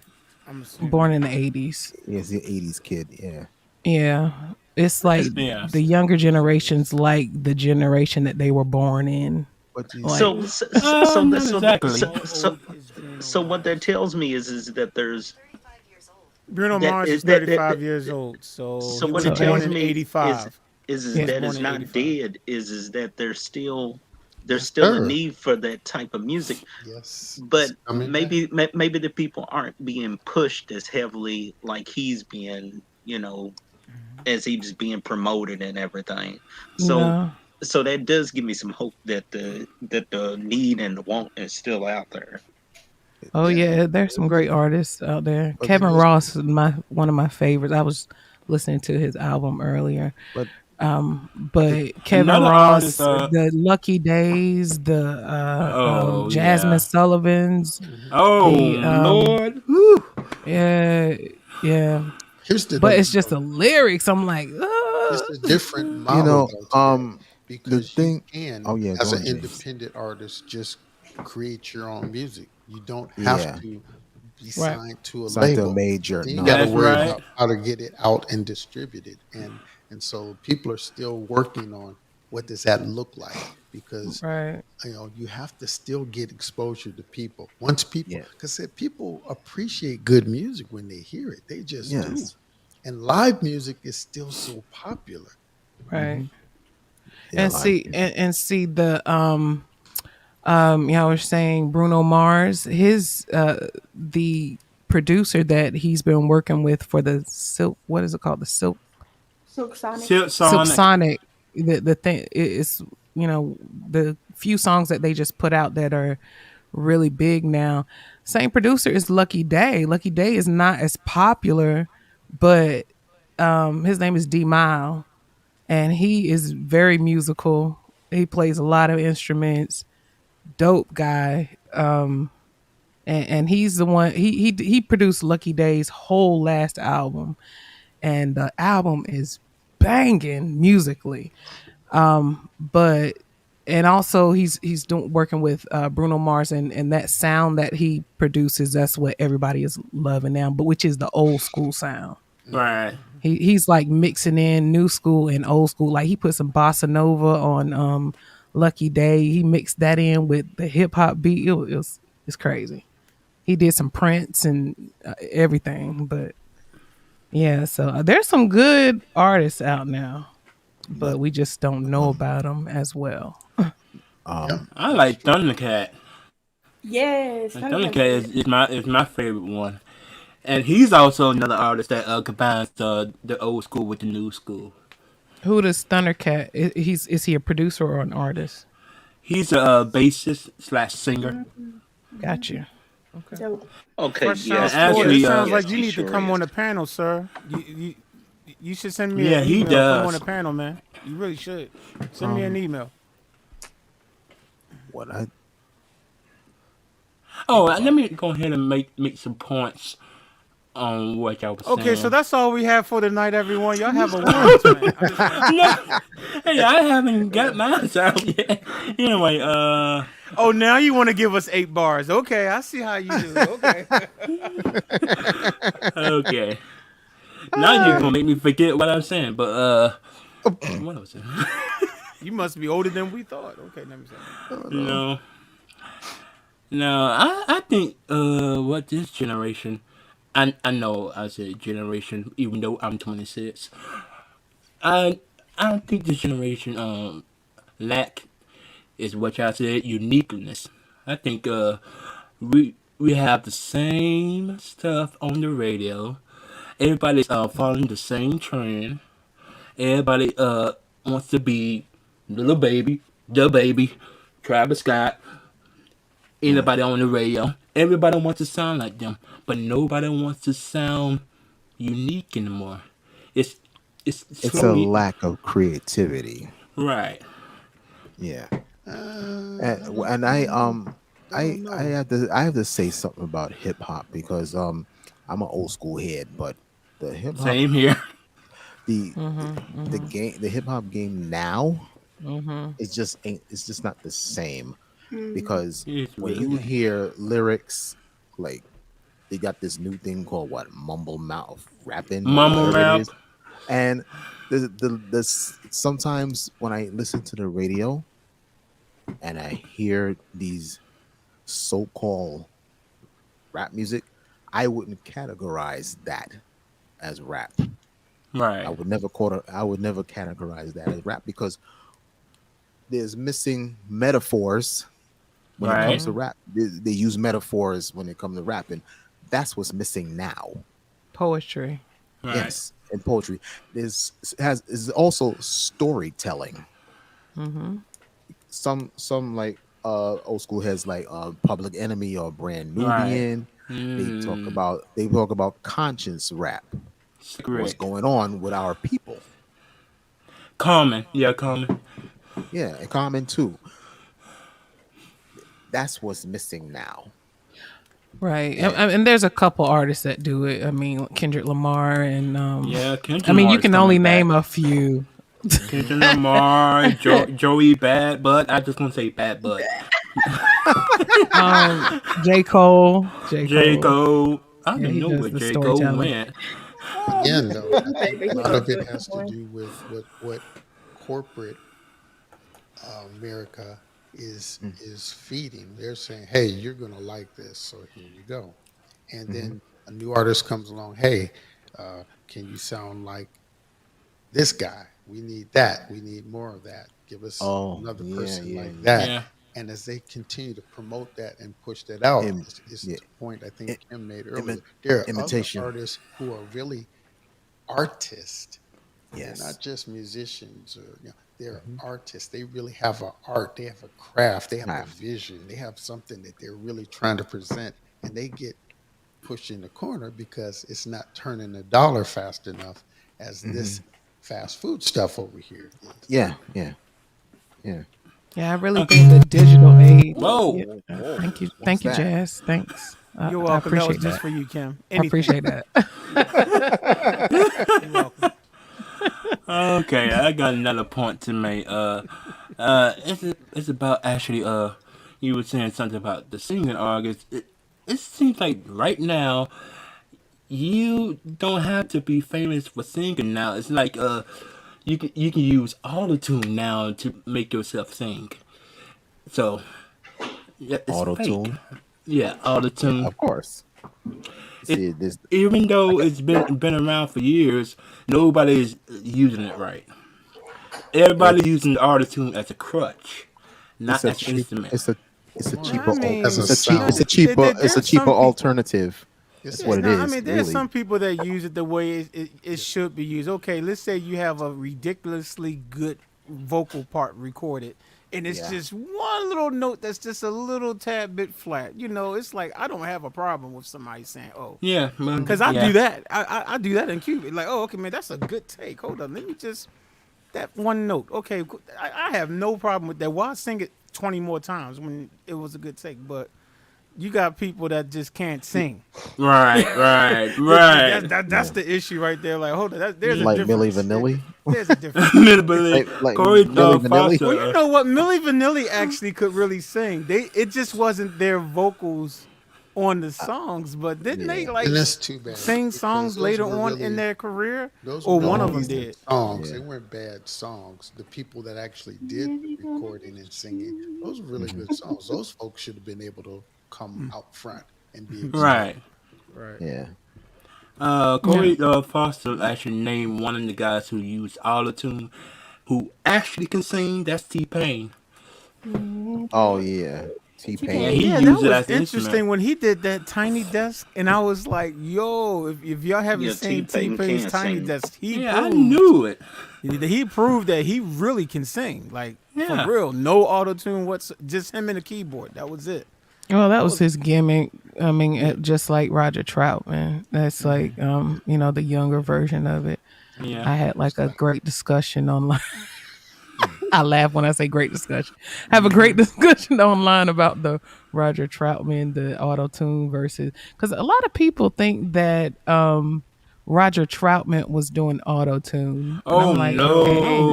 born in the 80s. Yeah, he's the 80s kid, yeah. Yeah. It's like the younger generations like the generation that they were born in. So what that tells me is that there's Bruno Mars is 35 years old. So what it tells me 85. Is that it's not 85. Dead. Is that there's still a need for that type of music. Yes. But maybe the people aren't being pushed as heavily like he's being, as he's being promoted and everything. So that does give me some hope that the need and the want is still out there. Oh yeah, there's some great artists out there. But Kevin there's Ross is one of my favorites. I was listening to his album earlier. but the But Kevin Another Ross, artist, the Lucky Days, the oh Jasmine yeah. Sullivan's, Oh the Lord. Whew. yeah, yeah. Here's the But it's just the lyrics. I'm like, it's a different you model know, though today the because you thing. can, Oh yeah, as go an ahead, James. independent artist, just create your own music. You don't have Yeah, to be right, signed to a signed to a label. major. Then you got to No. That's worry right. about how to get it out and distributed, and so people are still working on what does that look like because right, you have to still get exposure to people. Once people, Yeah. because people appreciate good music when they hear it, they just do. Yes. And live music is still so popular. right. Hmm. Yeah. And Live see, music. and see the y'all were saying Bruno Mars, his the producer that he's been working with for the Silk, what is it called, the Silk Sonic. Silk Silk Sonic. Sonic, the thing is, the few songs that they just put out that are really big now. Same producer is Lucky Day. Lucky Day is not as popular, but his name is D Mile, and he is very musical. He plays a lot of instruments. Dope guy. And he's the one he produced Lucky Day's whole last album, and the album is banging musically. But and also he's doing working with Bruno Mars, and that sound that he produces, that's what everybody is loving now, but which is the old school sound. Right. He's like mixing in new school and old school. Like he put some bossa nova on Lucky Day. He mixed that in with the hip hop beat. It's crazy. He did some Prince and everything, but yeah. So there's some good artists out now, but we just don't know about them as well. I like Thundercat. Yes, And Thundercat's Thundercat good. is my favorite one. And he's also another artist that combines the old school with the new school. Who does Thundercat? Is he a producer or an artist? He's a bassist slash singer. Got you. Dope. Okay, Fresh yes, Sounds actually, Florida. It yes, sounds yes, like you he need to sure come is. on the panel, sir. You should send me Yeah, an he email. Come on does. the panel, man. You really should. Send me an email. What I Oh, let me go ahead and make some points on what y'all was saying. Okay, so that's all we have for tonight, everyone. Y'all have a wonderful man. I'm just- No, hey, I haven't got mine out yet. Anyway, Oh, now you want to give us 8 bars. Okay, I see how you do. Okay. okay. Now you're gonna make me forget what I'm saying, but what I was saying. You must be older than we thought. Okay, let me say. No. No, I think what this generation, I know I said generation even though I'm 26. I don't think this generation lack is what y'all said uniqueness. I think we have the same stuff on the radio. Everybody's following the same trend. Everybody wants to be little baby, the baby, Travis Scott. Anybody on the radio. Everybody wants to sound like them, but nobody wants to sound unique anymore. It's it's a slowly lack of creativity. right. Yeah. Uh, And don't I know. have to say something about hip hop because I'm an old school head, but the hip hop Same here. the the hip hop game now it's just not the same because It's when really you hear lyrics like they got this new thing called what mumble mouth rapping or Mumble whatever it rap. is, and sometimes when I listen to the radio and I hear these so-called rap music, I wouldn't categorize that as rap. Right. I would never categorize that as rap because there's missing metaphors when it comes Right. to rap. They use metaphors when it comes to rapping. That's what's missing now. Poetry. Right. Yes, in poetry, is also storytelling. Some like old school heads like Public Enemy or Brand Right. Nubian. They talk about conscience rap. What's Correct. going on with our people? Common. Yeah, common. Yeah, and Common too. That's what's missing now. Right. And And there's a couple artists that do it. I mean, Kendrick Lamar and Yeah, Kendrick I mean, you Lamar's can only coming back. name a few. Kendrick Lamar, Joey Bad Bud. I just want to say Bad Bud. J. Cole. J. Cole. I Yeah, don't he know does where the J. Cole storytelling. went. Again, though, Okay, but a he lot of does it good has to porn. do with what corporate America is feeding. They're saying, "Hey, you're gonna like this, so here you go." And then a new artist comes along. Hey, can you sound like this guy? We need that. We need more of that. Give us Oh, another yeah, person yeah, like yeah. that. Yeah. And as they continue to promote that and push that out, Im- it's yeah. the point I think I- Kim made earlier. imi- There are imitation. other artists who are really artists. Yes. They're not just musicians or they're artists. They really have an art, they have a craft, they have a Craft. vision, they have something that they're really trying to present, and they get pushed in the corner because it's not turning the dollar fast enough as this fast food stuff over here is. Yeah. Yeah, I really think the digital age. Whoa. Yeah. Thank you. What's Thank you, that? Jazz. Thanks. You're I welcome. That was appreciate just that. for you, Kim. I Anything. appreciate that. You're welcome. Okay, I got another point to make. It's about actually. You were saying something about the singing artist. It seems like right now, you don't have to be famous for singing now. It's like you can use autotune now to make yourself sing. So yeah, it's Auto-tune? fake. Yeah, autotune. Of course. See, this Even though it's been around for years, nobody's using it right. Everybody's using the autotune as a crutch, not it's a as an instrument. it's a cheaper I mean, As a it's a cheap sound. it's a cheaper There- it's a there's some cheaper people- alternative. That's Yeah, what it No, is. I mean, there's really. some people that use it the way it should be used. Okay, let's say you have a ridiculously good vocal part recorded, and it's Yeah. just one little note that's just a little tad bit flat. You know, it's like I don't have a problem with somebody saying, "Oh," Yeah, because I do that. I do that in Cuba. Like, oh, okay, man, that's a good take. Hold on, let me just that one note. Okay, cool. I have no problem with that. Why sing it 20 more times when it was a good take? But you got people that just can't sing. Right. That's the issue right there. Like, hold on, there's a Like difference. Milli Vanilli. There's a difference. Like Corey Milli Vanilli? Foster. Well, you know what? Milli Vanilli actually could really sing. It just wasn't their vocals on the songs, but didn't they like And that's too bad. sing because songs those later were on really- in their career? Those Or were one of really them good did. songs. Yeah. They weren't bad songs. The people that actually did the recording and singing, those were really good songs. Those folks should have been able to come out front and be Right. Right. Yeah. Corey Foster actually named one of the guys who used autotune, who actually can sing. That's T-Pain. Oh yeah. T-Pain. Yeah, he Yeah, that used it was as an interesting instrument. when he did that Tiny Desk, and I was like, "Yo, if y'all haven't Yeah, seen T-Pain T-Pain's can Tiny sing. Desk, he Yeah, I proved, knew it. he proved that he really can sing, like Yeah. for real, no auto tune just him and a keyboard. That was it. Well, that was his gimmick. I mean, just like Roger Troutman. That's like, the younger version of it. Yeah. I had like a great discussion online. I laugh when I say great discussion. Have a great discussion online about the Roger Troutman, the auto tune versus, because a lot of people think that Roger Troutman was doing auto tune. Oh, no.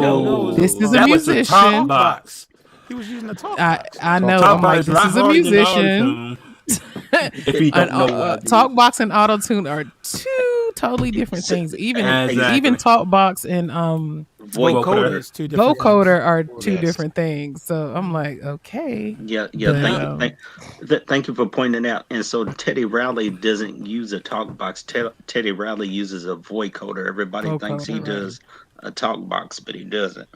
No, This is a That was the musician. top box. He was using the talk. I know. Top I'm like, box this rock is a harder than musician. autotune. If you don't know what it Talk box and auto tune are two totally different things. Exactly. Even talk box and vocoder is two different. vocoder are two Yes. different things. So I'm like, okay. Yeah. But, Thank you for pointing out. And so Teddy Riley doesn't use a talk box. Teddy Riley uses a vocoder. Everybody thinks he Vocoder, right. does a talk box, but he doesn't.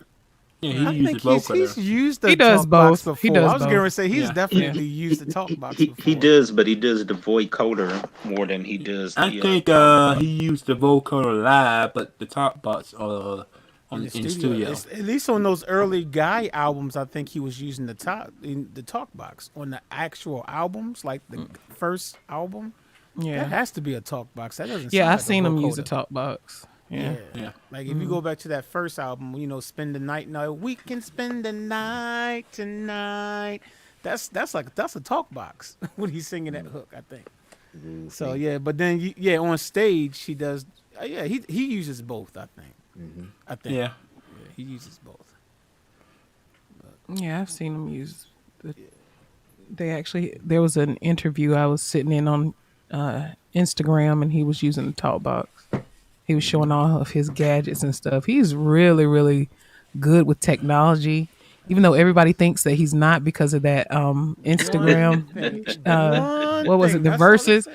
Yeah, I he think uses he's vocoder. used the He does talk box both. before. He does I was going to both. say he's Yeah. definitely used the talk box He before. does, but he does the vocoder more than he does the. I think he used the vocoder live, but the top box in the in the studio. studio. It's, at least on those early Guy albums, I think he was using the talk box. On the actual albums, like the first album, Yeah. that has to be a talk box. That doesn't. Yeah, sound I like seen a him use a vocoder. talk box. Yeah. Yeah. Like if you go back to that first album, spend the night. No, we can spend the night tonight. That's a talk box when he's singing that hook, I think. So yeah, but then on stage he does. Yeah, he uses both. I think. I think. Yeah. Yeah, he uses both. Yeah, I've seen them use. There was an interview I was sitting in on Instagram, and he was using the talk box. He was showing all of his gadgets and stuff. He's really, really good with technology, even though everybody thinks that he's not because of that Instagram. What was it? The verses.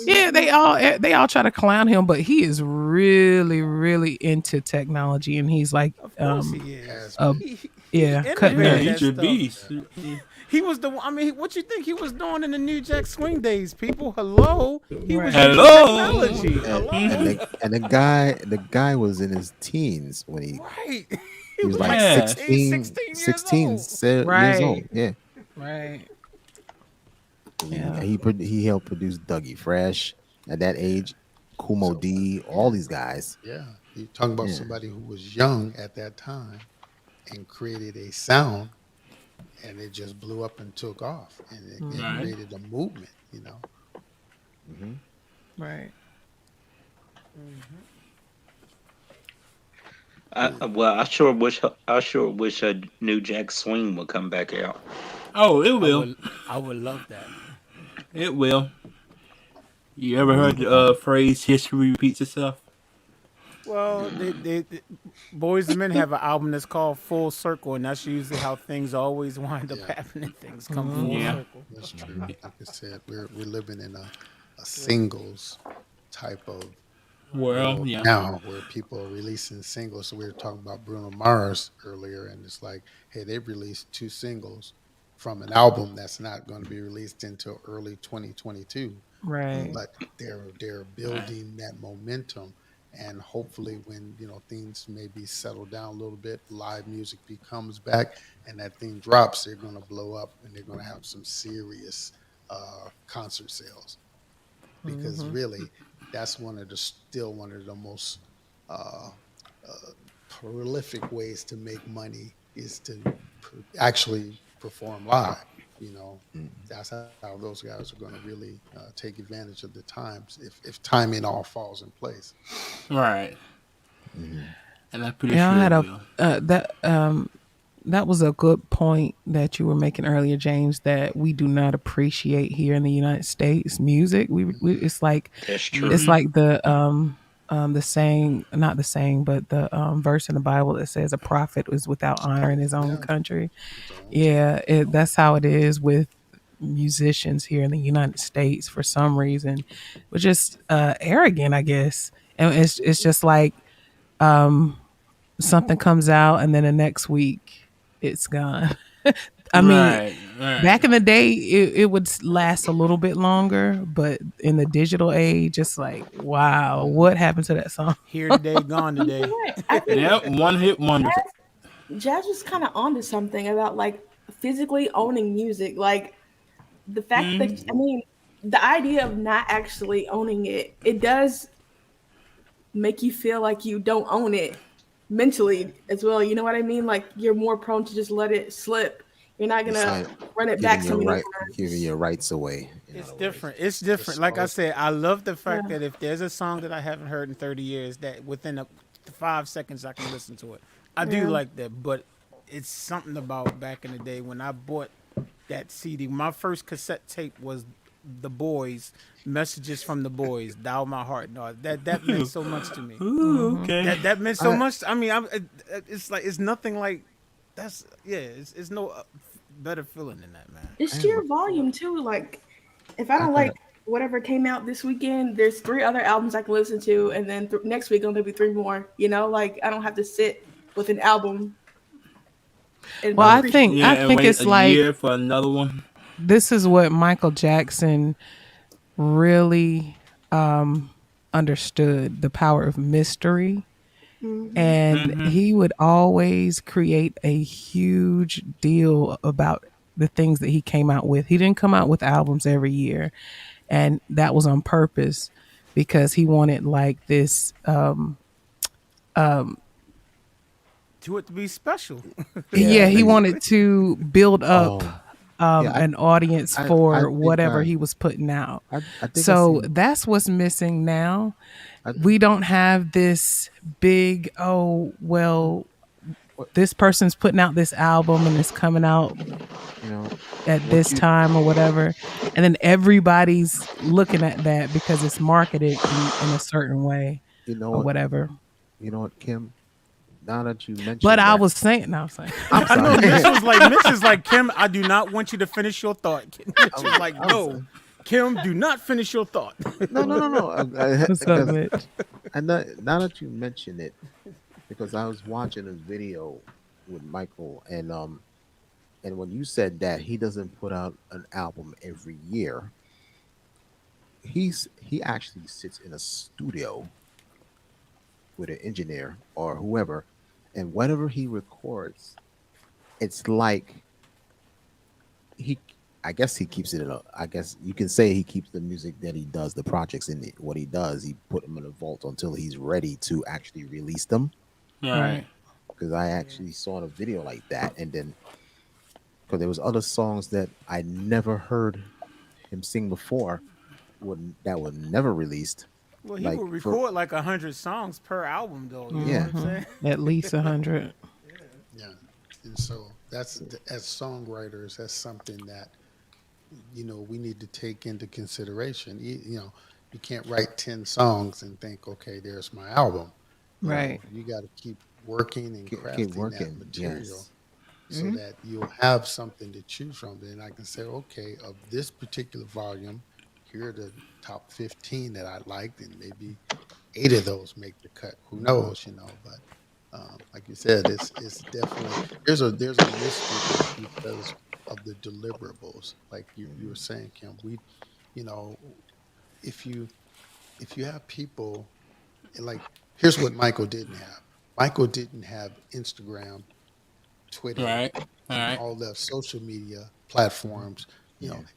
Yeah, they all try to clown him, but he is really, really into technology, and he's like, Of course he is. yeah, cutting Yeah, innovated edge. he's that your stuff. beast. He was the one. I mean, what you think he was doing in the New Jack Swing days? People, hello. He was using Hello. technology. Hello. And the guy was in his teens when he Right. he was like Yeah. 16 16 years old. Right. years old. Yeah. Right. And he helped produce Dougie Fresh at that age, Kumo D, all these guys. Yeah, you're talking about Yeah. somebody who was young at that time and created a sound, and it just blew up and took off, and it Right. created a movement. Right. Well, I sure wish a New Jack Swing would come back out. Oh, it will. I would love that. It will. You ever heard the phrase "history repeats itself"? Well, they Boys and Men have an album that's called Full Circle, and that's usually how things always wind up happening. Things come full Yeah. circle. That's true. Like I said, we're living in a singles type of Well, world yeah. now, where people are releasing singles. So we were talking about Bruno Mars earlier, and it's like, hey, they've released 2 singles from an album that's not going to be released until early 2022. Right. But they're building that momentum, and hopefully when things maybe settle down a little bit, live music becomes back, and that thing drops, they're going to blow up, and they're going to have some serious concert sales, because really that's still one of the most prolific ways to make money, is to actually perform live. That's how those guys are going to really take advantage of the times, if timing all falls in place. Right. And I'm pretty Yeah, I sure had it a will. that was a good point that you were making earlier, James, that we do not appreciate here in the United States music. We it's like That's true. it's like the saying, not the saying, but the verse in the Bible that says a prophet is without honor in his own country. Yeah, that's how it is with musicians here in the United States. For some reason, we're just arrogant, I guess, and it's just like something comes out and then the next week it's gone. I mean, Right. back in the day, it would last a little bit longer, but in the digital age, it's like, wow, what happened to that song? Here today, gone today. I think Yep. One hit wonder. Jazz was kind of onto something about like physically owning music. Like the fact that, I mean, the idea of not actually owning it, it does make you feel like you don't own it mentally as well. You know what I mean? Like you're more prone to just let it slip. You're not It's gonna like run it back giving so your many right, times. giving your rights away. It's different. It's different. Like I said, I love the fact Yeah. that if there's a song that I haven't heard in 30 years, that within 5 seconds I can listen to it. I do Yeah. like that, but it's something about back in the day when I bought that CD. My first cassette tape was The Boys, Messages from the Boys, Dial My Heart. No, that meant so much to me. Ooh, okay. That meant so much. I mean, it's like it's nothing like that's it's no better feeling than that, man. It's sheer volume too. Like if I don't like whatever came out this weekend, there's 3 other albums I can listen to, and then next week there'll be 3 more. Like I don't have to sit with an album. And Well, I appreciate think Yeah, I and think wait it's a like year for another one. this is what Michael Jackson really understood, the power of mystery. And he would always create a huge deal about the things that he came out with. He didn't come out with albums every year, and that was on purpose because he wanted like this To it to be special. yeah, he and- wanted to build up yeah, an audience I for think whatever he was putting out. I think So I seen, that's what's missing now. I, We don't have this big, oh, well, this person's putting out this album and it's coming out you know, at what this you, time or whatever. And then everybody's looking at that because it's marketed in a certain way you know or what, whatever. Kim. Now that you mentioned But I that, was saying, no, I'm saying, I'm I know sorry. Mitch is like, Kim, I do not want you to finish your thought. Mitch was like, no, Kim, do not finish your thought. No. what's up, Because Mitch? now that you mention it, because I was watching a video with Michael, and when you said that he doesn't put out an album every year, he actually sits in a studio with an engineer or whoever, and whatever he records, it's like he. I guess he keeps it in a. I guess you can say he keeps the music that he does, the projects in it. What he does, he put them in a vault until he's ready to actually release them. Right. Because I actually saw a video like that, and then because there was other songs that I never heard him sing before, that were never released. Well, he Like would for record like 100 songs per album, though. You Yeah. know what I'm saying? At least 100. Yeah, and so that's as songwriters, that's something that we need to take into consideration. You can't write 10 songs and think, okay, there's my album. Right. You got to keep working and keep crafting working. that material Yes. so that you'll have something to choose from. Then I can say, okay, of this particular volume, here are the top 15 that I liked, and maybe 8 of those make the cut. Who knows, But like you said, it's definitely there's a mystery because of the deliverables. Like you were saying, Kim, if you have people like, here's what Michael didn't have. Michael didn't have Instagram, Twitter, Right. and all the social media platforms.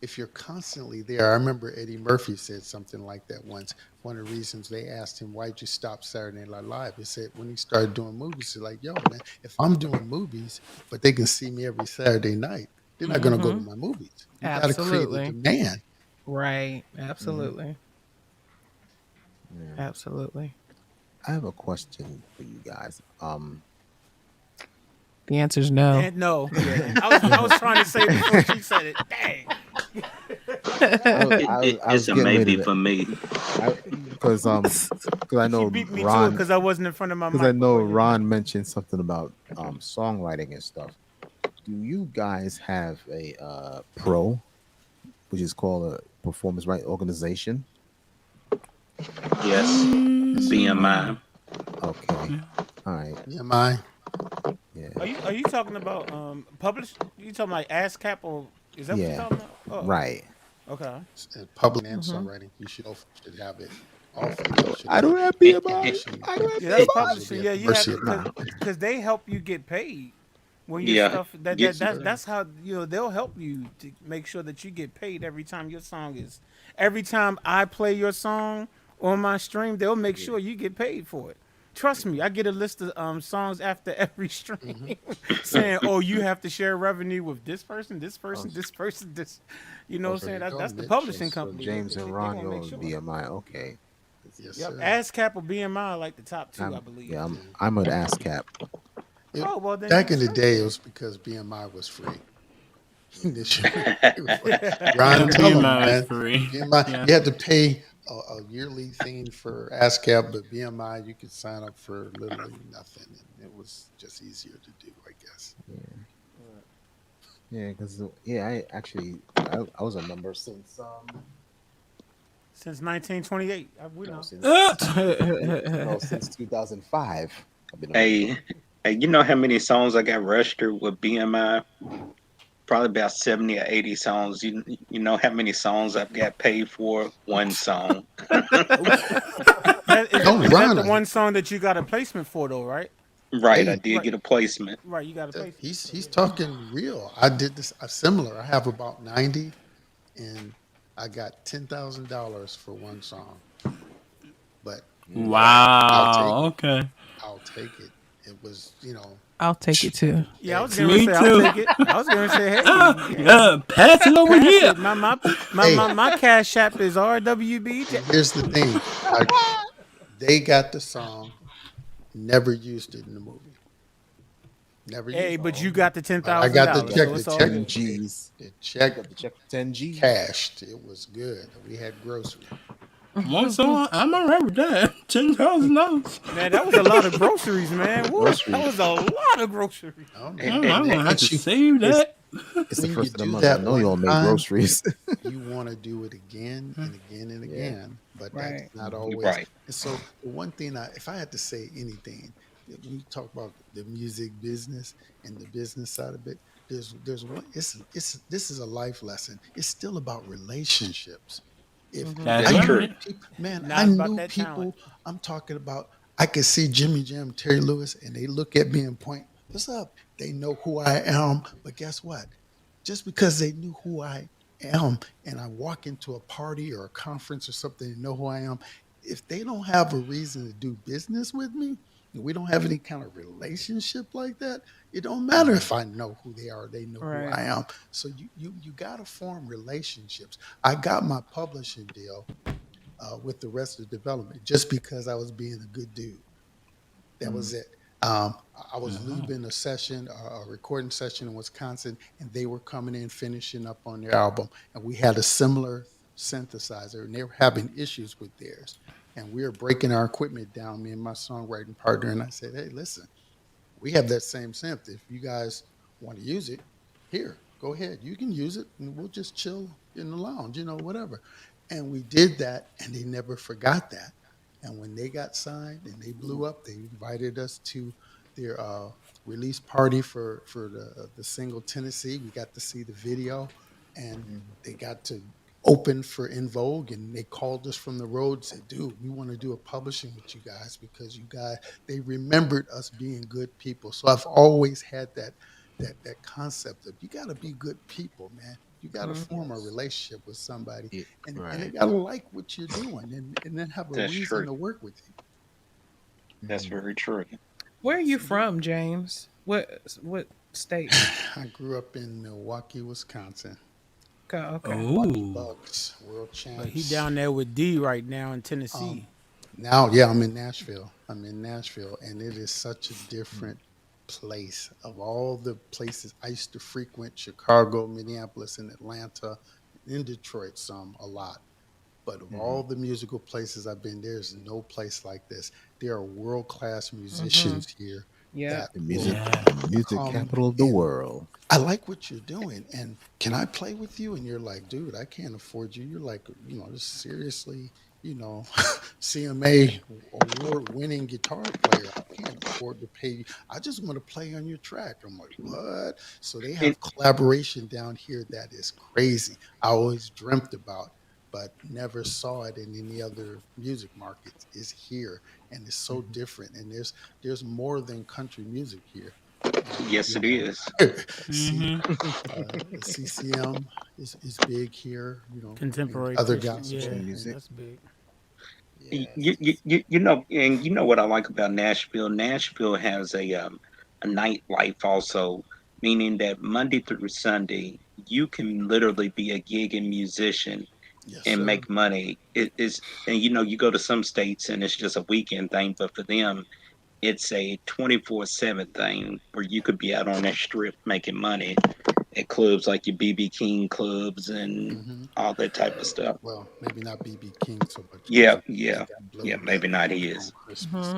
If you're constantly there, I remember Eddie Murphy said something like that once. One of the reasons they asked him, why'd you stop Saturday Night Live? He said, when he started doing movies, he's like, yo, man, if I'm doing movies, but they can see me every Saturday night, they're not going to go to my movies. You got to create Absolutely. a demand. Right. Absolutely. Yeah. Absolutely. I have a question for you guys. The answer is no. And no. Yeah. I was trying to say it before she said it. Dang. I was It's a getting ready maybe to- for me. because I She know beat me too Ron, because I wasn't in front of my mic. because I know before you. Ron mentioned something about songwriting and stuff. Do you guys have a pro, which is called a performance right organization? Yes, BMI. Okay, all right, EMI, yeah, Are you talking about published? You talking about ASCAP or is that what Yeah. you're talking about? Oh, right. Okay. public and songwriting, you should have it. All fields should I don't have It- BMI. it- I don't have Yeah, that's BMI. publishing. Yeah, you Mercy have because they help you get paid when your Yeah. stuff. Yes, That's how they'll help you to make sure that you get paid every time your song is. Every time I play your song on my stream, they'll make sure you get paid for it. Trust me, I get a list of songs after every stream saying, "Oh, you have to share revenue with this person, this person, this person, this." You know what I'm saying? there you go, That's the Mitch. publishing So company. James They and gonna Ron make go sure. BMI. Okay. Yes, Yep, sir. ASCAP or BMI are like the top two, I I'm, believe. yeah, I'm an ASCAP. Oh well, then Back you in the straight. day, it was because BMI was free. This year, it was like, Ron, tell them, BMI man. is free. BMI, Yeah. you had to pay a yearly thing for ASCAP, but BMI, you could sign up for literally nothing, and it was just easier to do, I guess. Yeah, because I was a member since Since 1928, we know. since 2005. I've been a Hey, you know how many songs I got registered with BMI? Probably about 70 or 80 songs. You know how many songs I've got paid for? One song. Is it Don't Is that the Ron, one song that you got a placement for though, right? Right, I hey, did Right. get a placement. Right, you got a placement. he's talking real. I did this similar. I have about 90, and I got $10,000 for one song. But I'll take Wow. it. Okay. I'll take it. It was, I'll take it too. Yeah, I was hey, gonna Me say I'll too. take it. I was gonna say, hey, Pass it over pass here. it. hey, My cash app is RWB. here's the thing. They got the song, never used it in the movie. Never Hey, used it. but you got the ten But I thousand got the dollars, check. so The it's all check, 10 good. G's. the You check got the check for 10 G's. cashed. It was good. We had groceries. One song, I'm alright with that. $10,000. Man, that was a lot of groceries, man. Woo, that Groceries. was a lot of groceries. Oh And, man, I'm gonna have to you, save It's, that. it's the when you first of the do month. I that know y'all one make time, groceries. you want to do it again and again and Yeah. again, but Right. that's not always. right. And so the one thing, if I had to say anything, when you talk about the music business and the business side of it, there's one. This is a life lesson. It's still about relationships. If That's I That's knew true. right. people, man, I Not about knew that talent. people. I'm talking about. I could see Jimmy Jam, Terry Lewis, and they look at me and point, "What's up?" They know who I am, but guess what? Just because they knew who I am, and I walk into a party or a conference or something and know who I am, if they don't have a reason to do business with me, and we don't have any kind of relationship like that, it don't matter if I know who they are, they know who Right. I am. So you got to form relationships. I got my publishing deal with the rest of the development just because I was being a good dude. That was it. I was leaving a session, a recording session in Wisconsin, and they were coming in finishing up on their album, and we had a similar synthesizer, and they were having issues with theirs, and we were breaking our equipment down, me and my songwriting partner, and I said, "Hey, listen, we have that same synth. If you guys want to use it, here, go ahead. You can use it, and we'll just chill in the lounge, whatever." And we did that, and they never forgot that. And when they got signed and they blew up, they invited us to their release party for the single Tennessee. We got to see the video, and they got to open for In Vogue, and they called us from the road and said, "Dude, we want to do a publishing with you guys because you guys." They remembered us being good people. So I've always had that concept of you got to be good people, man. You got to form a relationship with somebody, Yeah, and they right. got to like what you're doing, and then have a That's reason true. to work with you. That's very true. Where are you from, James? What state? I grew up in Milwaukee, Wisconsin. Okay. Milwaukee Oh. Bucks, world But he champs. down there with D right now in Um, Tennessee. Now, yeah, I'm in Nashville. And it is such a different place. Of all the places I used to frequent, Chicago, Minneapolis, and Atlanta, in Detroit, some a lot. But of all the musical places I've been, there's no place like this. There are world class musicians here Yeah. that The will music, Yeah. the music come capital of the and world. I like what you're doing, and can I play with you? And you're like, dude, I can't afford you. You're like, just seriously, CMA award-winning guitar player. I can't afford to pay you. I just want to play on your track. I'm like, what? So they And have collaboration down here that is crazy. I always dreamt about, but never saw it in any other music markets. Is here, and it's so different. And there's more than country music here. yes, it is. C, Mm-hmm. CCM is big here, and Contemporary other Christian. gospel. Yeah, Christian And music. that's big. You, yes, and you know what I like about Nashville. Nashville has a nightlife also, meaning that Monday through Sunday you can literally be a gigging musician yes, and sir. make money. It is, and you go to some states and it's just a weekend thing, but for them it's a 24/7 thing where you could be out on that strip making money at clubs like your BB King clubs and hmm all that type of stuff. Well, maybe not BB King so much Yeah, because he yeah, got yeah. blowed up Maybe not on his. Christmas.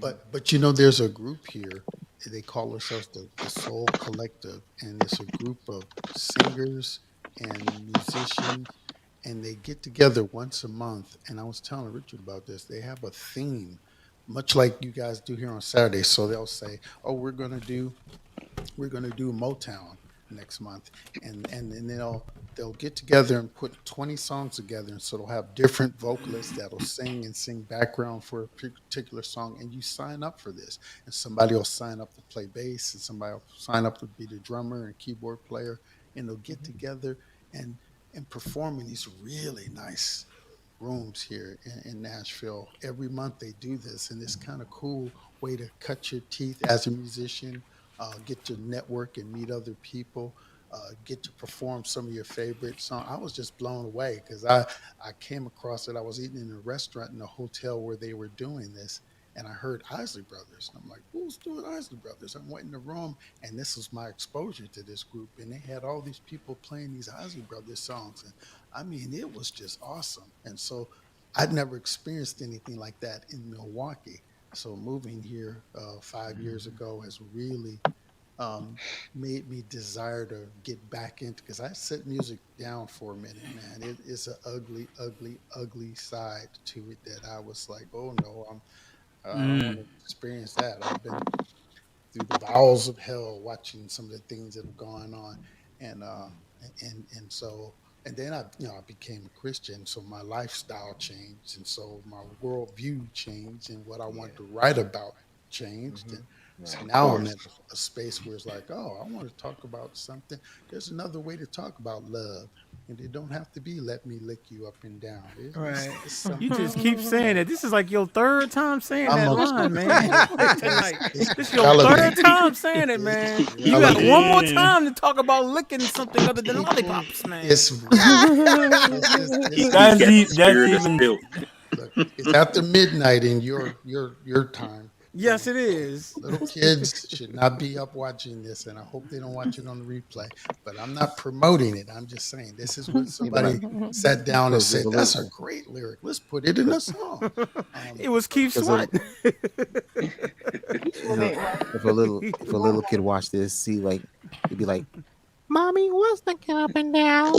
But there's a group here. They call themselves the Soul Collective, and it's a group of singers and musicians, and they get together once a month. And I was telling Richard about this. They have a theme, much like you guys do here on Saturday. So they'll say, "Oh, we're gonna do Motown." next month, and then they'll get together and put 20 songs together, and so they'll have different vocalists that'll sing and sing background for a particular song, and you sign up for this, and somebody will sign up to play bass, and somebody will sign up to be the drummer and keyboard player, and they'll get together and perform in these really nice rooms here in Nashville. Every month they do this, and it's kind of cool way to cut your teeth as a musician, get to network and meet other people, get to perform some of your favorite songs. I was just blown away because I came across it. I was eating in a restaurant in a hotel where they were doing this, and I heard Isley Brothers. And I'm like, who's doing Isley Brothers? I went in the room, and this was my exposure to this group. And they had all these people playing these Isley Brothers songs. And I mean, it was just awesome. And so I'd never experienced anything like that in Milwaukee. So moving here 5 years ago has really made me desire to get back into, because I set music down for a minute, man. It is an ugly, ugly, ugly side to it that I was like, oh no, I don't want to experience that. I've been through the bowels of hell watching some of the things that have gone on, and so, and then I became a Christian, so my lifestyle changed, and so my worldview changed, and what I wanted to write about changed, and so now I'm in a space where it's like, oh, I want to talk about something. There's another way to talk about love, and it don't have to be "let me lick you up and down." It's You just keep saying it. This is like your third time saying that line, man. Tonight. This is your third time saying it, man. You got one more time to talk about licking something other than lollipops, man. It's after midnight in your time. Yes, it is. Little kids should not be up watching this, and I hope they don't watch it on the replay. But I'm not promoting it. I'm just saying this is what somebody sat down and said, that's a great lyric. Let's put it in a song. It was Keith Sweat. If a little kid watch this, see, like, he'd be like, "Mommy, what's the up and down?"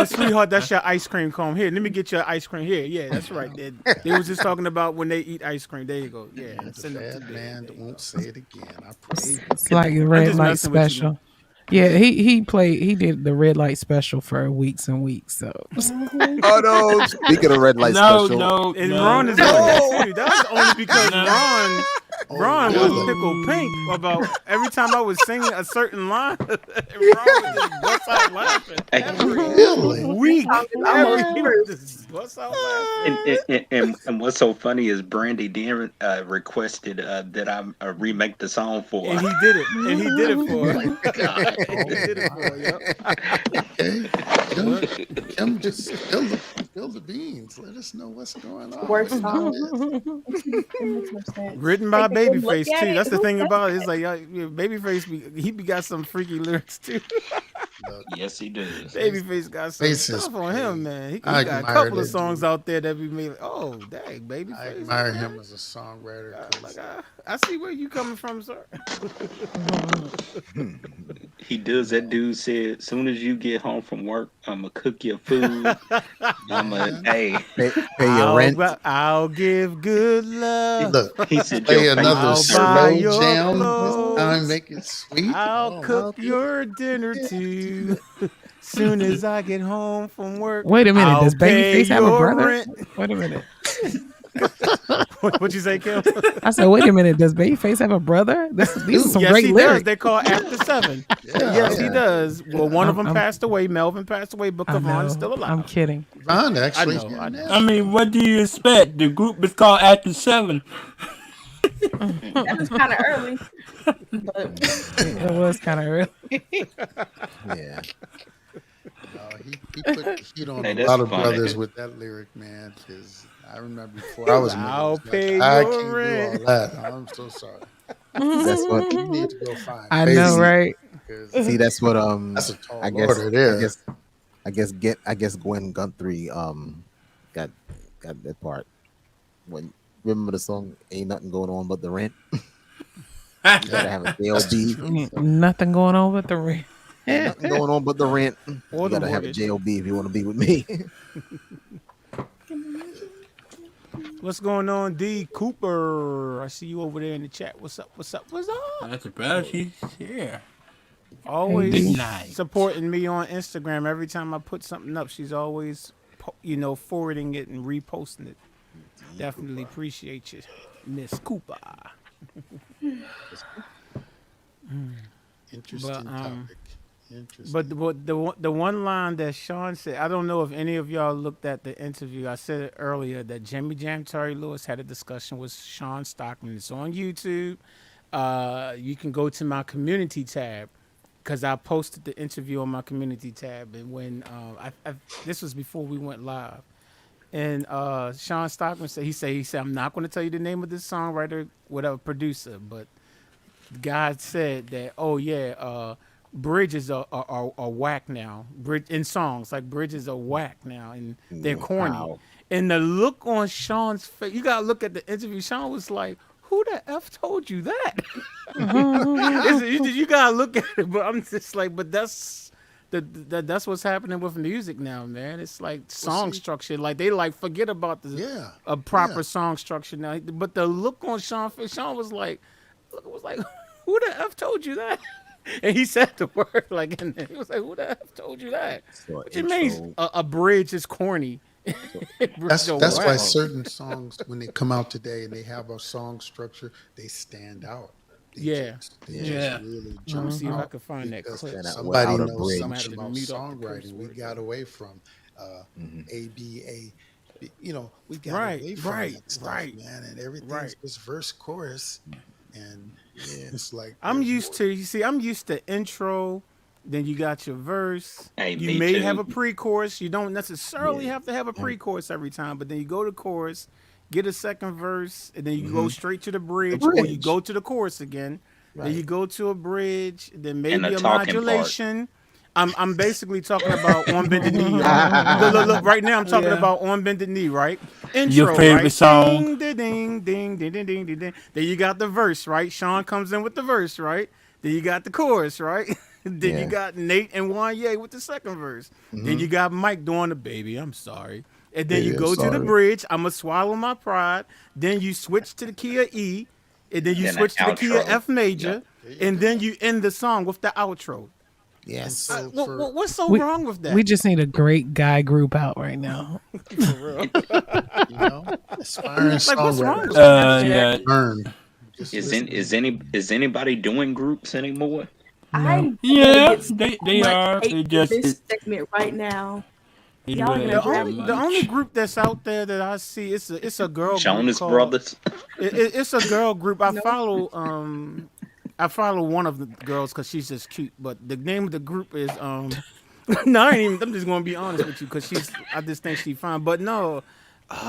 Sweetheart, that's your ice cream cone. Here, let me get your ice cream. Here, yeah, that's right. They was just talking about when they eat ice cream. There you go. Yeah, the bad man won't say it again. I pray. It's like the red light special. Yeah, he did the red light special for weeks and weeks. So oh no! Speaking of red light special, and Ron is on too. That's only because Ron was pickle pink about every time I was singing a certain line. Ron would just bust out laughing every week. He would just bust out laughing. And what's so funny is Brandy Dean requested that I remake the song for her. And he did it. And he did it for her. He did it for her, yep. Kim, just spill the beans. Let us know what's going on. Worst song. Written by Babyface too. That's the thing about it. It's like Babyface, he got some freaky lyrics too. Yes, he does. Babyface got some stuff on him, man. He got a couple of songs out there that we made. Like, oh, dang, Babyface. I admire him as a songwriter. I see where you coming from, sir. He does. That dude said, as soon as you get home from work, I'm going to cook your food. I'm going to, pay your rent. I'll give good love. Look, he said, play another slow jam. Clothes. This time, make it sweet. I'll cook your dinner too. Soon as I get home from work. Wait a minute. Does Babyface have a brother? Rent. Wait a minute. What'd you say, Kim? I said, wait a minute. Does Babyface have a brother? These are some great he lyrics. Does. They call After 7. He does. Well, one of them passed away. Melvin passed away, but Kavon is still alive. I'm kidding. Ron actually. I mean, what do you expect? The group is called After 7. That was kind of early. But It was kind of early. Yeah. He put heat on a lot of brothers with that lyric, man. Because I remember before I was married, I can't do all that. I'm so sorry. That's what You need to go find. I know, right? See, that's what That's a tall I guess order there. I guess Gwen Guthrie got that part. When remember the song "Ain't Nothing Going On But the Rent"? You gotta have a JLB. Nothing going on with the rent. Nothing going on but the rent. Or You the gotta have a mortgage. JLB if you want to be with me. What's going on, D Cooper? I see you over there in the chat. What's up? What's up? What's up? That's about she's here. always Good night. supporting me on Instagram. Every time I put something up, she's always, forwarding it and reposting it. Definitely appreciate you, Miss Cooper. Interesting But, topic. Interesting. But the one line that Sean said, I don't know if any of y'all looked at the interview. I said it earlier that Jimmy Jam Terry Lewis had a discussion with Sean Stockman. It's on YouTube. You can go to my community tab because I posted the interview on my community tab. And when this was before we went live, and Sean Stockman said he said I'm not going to tell you the name of this songwriter, whatever producer, but the guy said that bridges are whack now. In songs like bridges are whack now, and they're corny. Wow. And the look on Sean's face, you gotta look at the interview. Sean was like, "Who the f told you that?" You gotta look at it. But I'm just like, but that's that's what's happening with music now, man. It's like song structure. Like they forget about a proper song structure now. But the look on Sean's face, Sean was like, "Who the f told you that?" And he said the word and he was like, "Who the f told you that?" So Which it means a bridge is corny. That's why certain songs, when they come out today and they have a song structure, they stand out. They just really Let me jump see if I out can find that because clip. somebody Without a knows bridge. something I'm about gonna have to mute up the curse songwriting. We word. got away from ABA. We got Right, away from right, that stuff, right, man. And everything's right. just verse, chorus, and it's like I'm there's used more. to I'm used to intro, then you got your verse. Hey, You me may too. have a pre-chorus. You don't necessarily have to have a pre-chorus every time, but then you go to chorus, get a second verse, and then you go straight to the bridge, or you bridge. go to the chorus again. Then you go to a bridge, then And maybe the a talking part. modulation. I'm basically talking about on bended knee. Look, right now I'm talking about on bended knee, right? Intro, Your favorite right? song? Ding, ding, ding, ding, ding, ding, ding, ding. Then you got the verse, right? Sean comes in with the verse, right? Then you got the chorus, right? Then you got Nate and Wanye with the second verse. Then you got Mike doing the baby, I'm sorry. And then you Baby, I'm go to the sorry. bridge, I'ma swallow my pride. Then you switch to the key of E. And then you Then switch to an the key of outro. F major. And then you end the song with the outro. Yes. So What's so We- wrong with that? We just need a great guy group out right now. aspiring Like, what's wrong with songwriters Yeah. learn. Just Is listen. anybody doing groups anymore? I Yeah, really get they much are. hate It for just this segment right now. it Y'all really gonna ain't drag that the only much. group that's out there that I see it's a girl group Jonas called, Brothers. It's a girl group. I No. follow one of the girls because she's just cute. But the name of the group is no, I'm just gonna be honest with you because I just think she's fine. But no,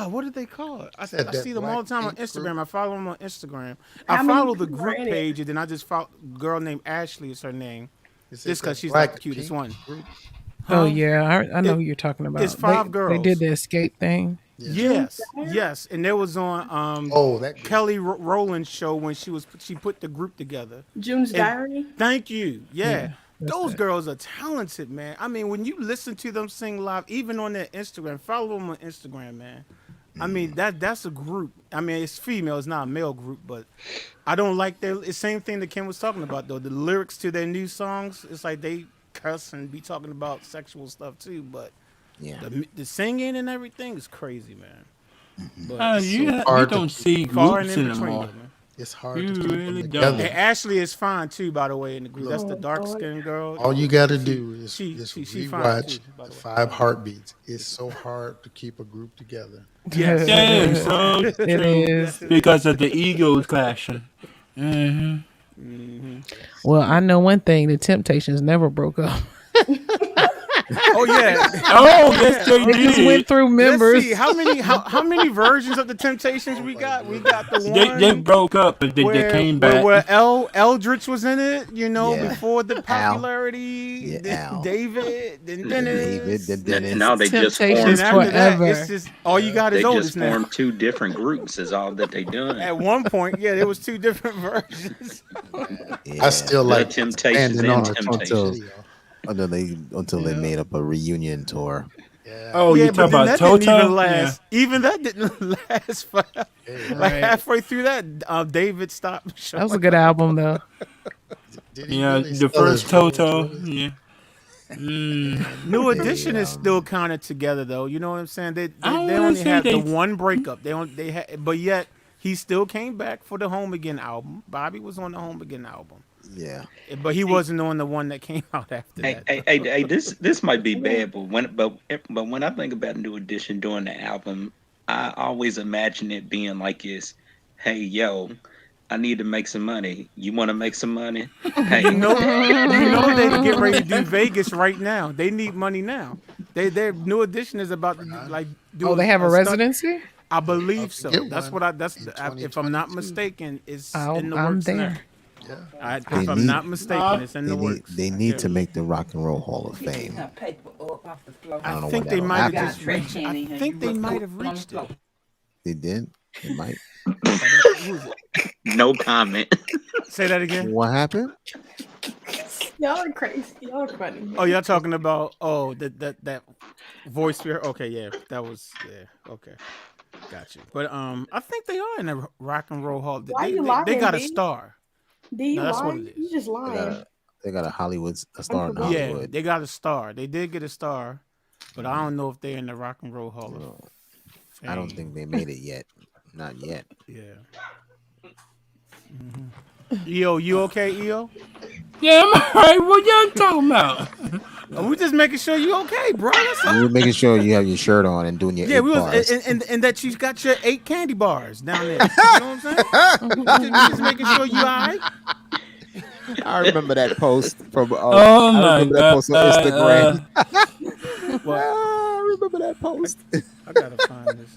what did they call it? I Said that see them all the time on Blackpink Instagram. group? I follow them on Instagram. How I many follow the people are group in it? page and then I just follow a girl named Ashley is her name. Is it Just because that she's like the Blackpink cutest one. group? Oh yeah, I know who you're talking about. it's 5 They girls. did the escape thing. Yes, and there was on Oh, that group. Kelly Rowland's show when she put the group together. June's Diary. Thank you. Yeah. that's Those it. girls are talented, man. I mean, when you listen to them sing live, even on their Instagram, follow them on Instagram, man. I mean, that's a group. I mean, it's female, it's not a male group, but I don't like it's the same thing that Kim was talking about though. The lyrics to their new songs, it's like they cuss and be talking about sexual stuff too, but Yeah. the singing and everything is crazy, man. But You hard to don't see far and groups in between, anymore. though, man. It's hard You to keep really them don't. And together. Ashley is fine too, by the way, in the group. That's the Oh, dark Lord. skinned girl. All you got to do is she just fine rewatch too, by the the way. 5 heartbeats. It's so hard to keep a group together. Yes. Yeah, so It is. because of the egos clashing. Well, I know one thing: the Temptations never broke up. Oh yeah. Oh, yes, they They just went did. through members. Let's see how many versions of the Temptations we got. We got the one They broke up, and then they came back. where Eldritch was in it. You know, Yeah. before the popularity. Yeah, then Al. David, then David, Dennis. then Dennis. Now they just Temptations And formed. after that, forever. it's just all you got They is just Otis now. formed 2 different groups. Is all that they done. At one point, yeah, there was 2 different versions. Yeah. I still The like Temptations standing on and a Temptations. video. until they made up a reunion tour. Yeah. Oh, Yeah, you but talking then about that didn't Toto? even last. Even that didn't last forever. Like halfway through that, David stopped showing. That was a good album, though. Did he Yeah, really the sell his first Rolls Toto. Royce? Yeah. Mm, New They Edition is still kind of together though. You know what I'm saying? They I they, don't they want only to say had the they. one breakup. They had, but yet he still came back for the Home Again album. Bobby was on the Home Again album, yeah. but he See, wasn't on the one that came out after hey, that. hey, hey, hey, this might be Yeah. bad, but when I think about New Edition doing the album, I always imagine it being like this. Hey, yo, I need to make some money. You want to make some money? You Hey, know, you know they getting ready to do Vegas right now. They need money now. Their New Edition is about to like do Oh, they have a stunt. residency? I They're believe about to so. get That's one what in if I'm not 2022. mistaken, is in I'm, the I'm works now. there. Yeah. They If I'm need not mistaken, it's in the works. they need to make the Rock and Roll Hall of Fame. I I don't know when think they that'll might have happen. just reached. I think they might have reached it. They did. They might. Who is it? no comment. Say that again. What happened? Y'all are crazy. Y'all are funny. Oh, y'all talking about that voice sphere? Okay, yeah, that was okay, got you. But I think they are in the Rock and Roll Hall. Why They you they, they lying, got a B? star. Do you No, that's what lying? it You is. just They got lying. they got a star in Unprovoked. Yeah, Hollywood. they got a star. They did get a star, but I don't know if they're in the Rock and Roll Hall of No, Fame. I don't think they made it yet. Not yet. Yeah. EO, you okay, EO? Yeah, I'm alright. What y'all talking about? We just making sure you okay, bro. That's all. You're making sure you have your shirt on and doing your Yeah, 8 we was bars. and that you got your 8 candy bars down there. You know what I'm saying? We just making sure you all right. I remember that post from. Oh I my remember that god. post on Instagram. Well, I remember that post. I gotta find this.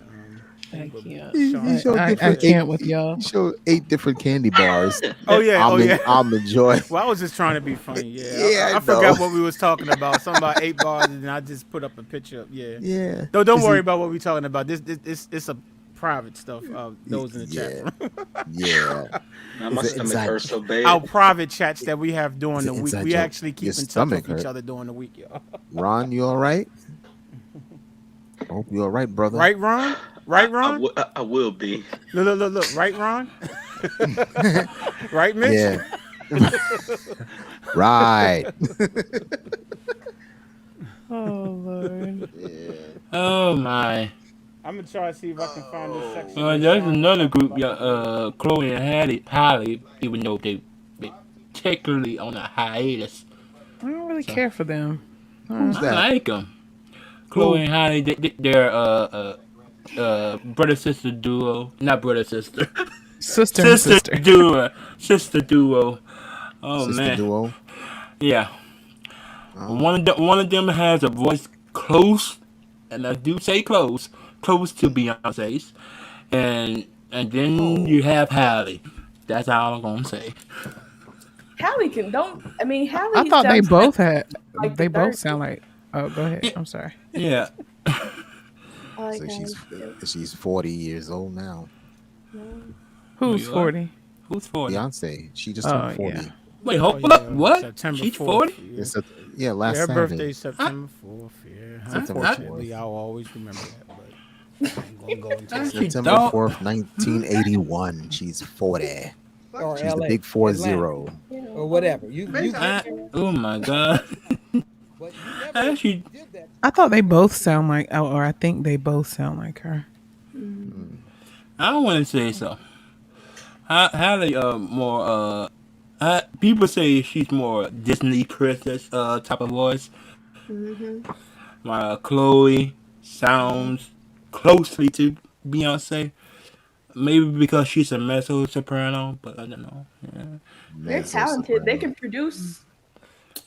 I thing with can't. He showed I different can't with y'all. He showed 8 different candy bars. Oh yeah, Almond Joy. Well, I was just trying to be funny. Yeah, Yeah, I I forgot know. what we was talking about. Something about 8 bars, and then I just put up a picture of Yeah. Don't Is worry it- about what we're talking about. This it's a private stuff. Those in the chat Yeah. room. Yeah. My Is it stomach inside- hurts so bad. Our private chats that we have during Is the it week. inside We your- actually keep your in touch stomach with each hurt? other during the week, y'all. Ron, you all right? Hope you all right, brother. Right, Ron? Right, Ron? I will be. Look. Right, Ron? Right, Mitch? Yeah. Right. Oh Lord. Oh my. I'm gonna try to see if I can find this section. There's another group, Chloe and Halle, even though they particularly on a hiatus. I don't really care for them. Who's I that? like them. Chloe and Halle, they're brother sister duo, not brother sister, Sister and sister. sister duo. Oh Sister man, duo. yeah. Oh. One of them has a voice close, and I do say close to Beyonce's, and then you have Halle. That's all I'm gonna say. Hallie can don't. I mean, Hallie. I thought they sounds both had. like They the both third- sound like. Oh, go ahead. I'm sorry. Yeah. I like So Hallie. she's 40 years old now. Who's you are? 40? Who's 40? Beyonce. She just Oh, turned 40. yeah. Wait, hold Oh, yeah, up. What? September She's 4th, 40? Yeah. It's last Her Saturday. birthday September 4th. Yeah. September Unfortunately, I'll always remember that. But I'm gonna go into it. She September don't. 4th, 1981. She's 40. Or She's the LA, big 40. Atlanta, or whatever. You Oh my god. but you never Actually, did that. I thought they both sound like, or I think they both sound like her. I don't want to say so. Halle, more, people say she's more Disney princess, type of voice. My Chloe sounds closely to Beyonce. Maybe because she's a mezzo soprano, but I don't know. Yeah, They're Mezzo talented. They soprano. can produce.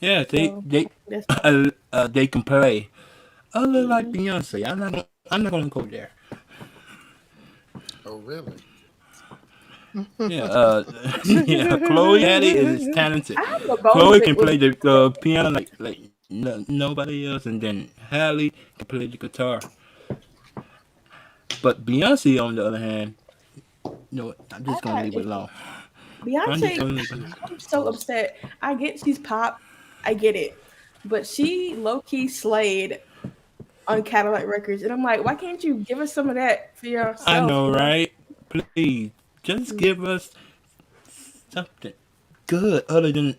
yeah So, that's they can play. Other like Beyonce, I'm not gonna go there. Oh, really? Yeah, yeah. Chloe Halle is talented. I have a bone Chloe pick can with- play the piano like nobody else, and then Halle can play the guitar. But Beyonce, on the other hand, no, I'm just gonna leave it alone. I'm just Beyonce. gonna leave it alone. I'm so upset. I get she's pop. I get it, but she low key slayed on Cadillac Records, and I'm like, why can't you give us some of that for yourself? I know, right? Please, just give us something good other than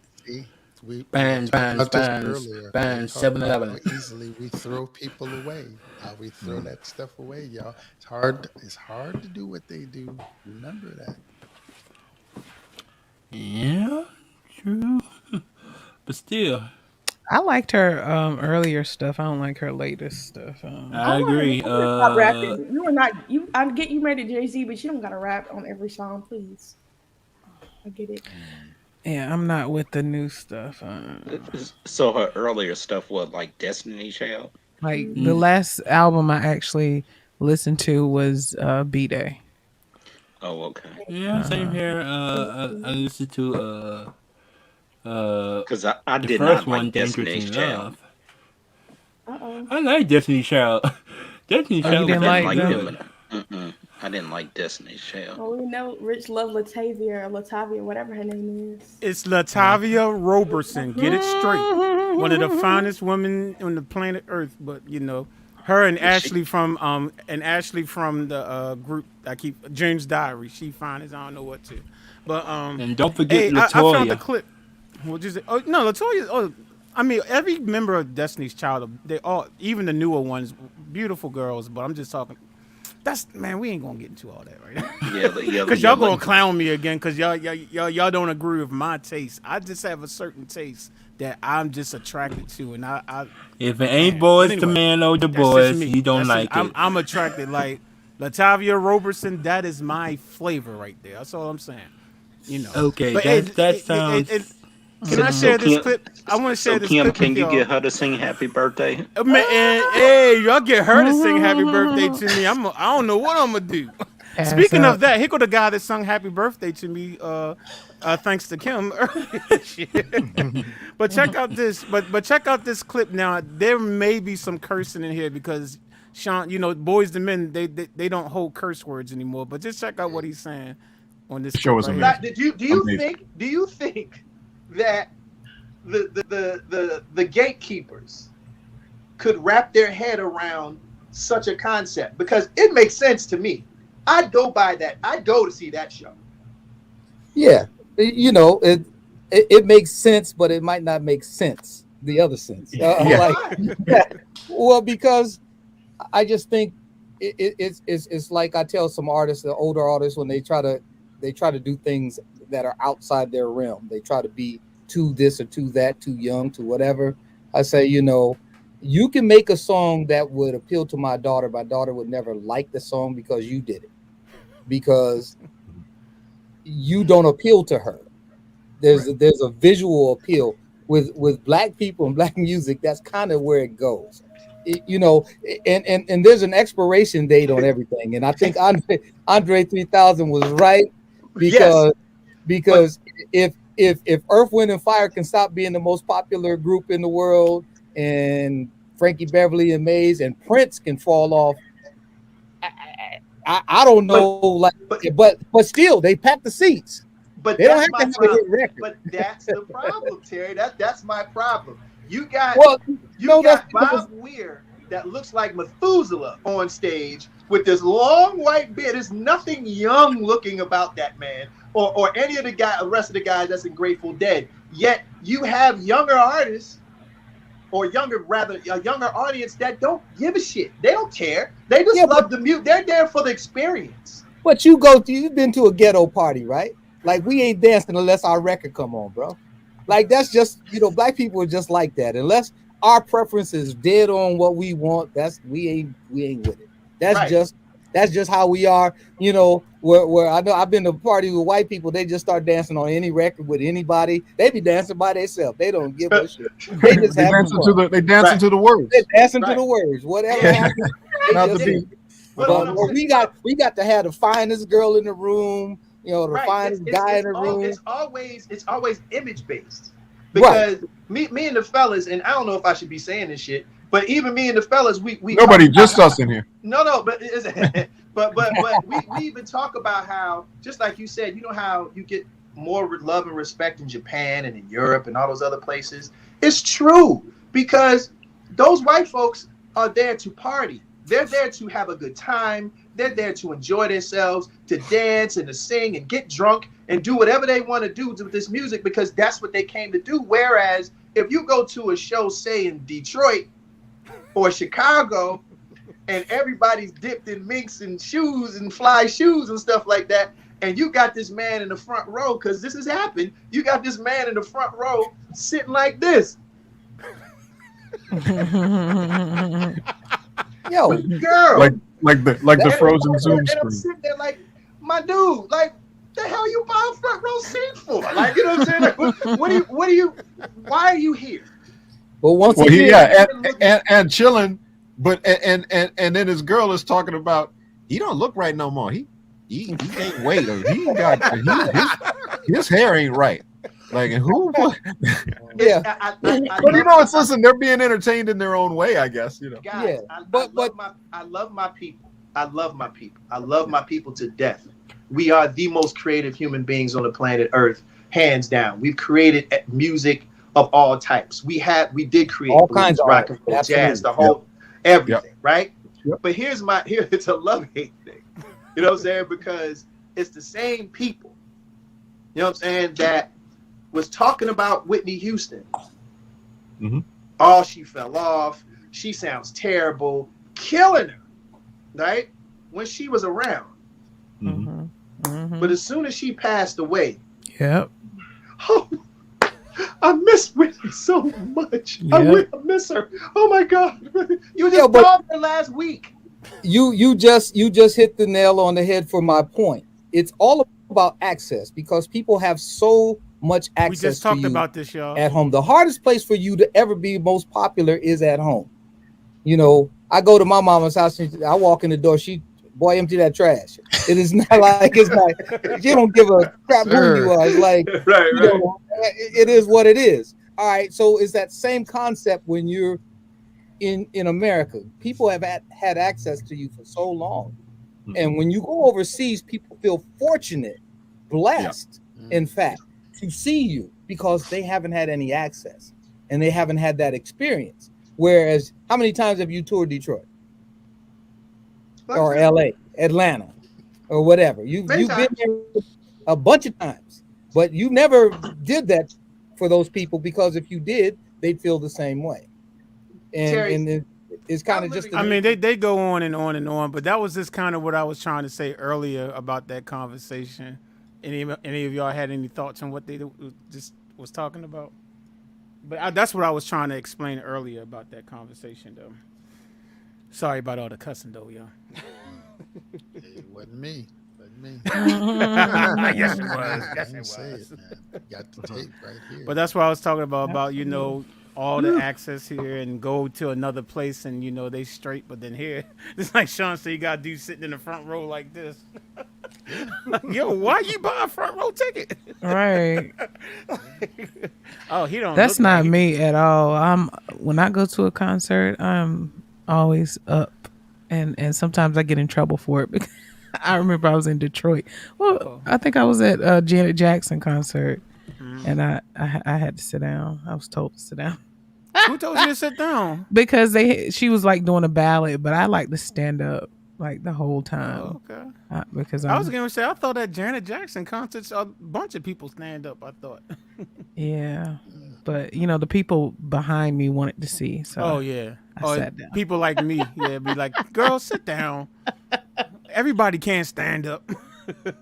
We Bands, talked bands, about this bands, earlier. bands, We talked about 7-Eleven. how easily we throw people away. How we throw that stuff away, y'all. It's hard. It's hard to do what they do. Remember that. Yeah, true. But still, I liked her earlier stuff. I don't like her latest stuff. I agree. Stop rapping. You are not. You. I get you married to Jay-Z, but you don't gotta rap on every song, please. I get it. Yeah, I'm not with the new stuff. So her earlier stuff was like Destiny Child. Like the last album I actually listened to was B-Day. Oh, okay. Yeah, same here. I listened to Because I the did first not one, like Dangerous Destiny's in Child. Love. I like Destiny Child. Destiny Oh, you Child didn't was like good. them. I didn't like Destiny's Child. Well, we know Rich love Latavia or Latavia, whatever her name is. It's Latavia Roberson. Get it straight. One of the finest women on the planet Earth. But you know, her and Ashley from the group I keep James Diary. She fine as I don't know what to. But And don't forget hey, I found the Latoya. clip. What you say? Oh no, Latoya. Oh, I mean, every member of Destiny's Child, they all, even the newer ones, beautiful girls. But I'm just talking. That's man, we ain't gonna get into all that right now. Yeah, Cause y'all gonna clown me again. Cause y'all don't agree with my taste. I just have a certain taste that I'm just attracted to, and I If it ain't boys anyway, to man or the that's just boys, me. you don't That's like just- it. I'm attracted. Like Latavia Roberson, that is my flavor right there. That's all I'm saying. You know. Okay, But that sounds. can I share this Kim, clip? I want to share So this Kim, clip can with you y'all. get her to sing Happy Birthday? Man, hey, y'all get her to sing Happy Birthday to me. I don't know what I'm gonna do. Ass Speaking up. of that, here go the guy that sung Happy Birthday to me. Thanks to Kim earlier this year. But check out this. But check out this clip now. There may be some cursing in here because Sean, you know, boys to men, they don't hold curse words anymore. But just check out what he's saying on this. Show clip us right a here. minute. Do you Amazing. think that the gatekeepers could wrap their head around such a concept? Because it makes sense to me. I'd go by that. I'd go to see that show. Yeah, you know, it makes sense, but it might not make sense. The other sense, well, because I just think it's like I tell some artists, the older artists, when they try to do things that are outside their realm. They try to be too this or too that, too young, to whatever. I say, you know, you can make a song that would appeal to my daughter. My daughter would never like the song because you did it, because you don't appeal to her. There's a visual appeal with black people and black music. That's kind of where it goes, you know. And there's an expiration date on everything. And I think Andre 3000 was right, because if Earth, Wind, and Fire can stop being the most popular group in the world, and Frankie Beverly and Maze and Prince can fall off, I don't know, but still they pack the seats. But they don't that's have to my have a hit problem. record. But that's the problem, Terry. That's my problem. You got Bob Weir that looks like Methuselah on stage with this long white beard. There's nothing young looking about that man, or any of the rest of the guys that's in Grateful Dead. Yet you have younger artists, or a younger audience that don't give a shit. They don't care. They just love the music. They're there for the experience. But you've been to a ghetto party, right? Like, we ain't dancing unless our record come on, bro. Like, that's just, you know, black people are just like that. Unless our preference is dead on what we want, we ain't with it. That's just how we are. You know, where I know I've been to a party with white people, they just start dancing on any record with anybody. They be dancing by themselves. They don't give a shit. They just dancing to the words. They dancing to the words. Whatever happens. Not the beat. But we got to have the finest girl in the room. You know, the finest guy in the room. It's always image based, because me and the fellas, and I don't know if I should be saying this shit, but even me and the fellas, we nobody, just us in here. No, but we even talk about how, just like you said, you know how you get more love and respect in Japan and in Europe and all those other places. It's true, because those white folks are there to party. They're there to have a good time. They're there to enjoy themselves, to dance and to sing and get drunk and do whatever they want to do with this music because that's what they came to do. Whereas if you go to a show, say in Detroit or Chicago, and everybody's dipped in minks and shoes and fly shoes and stuff like that, and you got this man in the front row, because this has happened, you got this man in the front row sitting like this. Yo, girl. Like the frozen Zoom and I'm screen. sitting there like, my dude, like, the hell you buy a front row seat for? Like, you know what I'm saying? Like, what do you, why are you here? But once Well, again, and chilling, but and then his girl is talking about he don't look right no more. He ain't weight. He ain't got his hair ain't right. Like who? Yeah, but you know, it's listen. They're being entertained in their own way, I guess. You know. Guys, yeah, I love my people. I love my people. I love my people to death. We are the most creative human beings on the planet Earth, hands down. We've created music of all types. We did create all blues, kinds of rock art. and roll, Absolutely. jazz, the whole everything, right? Yep. But here it's a love-hate thing. You know what I'm saying? Because it's the same people, you know what I'm saying, that was talking about Whitney Houston. Mm-hmm. Oh, she fell off. She sounds terrible. Killing her, right? When she was around. Mm-hmm. Mm-hmm. But as soon as she passed away, Yep. oh, I miss Whitney so much. Yep. I miss her. Oh my God. You just Yeah, but- called her last week. you just hit the nail on the head for my point. It's all about access because people have so much We access just to talked you about this, y'all. at home. The hardest place for you to ever be most popular is at home. You know, I go to my mama's house and I walk in the door. Boy, empty that trash. It is not like it's like you don't give a crap who you are. It's like Right, you know, it is what it is. All right, so it's that same concept when you're in America. People have had access to you for so long, and when you go overseas, people feel fortunate, blessed, in fact, to see you because they haven't had any access and they haven't had that experience. Whereas, how many times have you toured Detroit or LA, Atlanta, or whatever? You've been there a bunch of times, but you never did that for those people because if you did, they'd feel the same way. And it's kind of just. I mean, they go on and on and on, but that was just kind of what I was trying to say earlier about that conversation. Any of y'all had any thoughts on what they just was talking about? But that's what I was trying to explain earlier about that conversation, though. Sorry about all the cussing, though, y'all. It wasn't me. Yes, it was. Yes, it Say was. it, man. Got the tape right here. But that's what I was talking about you know, all the access here and go to another place and, you know, they straight. But then here, it's like Sean said, you got dudes sitting in the front row like this. Like, yo, why you buy a front row ticket? Right. Oh, he don't. That's look not like me at all. When I go to a concert, I'm always up, and sometimes I get in trouble for it. Because I remember I was in Detroit. Well, I think I was at a Janet Jackson concert, and I had to sit down. I was told to sit down. Who told you to sit down? Because she was like doing a ballad, but I like to stand up like the whole time. Oh, okay. Because I was gonna say I thought at Janet Jackson concerts a bunch of people stand up. I thought. Yeah, but you know the people behind me wanted to see. So Oh yeah. I sat down. People like me, yeah, be like, girl, sit down. Everybody can't stand up. You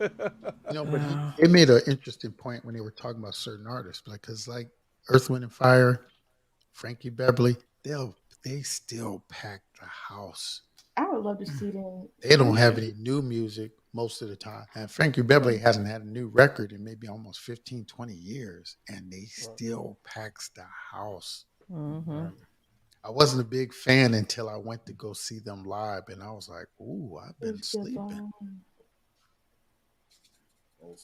know, but it made an interesting point when they were talking about certain artists, because like Earth, Wind and Fire, Frankie Beverly, they still pack the house. I would love to see them. They don't have any new music most of the time. And Frankie Beverly hasn't had a new record in maybe almost 15, 20 years, and they still packs the house. Mm-hmm. I wasn't a big fan until I went to go see them live, and I was like, ooh, I've been sleeping. They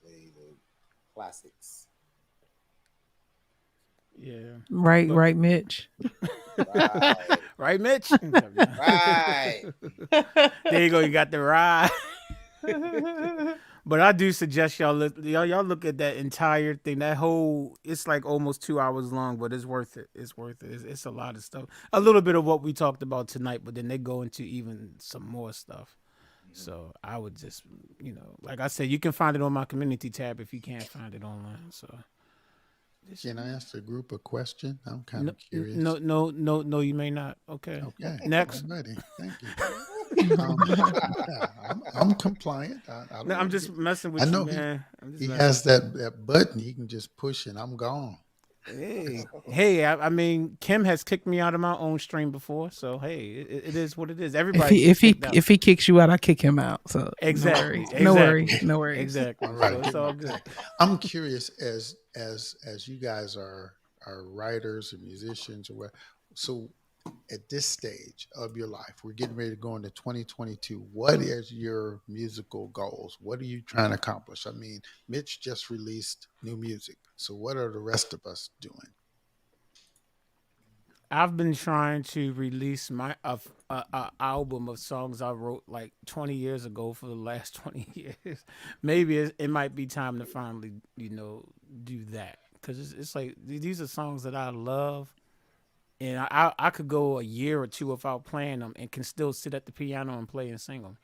play the classics. Yeah. Right, Mitch. Right, Mitch. Right. There you go. You got the ride. But I do suggest y'all look at that entire thing. That whole it's like almost 2 hours long, but it's worth it. It's worth it. It's a lot of stuff. A little bit of what we talked about tonight, but then they go into even some more stuff. So I would just, like I said, you can find it on my community tab if you can't find it online. So Can I ask the group a question? I'm kind no, of curious. no, you may not. Okay. Okay. Next. I'm ready. Thank you. I'm compliant. No, I'm just messing with I you, know man. he has that button. He can just push and I'm gone. Hey, I mean, Kim has kicked me out of my own stream before, so hey, it is what it is. Everybody, if he kicks you out, I kick him out. So exactly, no worries. Exactly. All right. So it's all good. I'm curious as you guys are writers and musicians or what. So at this stage of your life, we're getting ready to go into 2022. What is your musical goals? What are you trying to accomplish? I mean, Mitch just released new music. So what are the rest of us doing? I've been trying to release my album of songs I wrote like 20 years ago for the last 20 years. Maybe it might be time to finally, do that, because it's like these are songs that I love. And I could go a year or two without playing them and can still sit at the piano and play and sing them.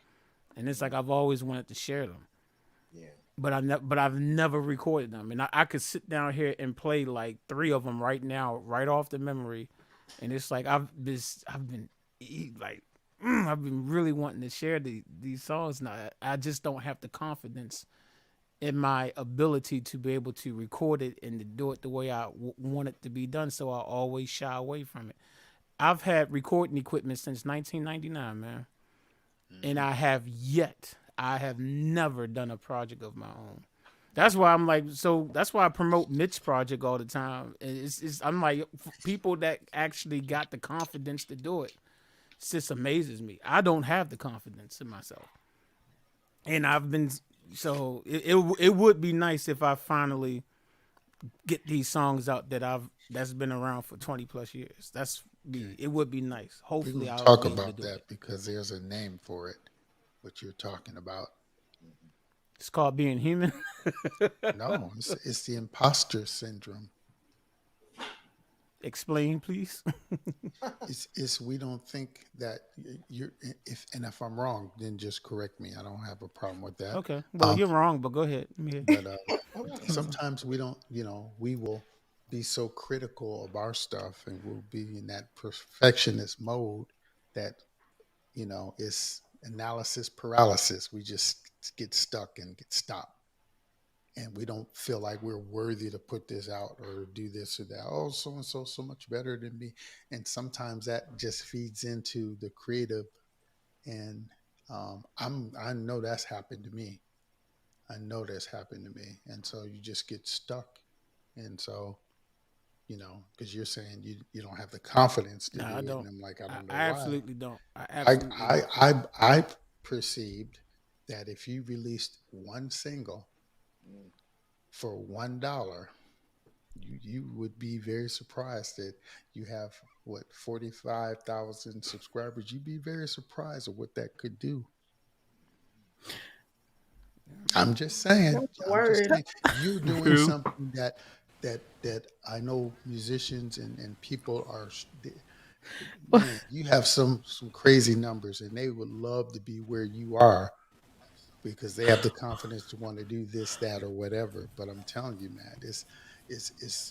And it's like I've always wanted to share them. Yeah. But I've never recorded them. And I could sit down here and play like 3 of them right now, right off the memory. And it's like I've been really wanting to share these songs now. I just don't have the confidence in my ability to be able to record it and to do it the way I want it to be done. So I always shy away from it. I've had recording equipment since 1999, man. And I have never done a project of my own. That's why I'm like, so that's why I promote Mitch project all the time. I'm like, people that actually got the confidence to do it. It just amazes me. I don't have the confidence in myself. And so it would be nice if I finally get these songs out that's been around for 20 plus years. It would be nice. Hopefully I'll I'll talk be able about to do that it. because there's a name for it, what you're talking about. It's called being human. No, it's the imposter syndrome. Explain, please. It's we don't think that if I'm wrong, then just correct me. I don't have a problem with that. Okay. Well, you're wrong, but go ahead. But sometimes we don't, we will be so critical of our stuff and we'll be in that perfectionist mode that, it's analysis paralysis. We just get stuck and get stopped. And we don't feel like we're worthy to put this out or do this or that. Oh, so-and-so so much better than me. And sometimes that just feeds into the creative. And I know that's happened to me. And so you just get stuck. And so, because you're saying you don't have the confidence to do I it. don't. And I'm like, I don't know I why. absolutely don't. I perceived that if you released one single for $1, you would be very surprised that you have 45,000 subscribers. You'd be very surprised at what that could do. I'm just saying. You're doing something that I know musicians and people are. Man, you have some crazy numbers, and they would love to be where you are. Because they have the confidence to want to do this, that, or whatever. But I'm telling you, man, it's there's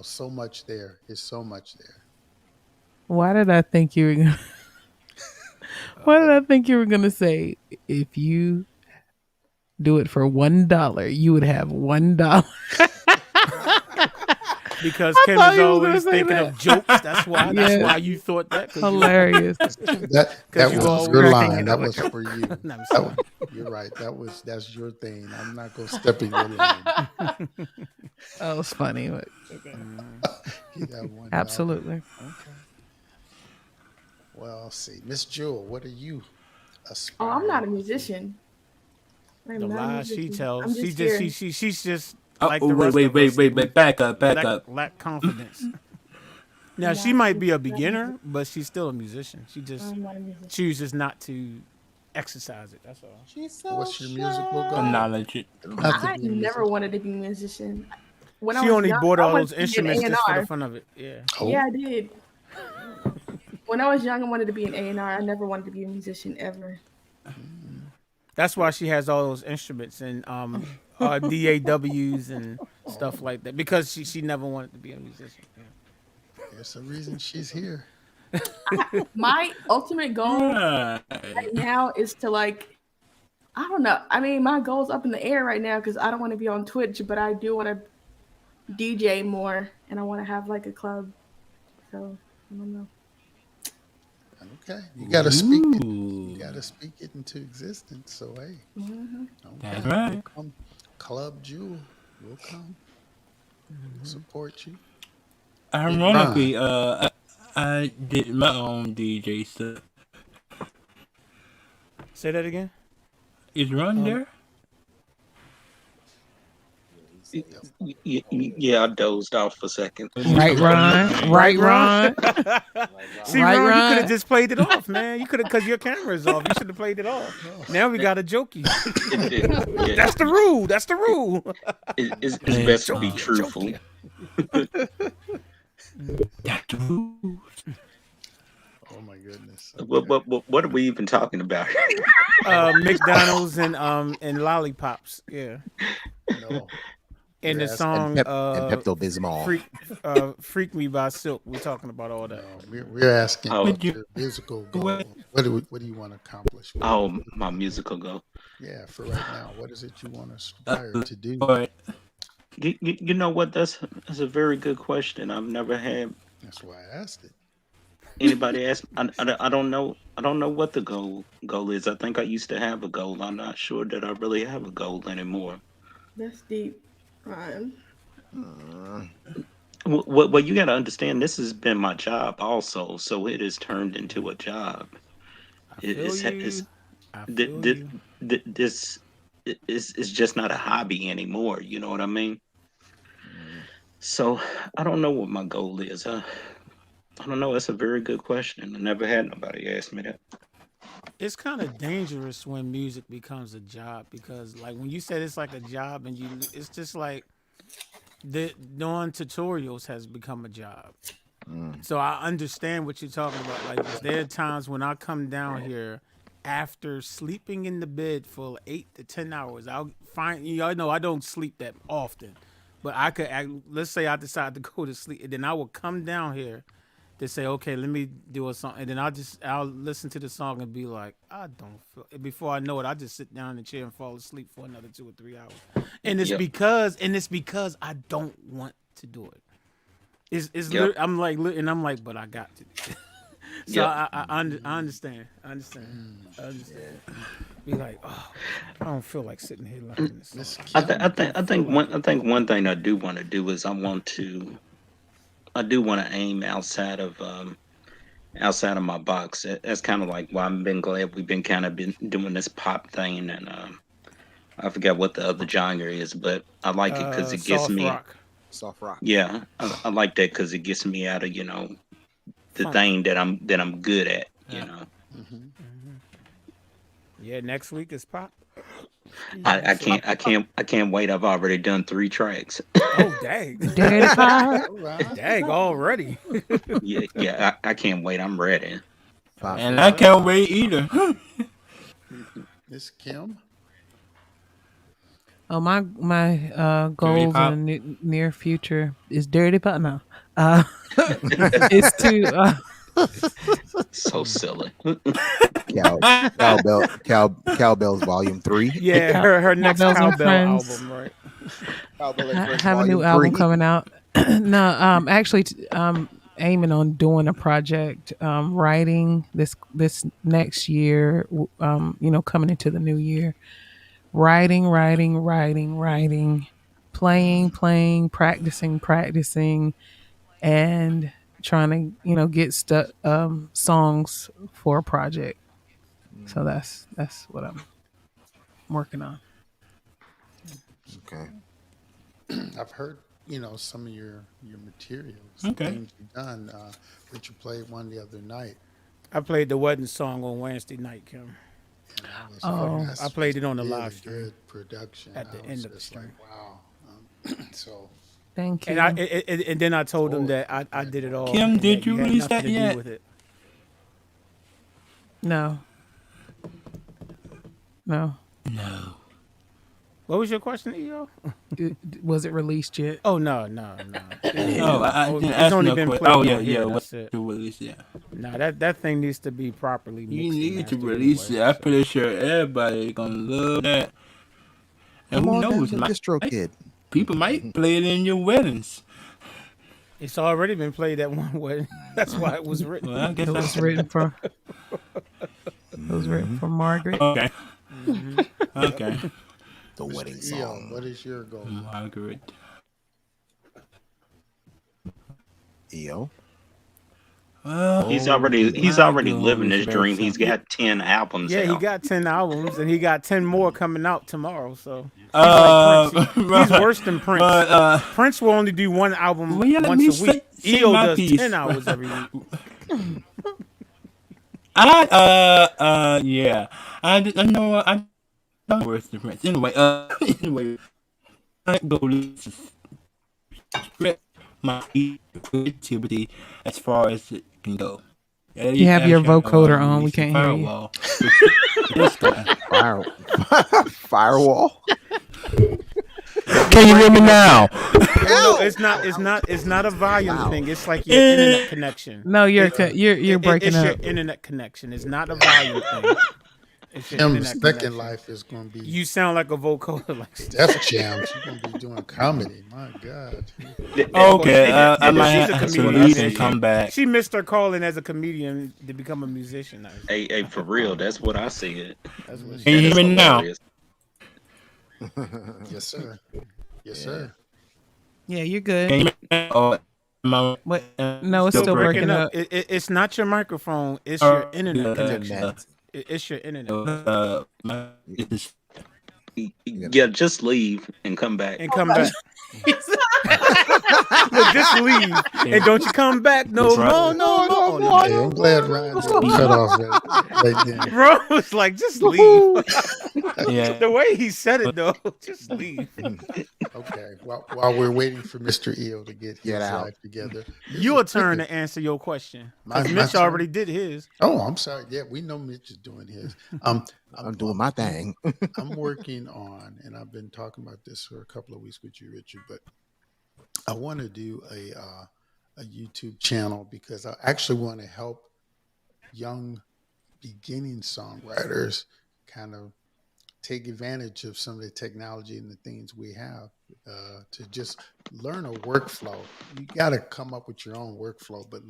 so much there. There's so much there. Why did I think you were gonna? Why did I think you were gonna say if you do it for $1, you would have $1? Because Kim is always thinking of jokes. That's why. That's why you thought that. Hilarious. That was your line. That was for you. No, you're right. That's your thing. I'm not gonna step in your line. That was funny. But $1. absolutely. Okay. Well, let's see, Miss Jewel, what are you Oh, aspiring? I'm not a musician. The lies she tells. I'm just here. She's just Oh, like the rest of us. wait, back up. Lack confidence. Now she might be a beginner, but she's still a musician. She just I'm not a musician. chooses not to exercise it. That's all. She's so What's your musical goal? Acknowledge it. It don't have to I be a never musician. wanted to be a musician. When I She was only young, bought I all wanted those to be an instruments just for the A&R. fun of it. Yeah. Oh, Yeah, I did. When I was young, I wanted to be an A&R. I never wanted to be a musician ever. That's why she has all those instruments and DAWs and stuff like that, because she never wanted to be a musician. Yeah. there's a reason she's here. My ultimate goal Right. right now is to like, I don't know. I mean, my goal's up in the air right now because I don't want to be on Twitch, but I do want to DJ more and I want to have like a club. So I don't know. Okay, you gotta speak it. Ooh. You gotta speak it into existence. So hey, Mm-hmm. That's right. We'll come. Club Jewel will come. We'll support you. Ironically, I did my own DJ stuff. Say that again. Is Ron there? Yeah, I dozed off for a second. Right, Ron. Right, Ron. See, Right, Ron, you Ron? could have just played it off, man. You could have, because your camera's off. You should have played it off. Now we got to joke you. Yeah, That's the rule. That's the rule. it's best to be truthful. Oh my goodness. What are we even talking about? McDonald's and lollipops. Yeah. No. And the Yes, song and Pepto Bismol. Freak Me by Silk. We're talking about all that. No, we're asking Oh. what your musical goal. What do you want to accomplish? Oh, my musical goal. Yeah, for right now, what is it you want to aspire to do? But You know what? That's a very good question. I've never had That's why I asked it. anybody ask. I don't know. I don't know what the goal is. I think I used to have a goal. I'm not sure that I really have a goal anymore. That's deep, Ryan. Well, you got to understand. This has been my job also, so it has turned into a job. I feel you. I feel you. This is just not a hobby anymore. You know what I mean? So I don't know what my goal is. I don't know. That's a very good question. I never had nobody ask me that. It's kind of dangerous when music becomes a job, because like when you said it's like a job and it's just like the tutorials has become a job. So I understand what you're talking about. Like there are times when I come down here after sleeping in the bed for 8 to 10 hours. I'll find, y'all know I don't sleep that often, but let's say I decide to go to sleep, and then I will come down here to say, okay, let me do a song, and then I'll listen to the song and be like, I don't feel. Before I know it, I just sit down in the chair and fall asleep for another 2 or 3 hours, and it's because I don't want to do it. I'm like, but I got to. So I understand. I understand. Be like, oh, I don't feel like sitting here learning this. I think one thing I do want to do is I do want to aim outside of my box. That's kind of like why I've been glad we've been doing this pop thing, and I forgot what the other genre is, but I like it because it gets me Soft rock. Yeah, I like that because it gets me out of the Funk. thing that I'm good at. You know, Yeah, next week is pop. I can't wait. I've already done 3 tracks. Oh dang! Dang already. yeah. I can't wait. I'm ready. and I can't wait either. Miss Kim. Oh, my goals Pop. in the near future is Dirty Pop. No, is to So silly. Cowbells Volume 3. Yeah, her next Cowbells and Cowbell Friends. album, right? Cowbell and I Friends have a new Volume album 3. coming out. No, actually, I'm aiming on doing a project, writing this next year. Coming into the new year, writing, playing, practicing, and trying to get songs for a project. So that's what I'm working on. Okay. I've heard some of your materials, Okay. things you've done. But you played one the other night. I played the wedding song on Wednesday night, Kim. That was Oh. that's I played it on the really live stream good production. at the I end was of the just stream. like, wow. So Thank you. And then I told him Tour. that I did it all. Kim, and did that you had release nothing that to do yet? with it. No. No. No. What was your question, EO? Was it released yet? Oh no. Oh, I didn't It's ask only no been question. played Oh, yeah, on yeah. here. What That's it. to release? Yeah. No, that thing needs to be properly mixed. You and need to mastered release anyway, it. I'm so. pretty sure everybody gonna love that. And Come who on down knows? to Distro Kid. People might play it in your weddings. It's already been played at one way. That's why it was written. Well, I guess It was written for. It was written for Margaret. Okay. Okay. The wedding Mr. EO, song. what is your goal? Margaret. EO. Well, He's already living his dream. He's got 10 albums Yeah, out. he got 10 albums, and he got 10 more coming out tomorrow. So he's worse than Prince. But, Prince will only do one album well, yeah, let me once a week. say EO my does piece. 10 hours every week. Yeah. I know I'm not worse than Prince. Anyway, I go strip my creativity as far as it can go. You have your vocoder on. We can't hear you. Firewall. This guy. Firewall. Can you hear me now? No, it's not a volume thing. It's like your internet connection. No, you're breaking It's up. your internet connection. It's not a volume thing. It's your Tim's internet second connection. life is going to be You sound like a vocoder. Like Def Jam. She's going to be doing comedy. My God. Okay, I might She's a have to comedian. leave and come back. She missed her calling as a comedian to become a musician. Hey, for real, that's what I said. That's what Can you hear me now? Hilarious. Yes, sir. Yes, sir. Yeah, you're good. Can you hear me now? Or am I- What? No, it's still breaking up. It's not your microphone. It's your internet connection. Internet. It's your internet. Yeah, just leave and come back. And come back. Look, just leave. And don't you come back no more. No. Hey, I'm glad Ryan's cut off right then. Bro was like, just leave. Yeah. The way he said it, though, just leave. Okay. While we're waiting for Mr. EO to get his out. life together. Your turn to answer your question. My Mitch turn? already did his. Oh, I'm sorry. Yeah, we know Mitch is doing his. I'm doing my thing. I'm working on, and I've been talking about this for a couple of weeks with you, Richard, but I want to do a YouTube channel because I actually want to help young beginning songwriters kind of take advantage of some of the technology and the things we have to just learn a workflow. You got to come up with your own workflow, but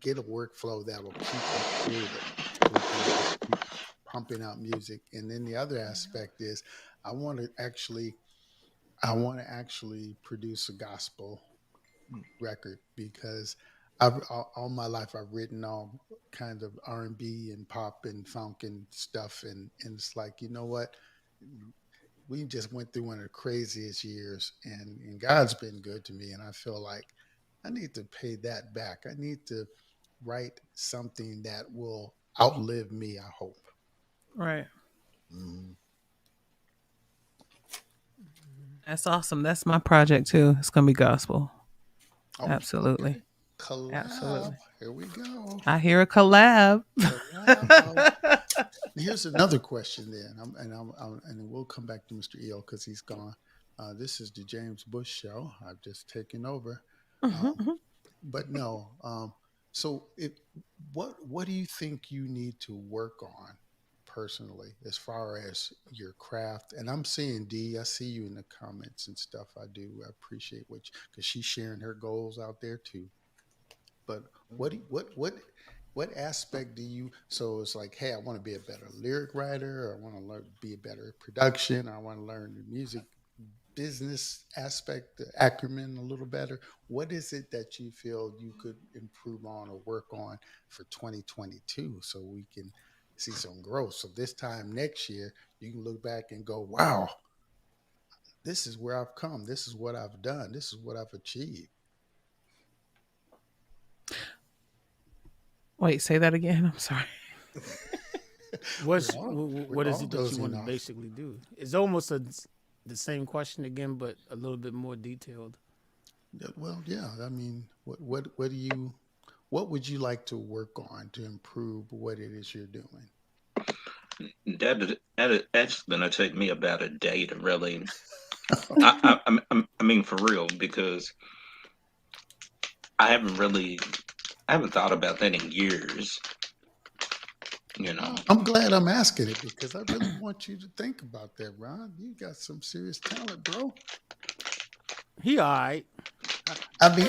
get a workflow that will keep you creative, keep pumping out music. And then the other aspect is I want to actually produce a gospel record because all my life I've written all kinds of R&B and pop and funk and stuff, and it's like, you know what, we just went through one of the craziest years, and God's been good to me, and I feel like I need to pay that back. I need to write something that will outlive me, I hope. Right. Mm. That's awesome. That's my project too. It's gonna be gospel. Oh, Absolutely. okay. Collab. Absolutely. Here we go. I hear a collab. Collab. Here's another question then, and we'll come back to Mr. EO because he's gone. This is the James Bush show. I've just taken over. But no. So what do you think you need to work on personally as far as your craft? And I'm seeing I see you in the comments and stuff. I appreciate because she's sharing her goals out there too. But what aspect do you, so it's like, hey, I want to be a better lyric writer, or I want to learn to be a better production, or I want to learn the music business aspect, the acumen a little better. What is it that you feel you could improve on or work on for 2022 so we can see some growth? So this time next year, you can look back and go, wow, this is where I've come. This is what I've done. This is what I've achieved. Wait, say that again. I'm sorry. What we're is all it that you dozing want to off. basically do? It's almost the same question again, but a little bit more detailed. Yeah, well, yeah. I mean, what would you like to work on to improve what it is you're doing? That's gonna take me about a day to really. I mean, for real, because I haven't really, I haven't thought about that in years. You know. Well, I'm glad I'm asking it because I really want you to think about that, Ron. You got some serious talent, bro. He all right. I mean,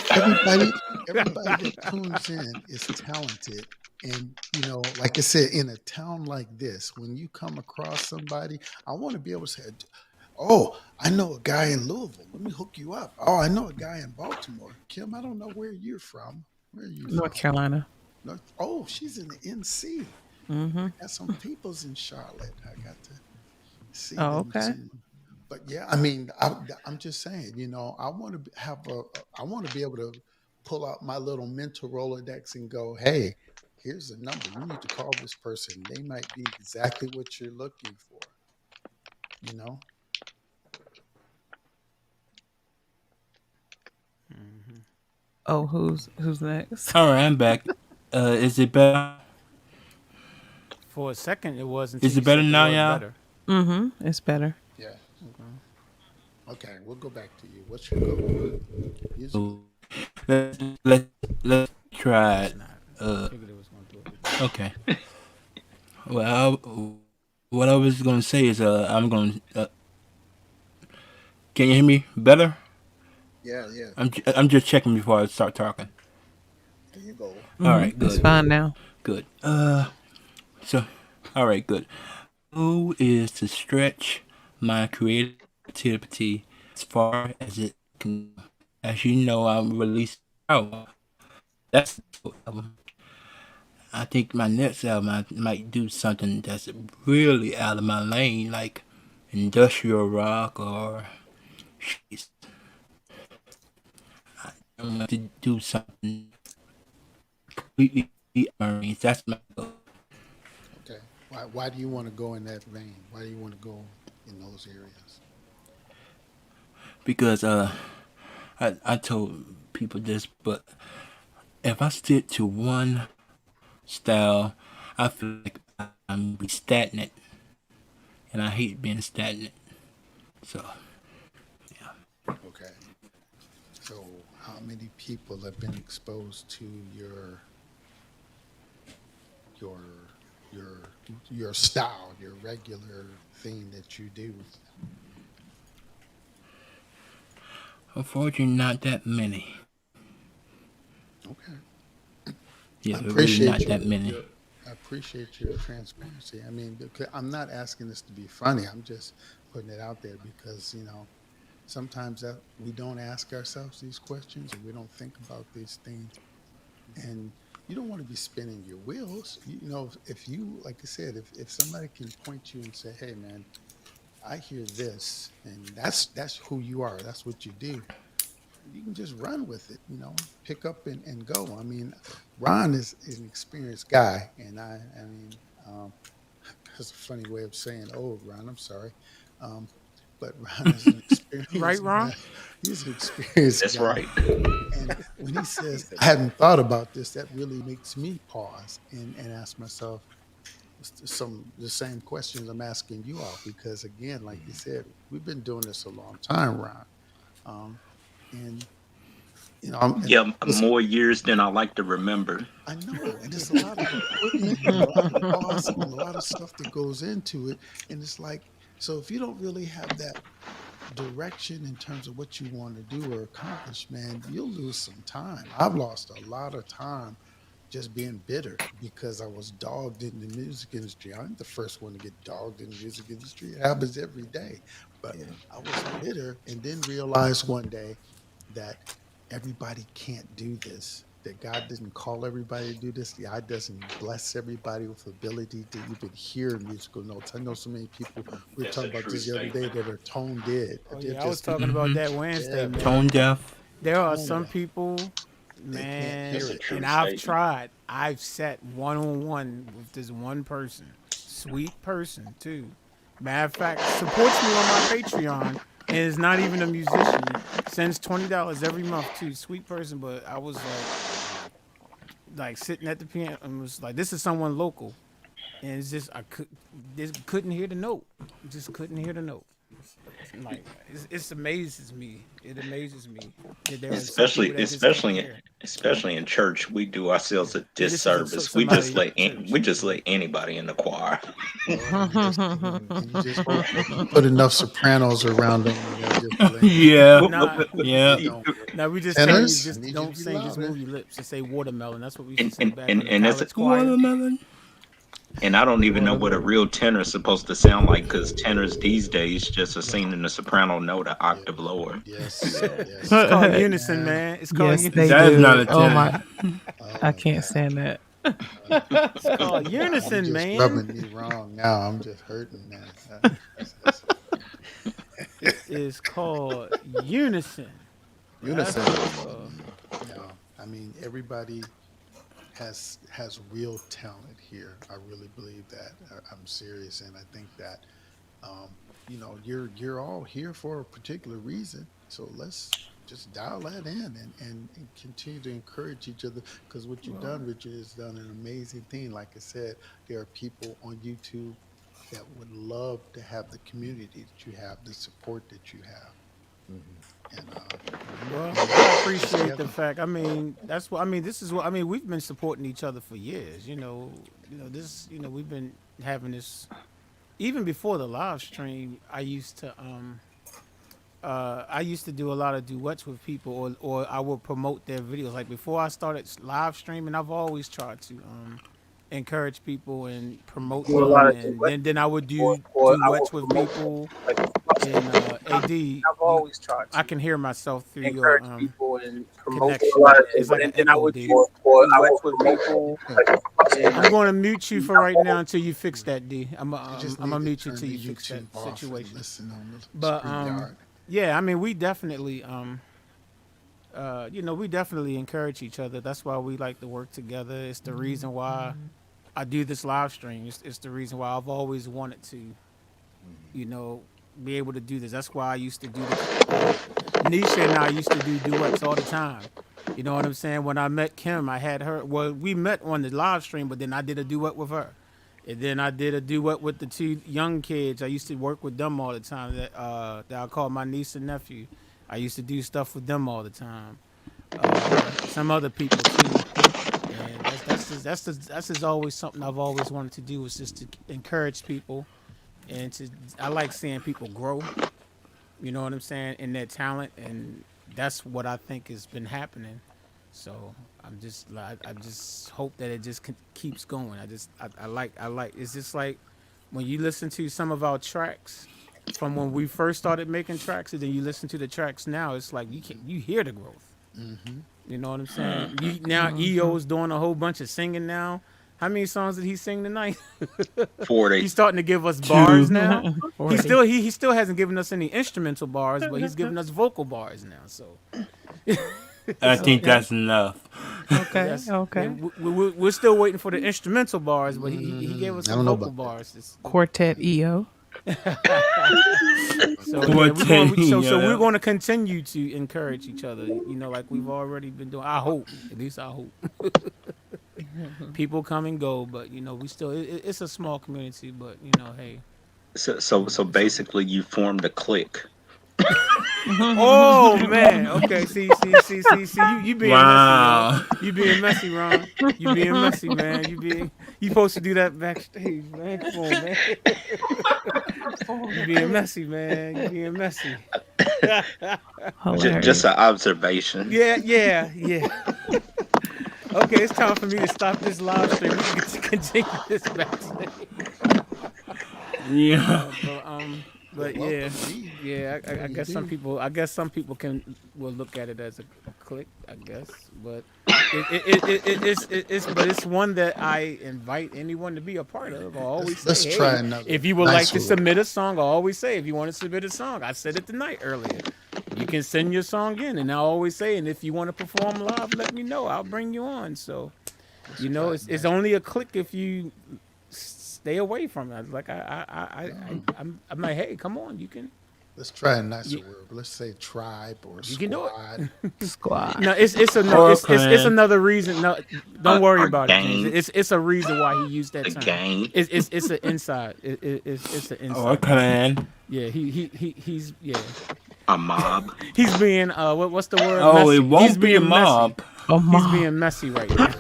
everybody that tunes in is talented. And like I said, in a town like this, when you come across somebody, I want to be able to say, "Oh, I know a guy in Louisville. Let me hook you up." Oh, I know a guy in Baltimore. Kim, I don't know where you're from. Where are you North from? Carolina. Oh, she's in the NC. Mm-hmm. I got some peoples in Charlotte. I got to see Oh, them okay. too. But yeah, I mean, I'm just saying, I want to I want to be able to pull out my little mental Rolodex and go, hey, here's a number. You need to call this person. They might be exactly what you're looking for. You know? Oh, who's next? All right, I'm back. Is it better? For a second, it was until Is you it better said the now, word y'all? better. Mm-hmm. It's better. Yeah. Okay, we'll go back to you. What's your goal? Ooh. Let's try It's it. not. I figured it was going to do it. Okay. Well, what I was gonna say is, I'm gonna. Can you hear me better? Yeah, yeah. I'm just checking before I start talking. There you go. All Mm-hmm. right, It's good, fine now. good. So, all right, good. Goal is to stretch my creativity as far as it can. As you know, I'm releasing an album. That's the album. I think my next album I might do something that's really out of my lane, like industrial rock or shit. I want to do something completely Marines. That's my goal. Okay. Why do you want to go in that vein? Why do you want to go in those areas? Because I told people this, but if I stick to one style, I feel like I'm be stagnant, and I hate being stagnant. So Okay. So, how many people have been exposed to your your your style, your regular thing that you do? unfortunately, not that many. Okay. Yeah, I really appreciate not that many. I appreciate your transparency. I mean, because I'm not asking this to be funny. I'm just putting it out there because, sometimes that we don't ask ourselves these questions and we don't think about these things. And you don't want to be spinning your wheels. If you, like I said, if somebody can point you and say, hey man, I hear this, and that's who you are, that's what you do, you can just run with it, pick up and go. I mean, Ron is an experienced guy, and I mean, that's a funny way of saying old, Ron. I'm sorry. But Ron is an Right, experienced Ron? guy. He's an experienced That's guy. right. And when he says, I hadn't thought about this, that really makes me pause and ask myself the same questions I'm asking you all. Because again, like you said, we've been doing this a long time, Ron. Um, and Yeah, listen, more years than I like to remember. I know, and there's a lot of equipment and a lot of costs and a lot of stuff that goes into it. And it's like, so if you don't really have that direction in terms of what you want to do or accomplish, man, you'll lose some time. I've lost a lot of time just being bitter because I was dogged in the music industry. I'm the first one to get dogged in the music industry. It happens every day. But Yeah. I was bitter and then realized one day that everybody can't do this. That God didn't call everybody to do this. God doesn't bless everybody with ability to even hear musical notes. I know so many people, we were That's a talking about true this the other day, statement. that are tone dead. Oh They're yeah, I was just, talking about that Wednesday, yeah, Tone man. deaf. There are tone some deaf. people, They can't man, hear That's a it. true and I've statement. tried. I've sat one on one with this one person, sweet person too. Matter of fact, supports me on my Patreon and is not even a musician. Sends $20 every month too. Sweet person, but I was like sitting at the piano and was like, this is someone local, and it's just just couldn't hear the note. Just couldn't hear the note. Like it amazes me. It amazes me that there are some people that just can't hear. Especially in church, we do ourselves a This is a- disservice. somebody We just let anybody in the choir. You just put enough sopranos around them. And they'll just play. Yeah. Nah, Yeah. now we just tell you Tenors? just Need you don't to be sing, just louder. move your lips and say watermelon. That's what we used And to say and, back and, in the and that's college choir. Watermelon. and I don't even know what a real tenor is supposed to sound like, because tenors these days just are singing the soprano note an octave lower. Yes. It's called unison, man. It's called Yes, unison. they That is do. not a Oh tenor. my! I can't stand that. It's called You're unison, just man. rubbing me wrong now. I'm just hurting now. It's called unison. Unison. I mean, everybody has real talent here. I really believe that. I'm serious, and I think that you're all here for a particular reason. So let's just dial that in and continue to encourage each other, because what you've done, Richard, has done an amazing thing. Like I said, there are people on YouTube that would love to have the community that you have, the support that you have. And Well, I appreciate the fact. I mean, that's what I mean. This is what I mean. We've been supporting each other for years. This. We've been having this even before the live stream. I used to do a lot of duets with people, or I would promote their videos. Like before I started live streaming, I've always tried to encourage people and promote them, and then I would do duets with people. And AD, I can hear myself through your connection. It's like an echo, D. I'm going to mute you for right now until you fix that, D. I'm gonna mute you until you fix that situation. But yeah, I mean, we definitely we definitely encourage each other. That's why we like to work together. It's the reason why I do this live stream. It's the reason why I've always wanted to, be able to do this. That's why I used to do Nisha and I used to do duets all the time. You know what I'm saying? When I met Kim, I had her. Well, we met on the live stream, but then I did a duet with her. And then I did a duet with the two young kids. I used to work with them all the time. That I call my niece and nephew. I used to do stuff with them all the time. Some other people too. And that's just always something I've always wanted to do, was just to encourage people. And I like seeing people grow, you know what I'm saying, in their talent, and that's what I think has been happening. So I just hope that it just keeps going. I like. It's just like when you listen to some of our tracks from when we first started making tracks, and then you listen to the tracks now. It's like you hear the growth. You know what I'm saying? Now EO's doing a whole bunch of singing now. How many songs did he sing tonight? 40. He's starting to give us bars now. He still hasn't given us any instrumental bars, but he's giving us vocal bars now. So I think that's enough. Okay. Okay. We're still waiting for the instrumental bars, but he gave us some vocal bars. Quartet EO. So we're going to continue to encourage each other, like we've already been doing. I hope, at least I hope. People come and go, but we still it's a small community, but hey. So basically, you formed a clique. Oh man, okay. See, you being messy. You being messy, Ron. You being messy, man. You supposed to do that backstage, man. Come on, man. You being messy, man. You being messy. Just an observation. Yeah. Okay, it's time for me to stop this live stream. We can continue this backstage. Yeah. But yeah. I guess some people will look at it as a clique, I guess. But it's one that I invite anyone to be a part of. I always say, try another. If you would like to submit a song, I always say, if you want to submit a song, I said it tonight earlier. You can send your song in, and I always say, and if you want to perform live, let me know. I'll bring you on. So, it's only a click if you stay away from it. Like I'm like, hey, come on, you can. Let's try a nicer word. Let's say tribe or You can do it. squad. Squad. No, it's another reason. No, don't worry about it, James. It's a reason why he used that term. Gang. It's an inside. It's an inside. Or clan. Yeah, he's A mob. he's being what's the word? Oh, Messy. it won't He's be a being mob. A He's mob. being messy right now.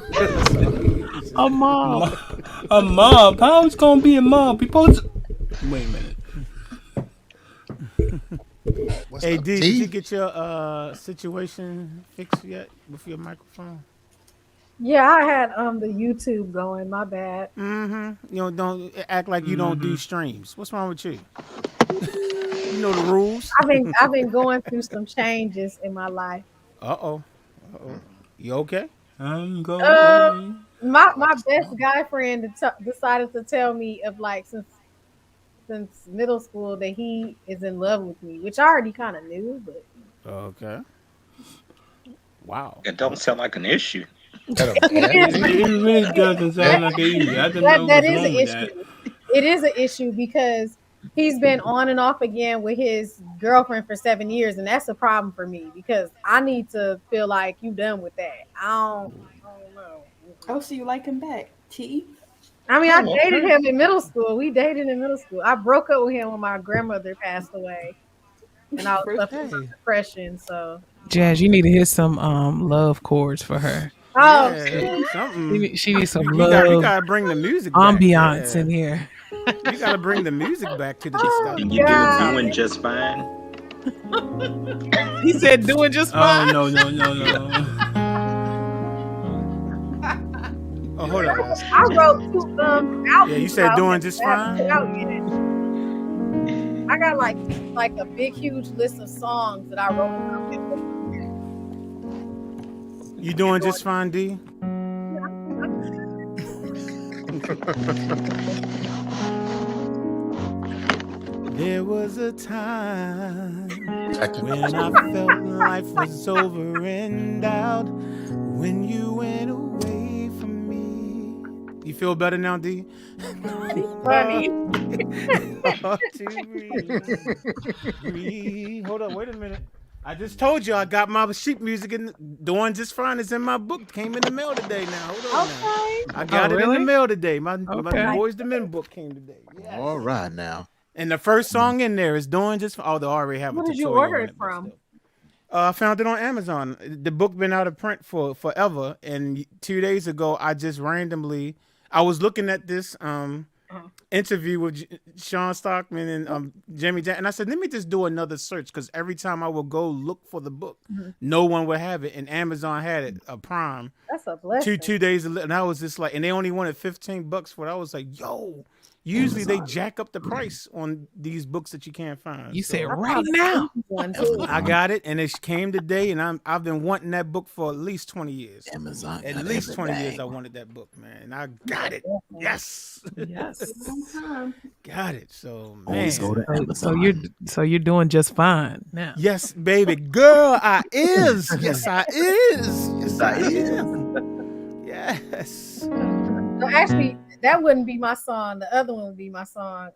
A mob. A mob? How it's gonna be a mob? People. Wait a minute. What's Hey up, D, T? did you get your situation fixed yet with your microphone? Yeah, I had the YouTube going. My bad. Mm-hmm. You know, don't act like you don't do streams. What's wrong with you? You know the rules. I've been going through some changes in my life. Uh-oh. You okay? I'm going. My best guy friend decided to tell me of like since middle school that he is in love with me, which I already kind of knew, but Okay. Wow. It don't sound like an issue. It really doesn't sound like an issue. I don't know that what's is wrong an with issue. that. It is an issue because he's been on and off again with his girlfriend for 7 years, and that's a problem for me because I need to feel like you done with that. I don't know. Oh, so you like him back, T? I mean, I dated him in middle school. We dated in middle school. I broke up with him when my grandmother passed away, and I was suffering from depression. So, Jazz, you need to hit some love chords for her. oh, Yeah, something. She needs some You love gotta bring the music back. ambiance Yeah. in here. You gotta bring the music back to the stuff. And you God. doing just fine. He said doing just Oh fine. no. Oh, hold on. I wrote 2 albums. Yeah, you said out doing that just I haven't fine? put out yet. I got like a big, huge list of songs that I wrote. You doing just fine, D? There was a time when I felt life was over and out. When you went away from me. You feel better now, D? Funny. Breathe. Hold on, wait a minute. I just told you I got my sheet music and doing just fine. It's in my book. Came in the mail today. Now hold on. Okay. Now. I got it in the mail today. My Okay. Boys the Men book came today. Yes. All right now. And the first song in there is doing just fine. Oh, they already have a Where did you tutorial order on it but from? still. I found it on Amazon. The book been out of print for forever. And 2 days ago, I just randomly, I was looking at this interview with Sean Stockman and Jimmy Jan, and I said, let me just do another search because every time I would go look for the book, no one would have it, and Amazon had it, a Prime. That's a blessing. 2 days, and I was just like, and they only wanted $15 for it. I was like, yo. Usually they jack up the price on these books that you can't find. You So said right now. I got it, and it came today, and I've been wanting that book for at least 20 years. Amazon. At got least 20 years everything. I wanted that book, man. And I got it. Yes. Yes. Got it. So, man. Always go to Amazon. So you're doing just fine now. Yes, baby. Girl, I is. Yes, I is. Yes, I is. Yes. So actually, that wouldn't be my song. The other one would be my song.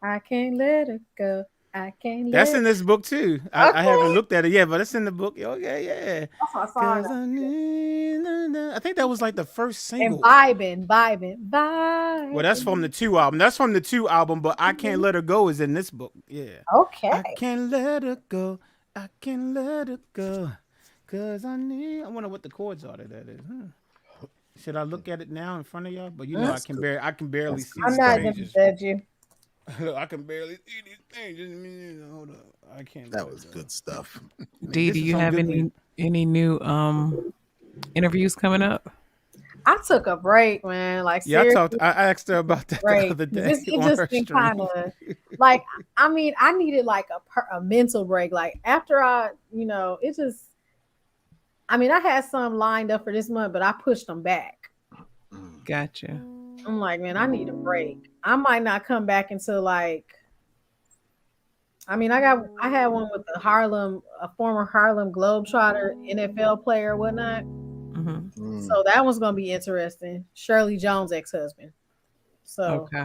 I can't let it go. I can't. That's let in this book too. I haven't looked at it yet, but it's in the book. Okay, yeah. That's my 'Cause song. I think that was like the first And single. vibing. Well, that's from the 2 album. That's from the 2 album, but I Can't Let Her Go is in this book. Yeah. Okay. I can't let her go. I can't let her go. 'Cause I wonder what the chords are to that is. Should I look at it now in front of y'all? But you know, I can barely see I'm these not gonna pages. judge you. I can barely see these pages. Hold up. I can't. That was good stuff. Dee, do you have any new interviews coming up? I took a break, man. Like Yeah, seriously, I asked her about that break. the other day. It on her just been stream. kind of like, I mean, I needed like a mental break. Like after it just. I mean, I had some lined up for this month, but I pushed them back. Gotcha. I'm like, man, I need a break. I might not come back until like. I mean, I had one with a former Harlem Globetrotter NFL player, whatnot. Mm-hmm. So that one's gonna be interesting. Shirley Jones' ex-husband. So Okay.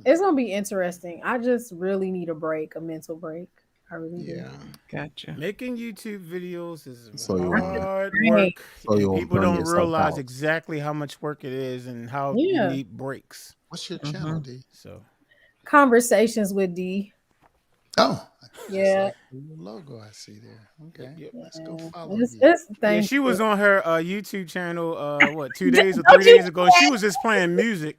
it's gonna be interesting. I just really need a break, a mental break. I really do. Yeah. Gotcha. Making YouTube videos is So you want hard Right. work, so you and won't people burn don't yourself realize out. exactly how much work it is and how you Yeah. need breaks. What's your channel, Mhm. D? So Conversations with D. Oh, Yeah. the little logo I see there. Okay, yep. let's go follow It's, you. it's Yeah, thank she was you. on her YouTube channel, what, 2 days or Don't 3 you days ago, and she was just playing music.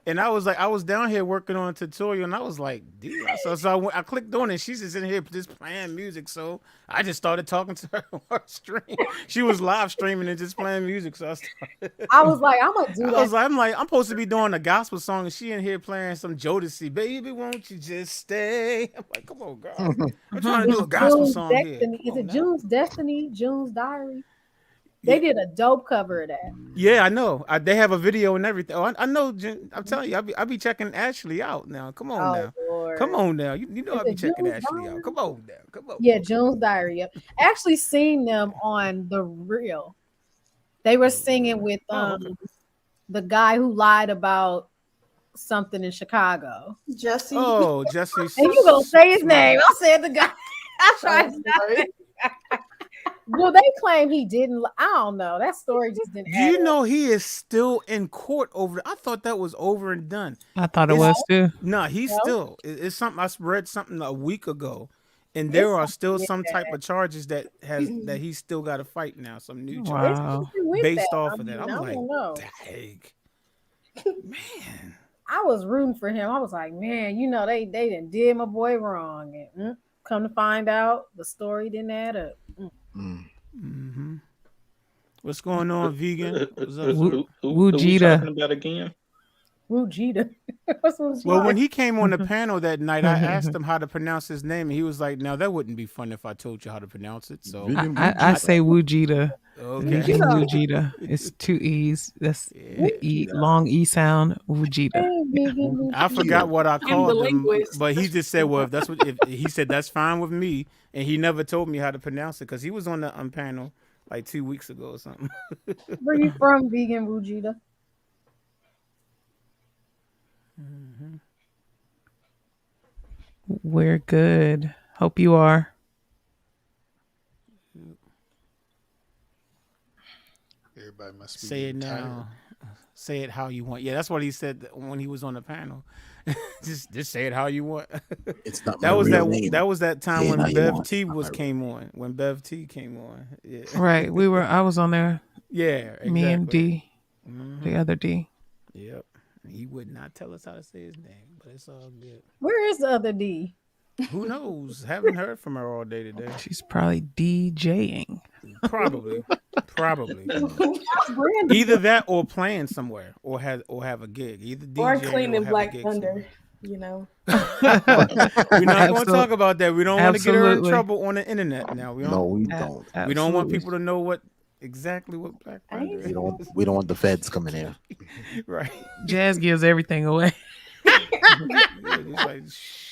And I was like, I was down here working on a tutorial, and I was like, dude. So I clicked on it. She's just in here just playing music. So I just started talking to her on her stream. She was live streaming and just playing music. So I started. I was like, I'm gonna do I that. was like, I'm supposed to be doing a gospel song, and she in here playing some Jodeci, baby, won't you just stay? I'm like, come on, God, I'm trying to do a gospel June's song here. Destiny. Come Is on it now. June's Destiny? June's Diary? They did a dope cover of that. Yeah, I know. They have a video and everything. Oh, I know. I'm telling you, I be checking Ashley out now. Come on Oh now. Lord. Come on now. You know Is I be it checking June's Ashley Diary? out. Come on now. Come on. Yeah, June's Diary. Yep. Actually seen them on The Real. They were singing with okay. the guy who lied about something in Chicago. Jesse. Oh, Jesse. And you gonna say his Smart. name. I said the guy. I tried to Sorry. Well, they claim he didn't. I don't know. That story just didn't. Do you know he is still in court over? I thought that was over and done. I thought it It's- was too. No, he's No? still. It's something I read something a week ago, and there are still some type of charges that he's still got to fight now. Some new charges Wow. based off of that. I I'm like, don't know. dang, man. I was rooting for him. I was like, man, you know, they did my boy wrong, and come to find out, the story didn't add up. Mm-hmm. What's going on, vegan? What's up? Who we Wujita. talking about again? Wujita. What's Wujita? Well, when he came on the panel that night, I asked him how to pronounce his name, and he was like, "Now that wouldn't be fun if I told you how to pronounce it." So, I say Wujita. okay. Vegan Wujita. It's 2 E's. That's the E, long E sound. Wujita. I forgot what I called him, linguist. but he just said, "Well, if that's what if he said, that's fine with me," and he never told me how to pronounce it because he was on the panel like 2 weeks ago or something. Where you from, vegan Wujita? We're good. Hope you are. Everybody must be Say it getting tired. now. Say it how you want. Yeah, that's what he said when he was on the panel. just say it how you want. It's not that my was real that name. that was that time Say it when how you Bev want. T It's not was my real came on. When Bev T came on. Yeah. Right. I was on there. Yeah, exactly. Me and D. Mhm. The other D. Yep. He would not tell us how to say his name, but it's all good. Where is the other D? Who knows? Haven't heard from her all day today. She's probably DJing. Probably. Brandon. Either that or playing somewhere or have a gig. Either DJ Or cleaning have a Black gig Thunder, somewhere. you know. We're not going to talk about that. We don't want to get her in Absolutely. trouble on the internet now. We don't, No, we don't. we don't want Absolutely. people to know exactly what Black Thunder is. We don't want the feds coming here. Right. Jazz gives everything away. Yeah, just like,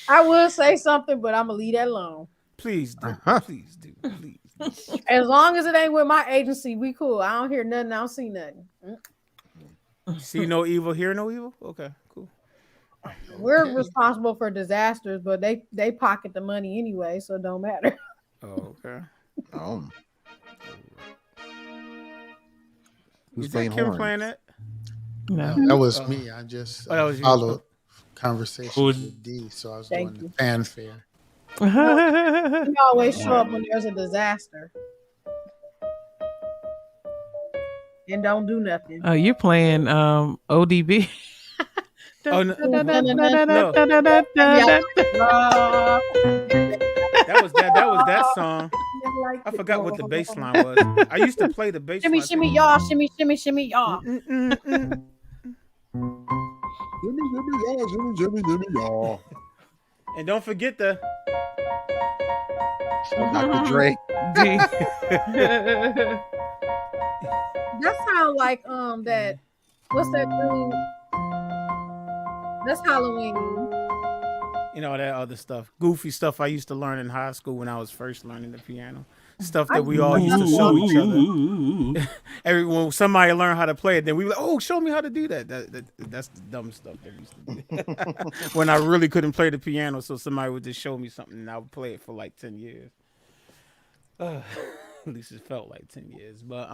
I will say something, but I'm gonna leave that alone. please do. Please do. Please. As long as it ain't with my agency, we cool. I don't hear nothing. I don't see nothing. See no evil, hear no evil? Okay, cool. We're responsible for disasters, but they pocket the money anyway, so it don't matter. Oh, okay. Who's Is that playing Kim horns? playing that? No. That was me. I just Oh, that was you. followed conversation Who's- with D, so I was Thank doing you. the fanfare. You always show up when there's a disaster. And don't do nothing. Oh, you're playing ODB. Oh, no. That was that song. I forgot what the bass line was. I used to play the bass Shimmy, line. shimmy, y'all. Shimmy, shimmy, shimmy, y'all. y'all. And don't forget the Dr. Dre. D. That sound like that. What's that thing? That's Halloween. that other stuff, goofy stuff I used to learn in high school when I was first learning the piano. stuff I that we all used to show each other. When somebody learned how to play it, then we were like, "Oh, show me how to do that." That's the dumb stuff that we used to do. When I really couldn't play the piano, so somebody would just show me something, and I would play it for like 10 years. At least it felt like 10 years. But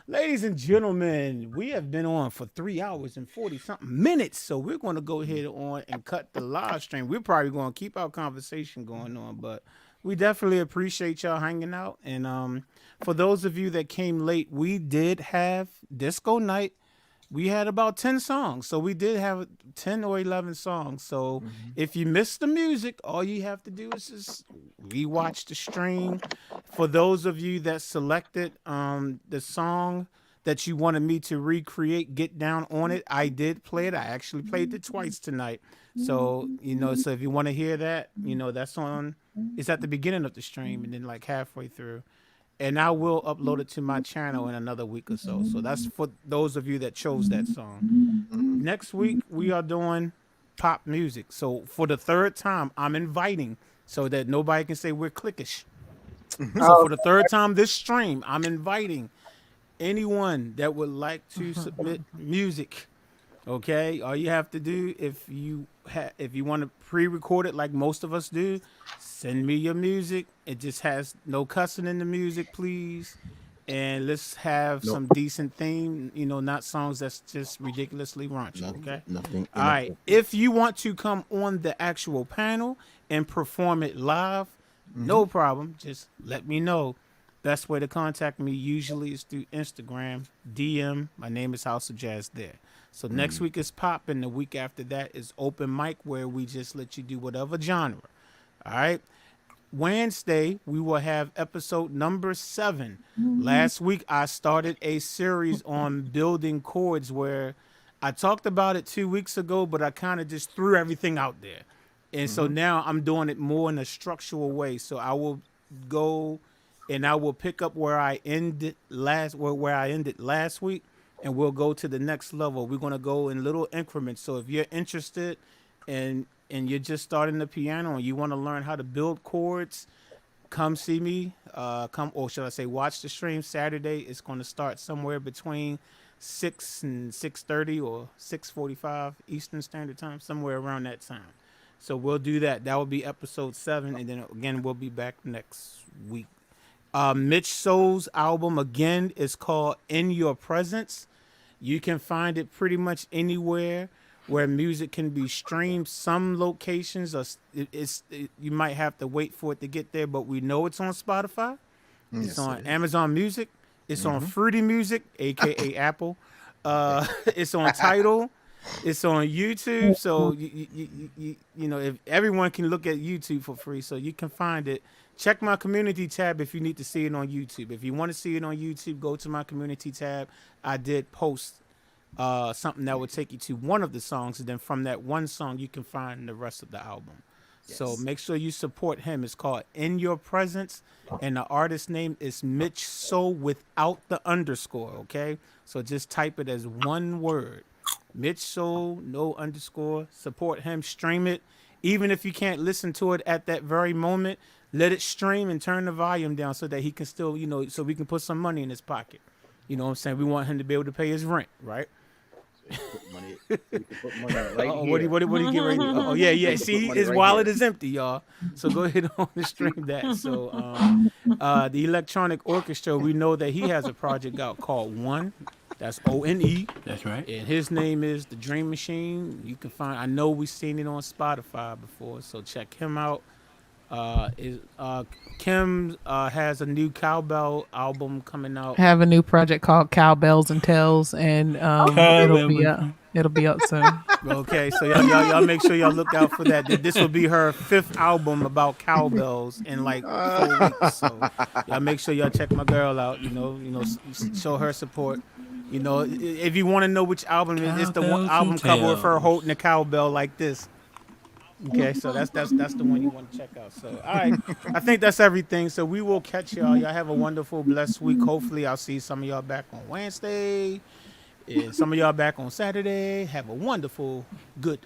ladies and gentlemen, we have been on for 3 hours and 40 something minutes. So we're going to go ahead on and cut the live stream. We're probably going to keep our conversation going on, but we definitely appreciate y'all hanging out. And for those of you that came late, we did have disco night. We had about 10 songs. So we did have 10 or 11 songs. So if you missed the music, all you have to do is just rewatch the stream. For those of you that selected the song that you wanted me to recreate, Get Down on It, I did play it. I actually played it twice tonight. So, so if you want to hear that, that's on, it's at the beginning of the stream and then like halfway through. And I will upload it to my channel in another week or so. So that's for those of you that chose that song. Next week, we are doing pop music. So for the third time, I'm inviting so that nobody can say we're cliquish. So for the third time this stream, I'm inviting anyone that would like to submit music. Okay, all you have to do, if you want to pre-record it like most of us do, send me your music. It just has no cussing in the music, please. And let's have some decent theme, not songs that's just ridiculously raunchy, okay? Nothing. All right, if you want to come on the actual panel and perform it live, no problem. Just let me know. Best way to contact me usually is through Instagram, DM. My name is House of Jazz there. So next week is pop, and the week after that is open mic, where we just let you do whatever genre. All right. Wednesday, we will have episode number 7. Last week, I started a series on building chords where I talked about it 2 weeks ago, but I kind of just threw everything out there. And so now I'm doing it more in a structural way. So I will go and I will pick up where I ended last week. And we'll go to the next level. We're going to go in little increments. So if you're interested and you're just starting the piano and you want to learn how to build chords, come see me. Or should I say watch the stream Saturday. It's going to start somewhere between 6 and 6:30 or 6:45 Eastern Standard Time, somewhere around that time. So we'll do that. That will be episode 7. And then again, we'll be back next week. Mitch Soule's album, again, is called In Your Presence. You can find it pretty much anywhere where music can be streamed. Some locations, you might have to wait for it to get there, but we know it's on Spotify. It's on Amazon Music. It's on Fruity Music, a.k.a. Apple. It's on Tidal. It's on YouTube. So, if everyone can look at YouTube for free, so you can find it. Check my community tab if you need to see it on YouTube. If you want to see it on YouTube, go to my community tab. I did post something that would take you to one of the songs, and then from that one song, you can find the rest of the album. Yes. So make sure you support him. It's called In Your Presence, and the artist name is Mitch Soule without the underscore, okay? So just type it as one word. Mitch Soule, no underscore. Support him. Stream it. Even if you can't listen to it at that very moment, let it stream and turn the volume down so that he can still, so we can put some money in his pocket. You know what I'm saying? We want him to be able to pay his rent, right? Put money right what do you get ready to do? Oh, yeah. See, his wallet is empty, y'all. So go ahead on and stream that. So the electronic orchestra, we know that he has a project out called One. That's ONE. That's right. And his name is The Dream Machine. You can find, I know we've seen it on Spotify before, so check him out. Kim has a new cowbell album coming out. Have a new project called Cowbells and Tales, and it'll be up soon. Okay, so y'all make sure y'all look out for that. This will be her 5th album about cowbells in like 4 weeks. So y'all make sure y'all check my girl out. Show her support. If you want to know which album it is, it's the one album cover of her holding a cowbell like this. Okay, so that's the one you want to check out. So, all right, I think that's everything. So we will catch y'all. Y'all have a wonderful, blessed week. Hopefully, I'll see some of y'all back on Wednesday, and some of y'all back on Saturday. Have a wonderful, good